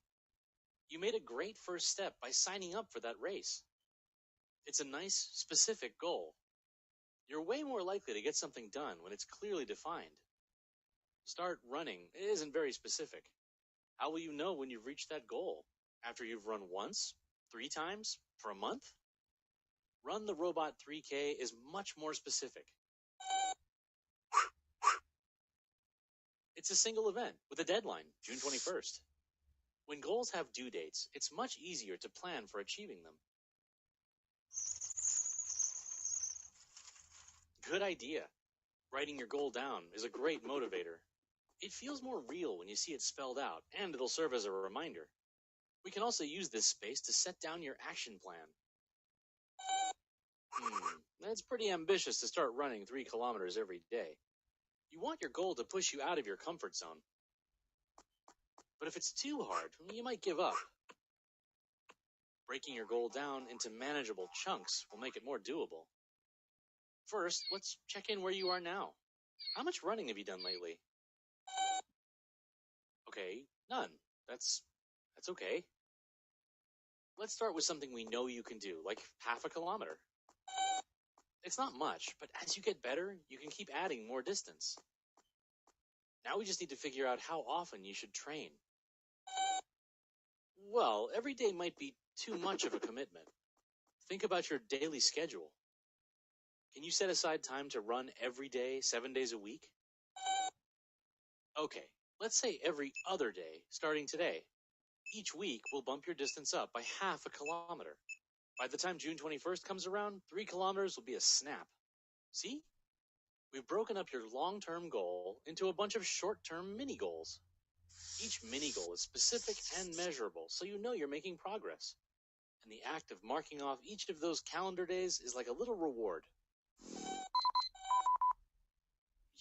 You made a great first step by signing up for that race. It's a nice, specific goal. You're way more likely to get something done when it's clearly defined. Start running isn't very specific. How will you know when you've reached that goal? After you've run once, 3 times, for a month? Run the Robot 3K is much more specific. It's a single event with a deadline, June 21st. When goals have due dates, it's much easier to plan for achieving them. Good idea. Writing your goal down is a great motivator. It feels more real when you see it spelled out, and it'll serve as a reminder. We can also use this space to set down your action plan. That's pretty ambitious to start running 3 kilometers every day. You want your goal to push you out of your comfort zone. But if it's too hard, you might give up. Breaking your goal down into manageable chunks will make it more doable. First, let's check in where you are now. How much running have you done lately? Okay, none. That's okay. Let's start with something we know you can do, like half a kilometer. It's not much, but as you get better, you can keep adding more distance. Now we just need to figure out how often you should train. Well, every day might be too much of a commitment. Think about your daily schedule. Can you set aside time to run every day, 7 days a week? Okay, let's say every other day, starting today. Each week, we'll bump your distance up by half a kilometer. By the time June 21st comes around, 3 kilometers will be a snap. See? We've broken up your long-term goal into a bunch of short-term mini-goals. Each mini-goal is specific and measurable, so you know you're making progress. And the act of marking off each of those calendar days is like a little reward.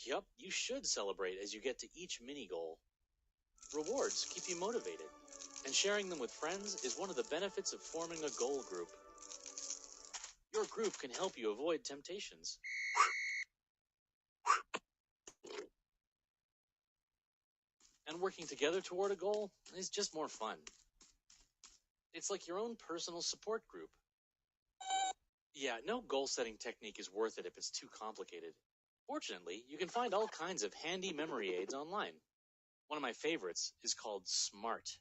Yup, you should celebrate as you get to each mini-goal. Rewards keep you motivated, and sharing them with friends is one of the benefits of forming a goal group. Your group can help you avoid temptations. And working together toward a goal is just more fun. It's like your own personal support group. Yeah, no goal-setting technique is worth it if it's too complicated. Fortunately, you can find all kinds of handy memory aids online. One of my favorites is called SMART.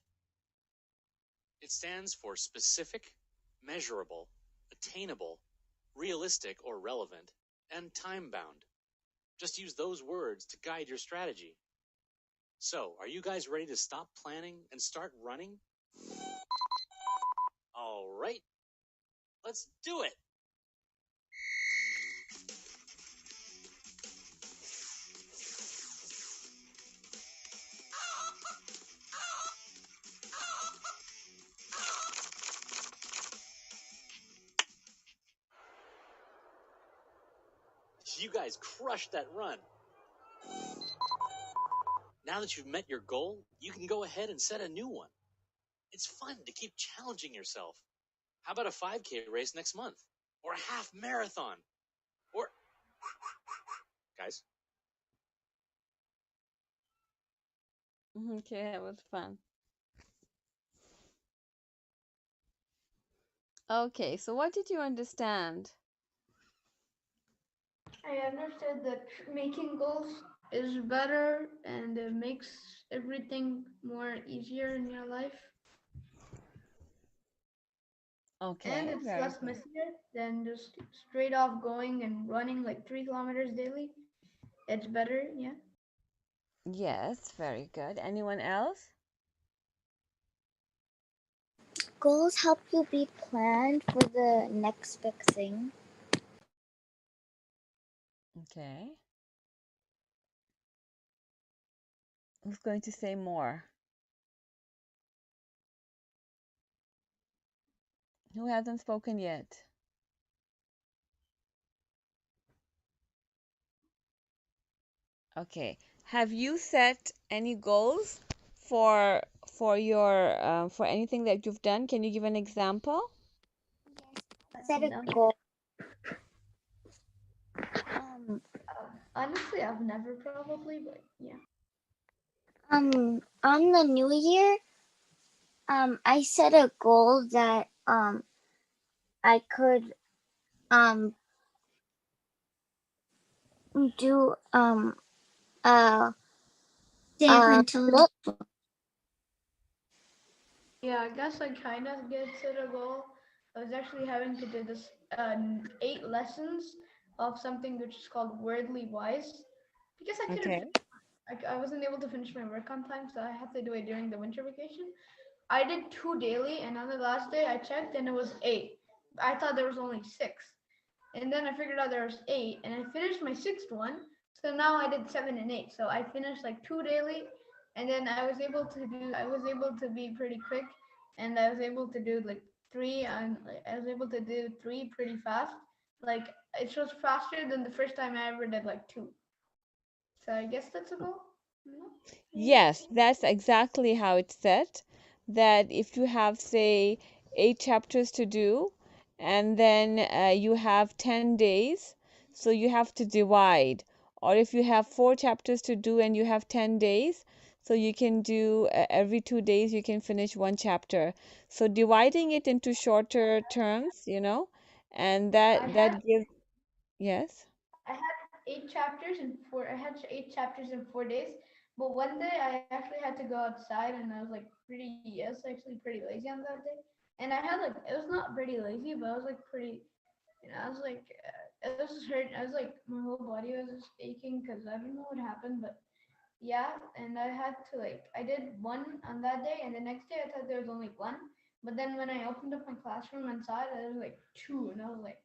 It stands for specific, measurable, attainable, realistic or relevant, and time-bound. Just use those words to guide your strategy. So, are you guys ready to stop planning and start running? All right, let's do it! You guys crushed that run. Now that you've met your goal, you can go ahead and set a new one. It's fun to keep challenging yourself. How about a 5K race next month? Or a half marathon? Or... Guys? Okay, that was fun. Okay, so what did you understand? I understood that making goals is better and it makes everything more easier in your life. Okay, And it's very less good. messier than just straight off going and running like 3 kilometers daily. It's better, yeah. Yes, very good. Anyone else? Goals help you be planned for the next big thing. Okay. Who's going to say more? Who hasn't spoken yet? Okay. Have you set any goals for your for anything that you've done? Can you give an example? Set a No. goal. Honestly, I've never probably, but yeah. On the new year, I set a goal that I could do mental. Yeah, I guess I kind of get to the goal. I was actually having to do this 8 lessons of something which is called Wordly Wise because I couldn't. Okay. I wasn't able to finish my work on time, so I had to do it during the winter vacation. I did 2 daily, and on the last day I checked, and it was 8. I thought there was only 6, and then I figured out there was 8, and I finished my sixth one. So now I did 7 and 8. So I finished like 2 daily, and then I was able to do. I was able to be pretty quick, and I was able to do like 3, and I was able to do 3 pretty fast. Like it was faster than the first time I ever did like 2. So I guess that's a goal. No? Maybe. Yes, that's exactly how it's set. That if you have, say, 8 chapters to do, and then you have 10 days, so you have to divide. Or if you have 4 chapters to do and you have 10 days, so you can do every 2 days, you can finish 1 chapter. So dividing it into shorter terms, and I that had gives, yes. I had 8 chapters in 4. I had 8 chapters in 4 days. But one day I actually had to go outside, and I was like I was actually pretty lazy on that day. And I had like it was not pretty lazy, but I was like pretty. I was like it was just hurt. I was like my whole body was just aching because I don't know what happened, but yeah. And I had to like I did one on that day, and the next day I thought there was only one. But then when I opened up my classroom and saw it, there was like two, and I was like,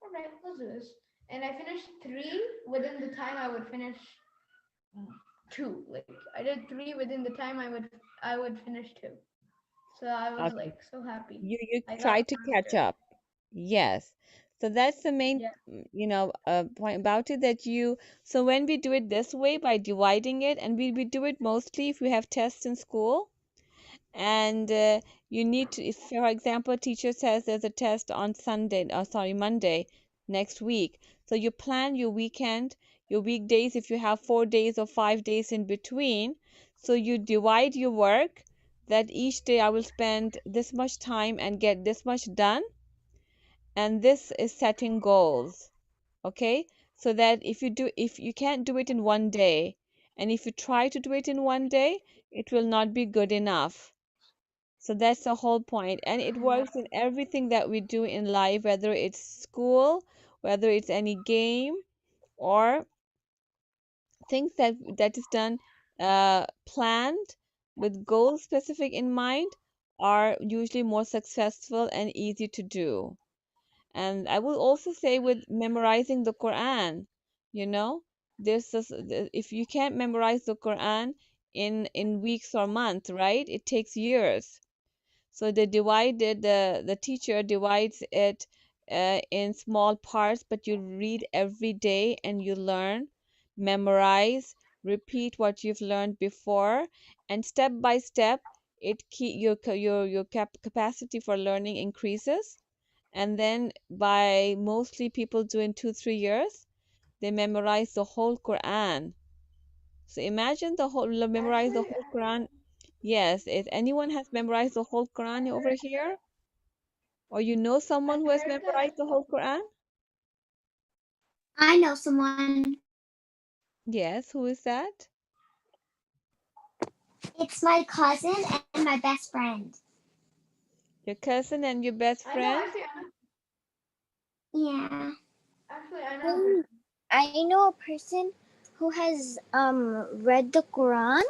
all right, let's do this. And I finished 3 within the time I would finish 2. Like I did 3 within the time I would finish 2. So I was Okay. like so happy. You I try got to catch faster. up. Yes. So that's the main, Yeah. point about it that so when we do it this way by dividing it, and we do it mostly if we have tests in school, and you need to, if, for example, a teacher says there's a test on Sunday, sorry, Monday next week. So you plan your weekend, your weekdays, if you have 4 days or 5 days in between. So you divide your work that each day I will spend this much time and get this much done. And this is setting goals. Okay. So that if you can't do it in one day, and if you try to do it in one day, it will not be good enough. So that's the whole point. And it works in everything that we do in life, whether it's school, whether it's any game, or things that is done planned with goals specific in mind are usually more successful and easy to do. And I will also say with memorizing the Quran, you know, if you can't memorize the Quran in weeks or months, right? It takes years. So the teacher divides it in small parts, but you read every day and you learn, memorize, repeat what you've learned before, and step by step, your capacity for learning increases. And then by mostly people doing 2 3 years, they memorize the whole Quran. So imagine memorize the Actually, whole Quran. Yes, if anyone has memorized the whole Quran over here, or you know I someone who has heard that. memorized the whole Quran? I know someone. Yes, who is that? It's my cousin and my best friend. Your cousin and your best I know. friend? Yeah. Actually, I know a person. I know a person who has read the Quran,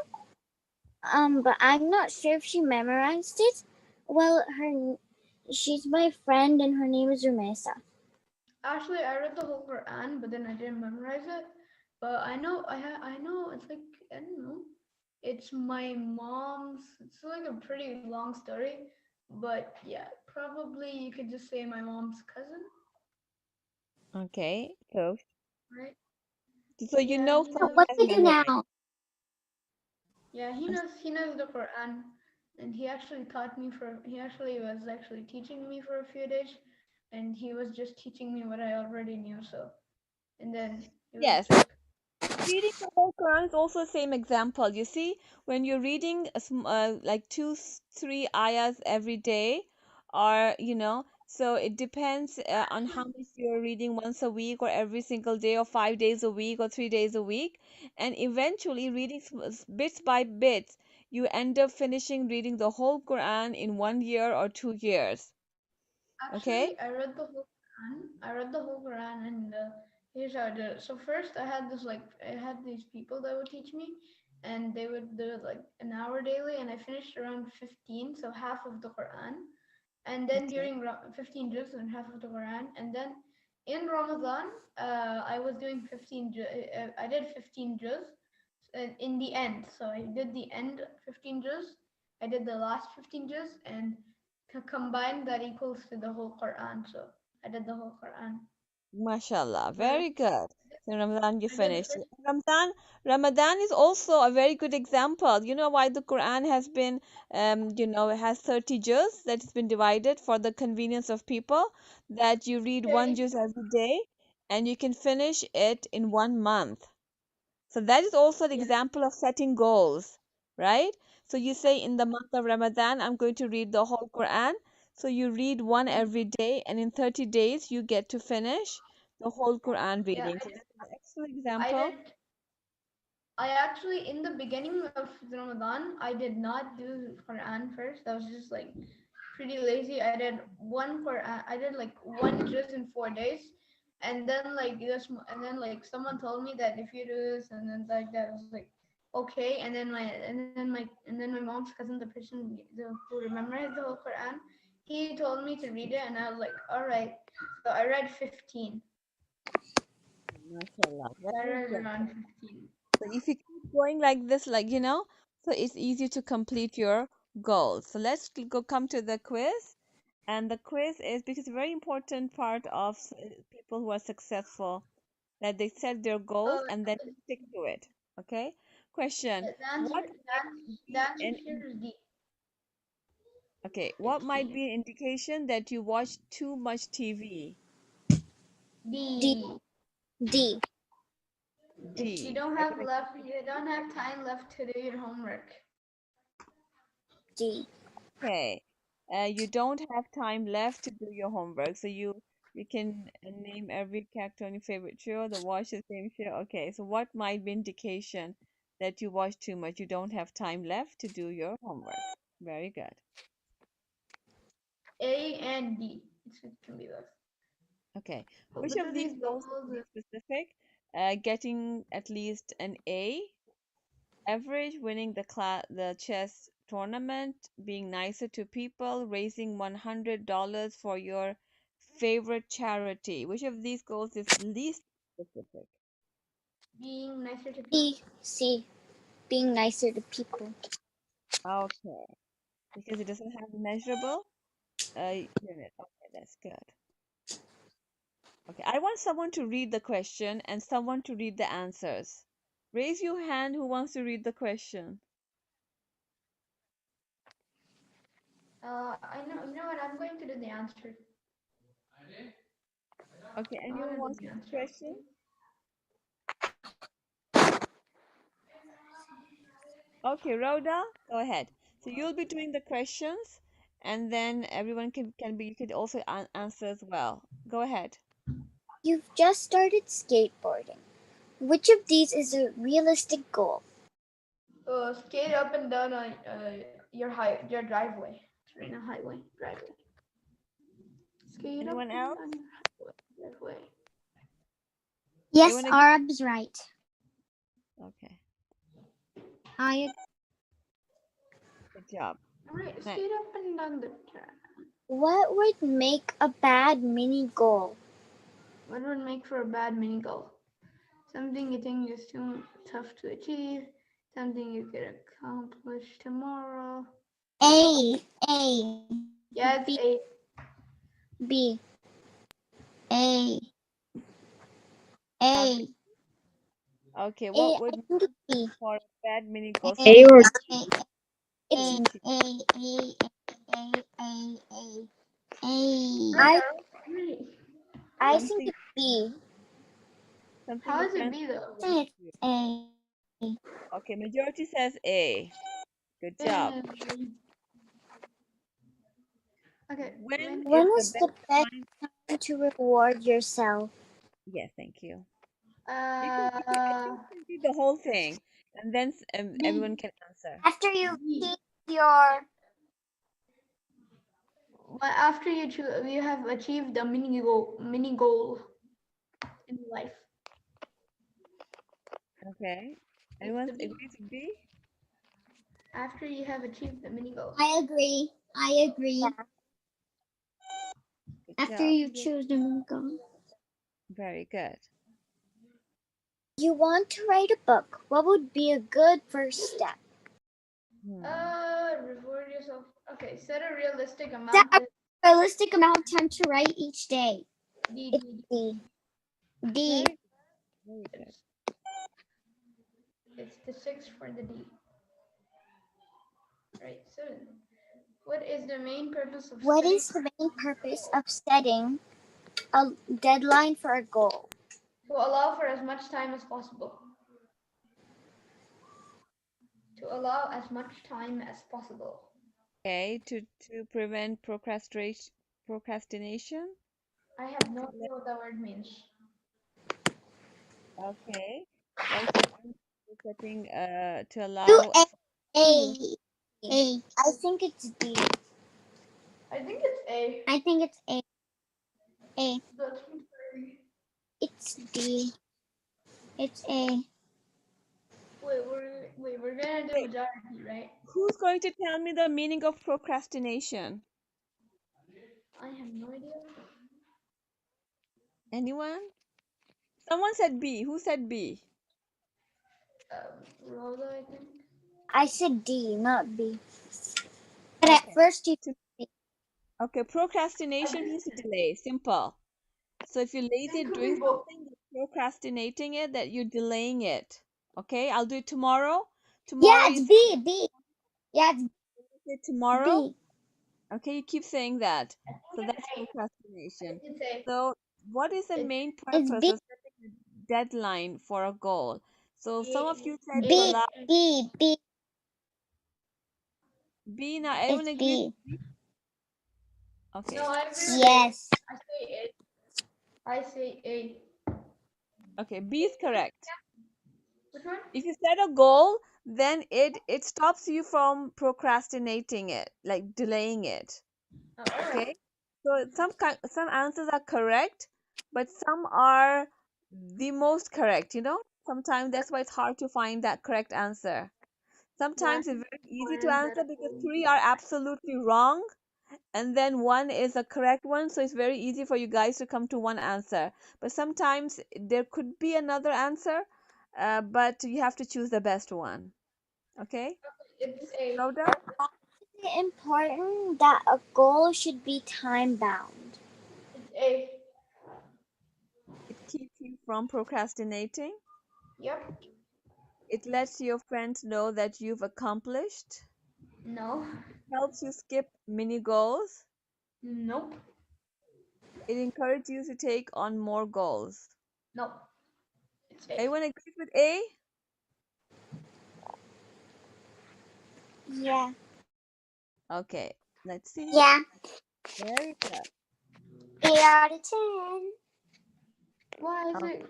but I'm not sure if she memorized it. Well, she's my friend and her name is Rumesa. Actually, I read the whole Quran, but then I didn't memorize it. But I know it's like I don't know. It's my mom's. It's like a pretty long story, but yeah, probably you could just say my mom's cousin, Okay, so right? you Yeah, know he So someone knows. what has do you do memorized. now? Yeah, he I'm knows. He knows the Quran, and he actually taught me for. He actually was actually teaching me for a few days, and he was just teaching me what I already knew. So, and then he was Yes, just reading the whole Quran is also the same example. You see, when you're reading like 2 3 ayahs every day, or So it depends on how much you're reading once a week or every single day or 5 days a week or 3 days a week. And eventually, reading bits by bits, you end up finishing reading the whole Quran in 1 year or 2 years. Okay? Actually, I read the whole Quran. I read the whole Quran, and here's how I did it. So first, I had these people that would teach me, and they would do it like an hour daily, and I finished around 15, so half of the Quran. And then Okay. during 15 juz and half of the Quran, and then in Ramadan, I was doing 15. I did 15 juz in the end. So I did the end 15 juz. I did the last 15 juz, and combined that equals to the whole Quran. So I did the whole Quran. Mashallah, But very good. So Ramadan you I did finished. first. Ramadan is also a very good example. You know why the Quran has been it has 30 juz that has been divided for the convenience of people, that you read one Okay. juz every day and you can finish it in 1 month. So that is also an Yeah. example of setting goals, right? So you say in the month of Ramadan, I'm going to read the whole Quran. So you read one every day, and in 30 days, you get to finish the whole Quran Yeah. reading. So that's an excellent I example. did. I actually, in the beginning of Ramadan, I did not do Quran first. I was just like pretty lazy. I did one Quran. I did like one juz in 4 days, and then and then like someone told me that if you do this and then like that, I was like, okay. And then my mom's cousin, the person who memorized the whole Quran, he told me to read it, and I was like, all right. So I read 15. MashaAllah, So I very read good. around 15. So if you keep going like this, so it's easy to complete your goals. So let's come to the quiz. And the quiz is because a very important part of people who are successful, that they set their goals Oh, and then they stick to it. Okay. Question: the answer, What might the be answer an here is D. okay? What It's might D. be an indication that you watch too much TV? D. D. D. If you D. don't have Everybody. left, you don't have time left to do your homework. D. Okay. You don't have time left to do your homework, so you can name every character on your favorite show, the watch the same show. Okay. So what might be indication that you watch too much? You don't have time left to do your homework. Very good. A and D. It can be both. Okay. But Which which of of these these goals, to goals? be specific, getting at least an A, average, winning the chess tournament, being nicer to people, raising $100 for your favorite charity. Which of these goals is least specific? Being nicer to people. C. C. Being nicer to people. Okay. Because it doesn't have a measurable unit. Okay, that's good. Okay, I want someone to read the question and someone to read the answers. Raise your hand who wants to read the question. I know. You know what? I'm going to do the answer. Okay, I want anyone to do wants to the read the answer. question? Okay, Rhoda, go ahead. So you'll be doing the questions, and then everyone can be you could also answer as well. Go ahead. You've just started skateboarding. Which of these is a realistic goal? Skate up and down your driveway. It's right now highway driveway. Skate up Anyone and else? down your driveway. Yes, Anyone? Arab's right. Okay, I good job. All right, Next. skate up and down the track. What would make a bad mini goal? What would make for a bad mini goal? Something you think is too tough to achieve. Something you could accomplish tomorrow. A. A. Yeah, B. it's A. B. A. Okay. A. Okay. A. What I would think it's B. for a bad mini A. goal? A Something or A. to It's achieve. A. A. A. A. A. A. Right, right. I think Something it's B. something How a is it friend B though? wants I to do. think Okay, majority says A. Good job. I Okay. When When is the is the best best time? time to reward yourself? Yes, thank you. Uh, You can do the whole thing, and then B. everyone can answer. After you B. keep your But after you have achieved a mini goal in life. Okay. It's Anyone the B. agrees with B? After you have achieved the mini goal. I agree. I agree. Good After job. you choose the miracle. Very good. you want to write a book, what would be a good first step? Hmm. Reward yourself. Okay, set a realistic Set amount. a realistic amount of time to write each day. D, D, D. D. Very good. It's the 6 for the D. Right, 7. What is the main purpose of What setting is the main purpose of setting a deadline for a goal? to allow for as much time as possible? To allow as much time as possible. Okay, to prevent procrastination. I have no idea what that word means. Okay. Right. So I'm setting to Do allow A. A. A. I think it's D. I think it's A. I think it's A. A. That's very... It's D. It's A. We're gonna do Wait, majority, right? who's going to tell me the meaning of procrastination? I have no idea. Anyone? Someone said B. Who said B? Rosa, I think. I said D, not B. But at Okay. first you To, okay, procrastination means to delay. Simple. So if you're lazy It at could be doing both. something, you're procrastinating it, that you're delaying it. Okay, I'll do it tomorrow. Yeah, Tomorrow it's is B. B. Yeah, it's it tomorrow. B. Okay, you keep saying that. I So think that's it's A. I procrastination. think it's A. So what is the It's main It's purpose B. of setting a deadline for a goal? So some of A. you said to B. allow B. B. B. Now It's everyone agrees B. with B? No, Okay. I agree with A. Yes. I say A. I say A. Okay, B is correct. Which one? If you set a goal, then it stops you from procrastinating it, like delaying it. Oh, all right. Okay, so some answers are correct, but some are the most correct. Sometimes that's why it's hard to find that correct answer. One Sometimes it's very easy to point that answer because three are absolutely wrong, and then one is a correct one, so it's very easy for you guys to come to one answer. But sometimes there could be another answer, but you have to choose the best one. Okay, it's A. Rhoda? Is it important that a goal should be time bound? It's A. It keeps you from procrastinating. Yep. It lets your friends know that you've accomplished. No. Helps you skip mini goals. Nope. It encourages you to take on more goals. Nope. It's A. Anyone agrees with A? Yeah. Okay, let's see. Yeah. Very good. 8 out of 10. Why is Okay. it?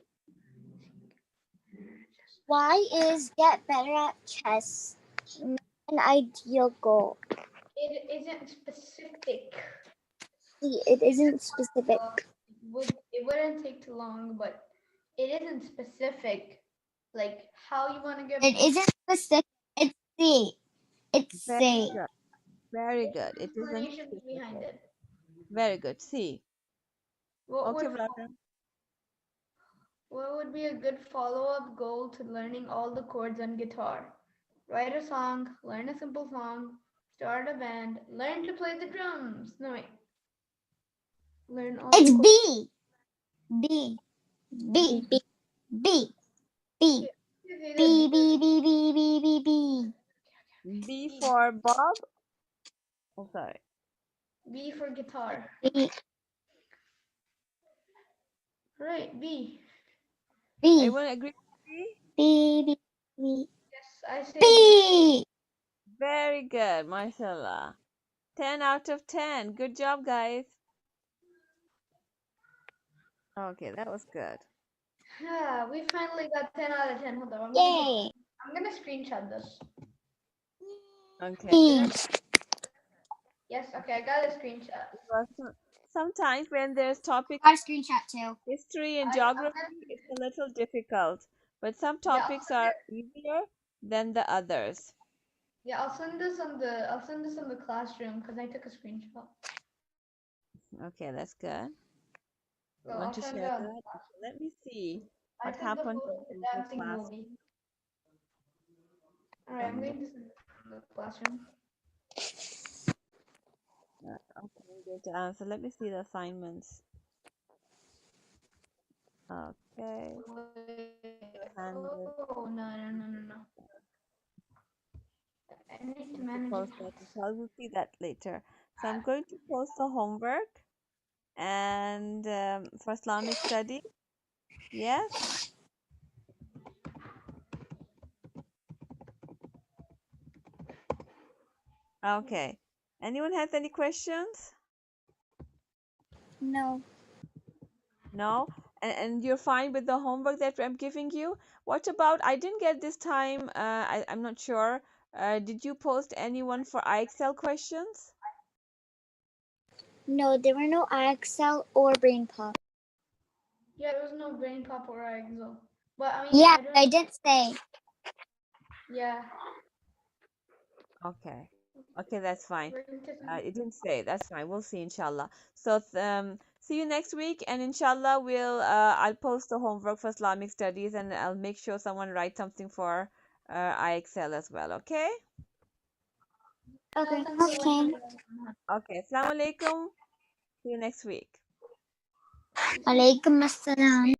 Why is get better at chess an ideal goal? It isn't specific. See, it isn't specific. It wouldn't take too long, but it isn't specific. Like how you want to get. It isn't specific. It's C. It's Very C. good. Very There's good. It some isn't explanations behind specific. it. Very good. C. What Okay, would brother. what would be a good follow-up goal to learning all the chords on guitar? Write a song, learn a simple song, start a band, learn to play the drums. No wait. Learn all It's the chords. B. B. B. B. B. B. Okay, B. good. B. B. B. B. B. B. B for Bob. Oh, sorry. B for guitar. B. Right, B. B. Everyone agree with B? B. B. Yes, I say B. B. Very good, mashallah. 10 out of 10. Good job, guys. Okay, that was good. Yeah, we finally got 10 out of 10. Hold on. Yay! I'm gonna screenshot this. Okay. Yes, okay, I got a screenshot. Well, sometimes when there's topic Got a screenshot too. history and I'm geography, gonna, it's a little difficult, but some yeah, topics are easier than the others. I'll send this on the classroom because I took a screenshot. Okay, that's good. You So want I'll to send share it on. that? Okay, let me see I what took the happened photo of the in the damn thing class. movie. Alright, I'm going to send it on the classroom. Okay, I'm going to answer. Let me see the assignments. Okay, handed. Oh, no. I need to To manage post it. that. I will see that later. So I'm going to post the homework and for Islamic study. Yes. Okay. Anyone has any questions? No. No? And you're fine with the homework that I'm giving you? What about, I didn't get this time, I'm not sure. Did you post anyone for IXL questions? No, there were no IXL or brainpop. Yeah, there was no brain pop or IXL. But I mean, Yeah, I don't. I did say. Yeah. Okay. Okay, that's fine. We're going to It didn't say. That's fine. We'll see, inshallah. So, see you next week, and inshallah, I'll post the homework for Islamic studies, and I'll make sure someone writes something for IXL as well. Okay? Okay. thank you. Okay. Okay. Assalamu alaikum. See you next week. Alaikum assalam.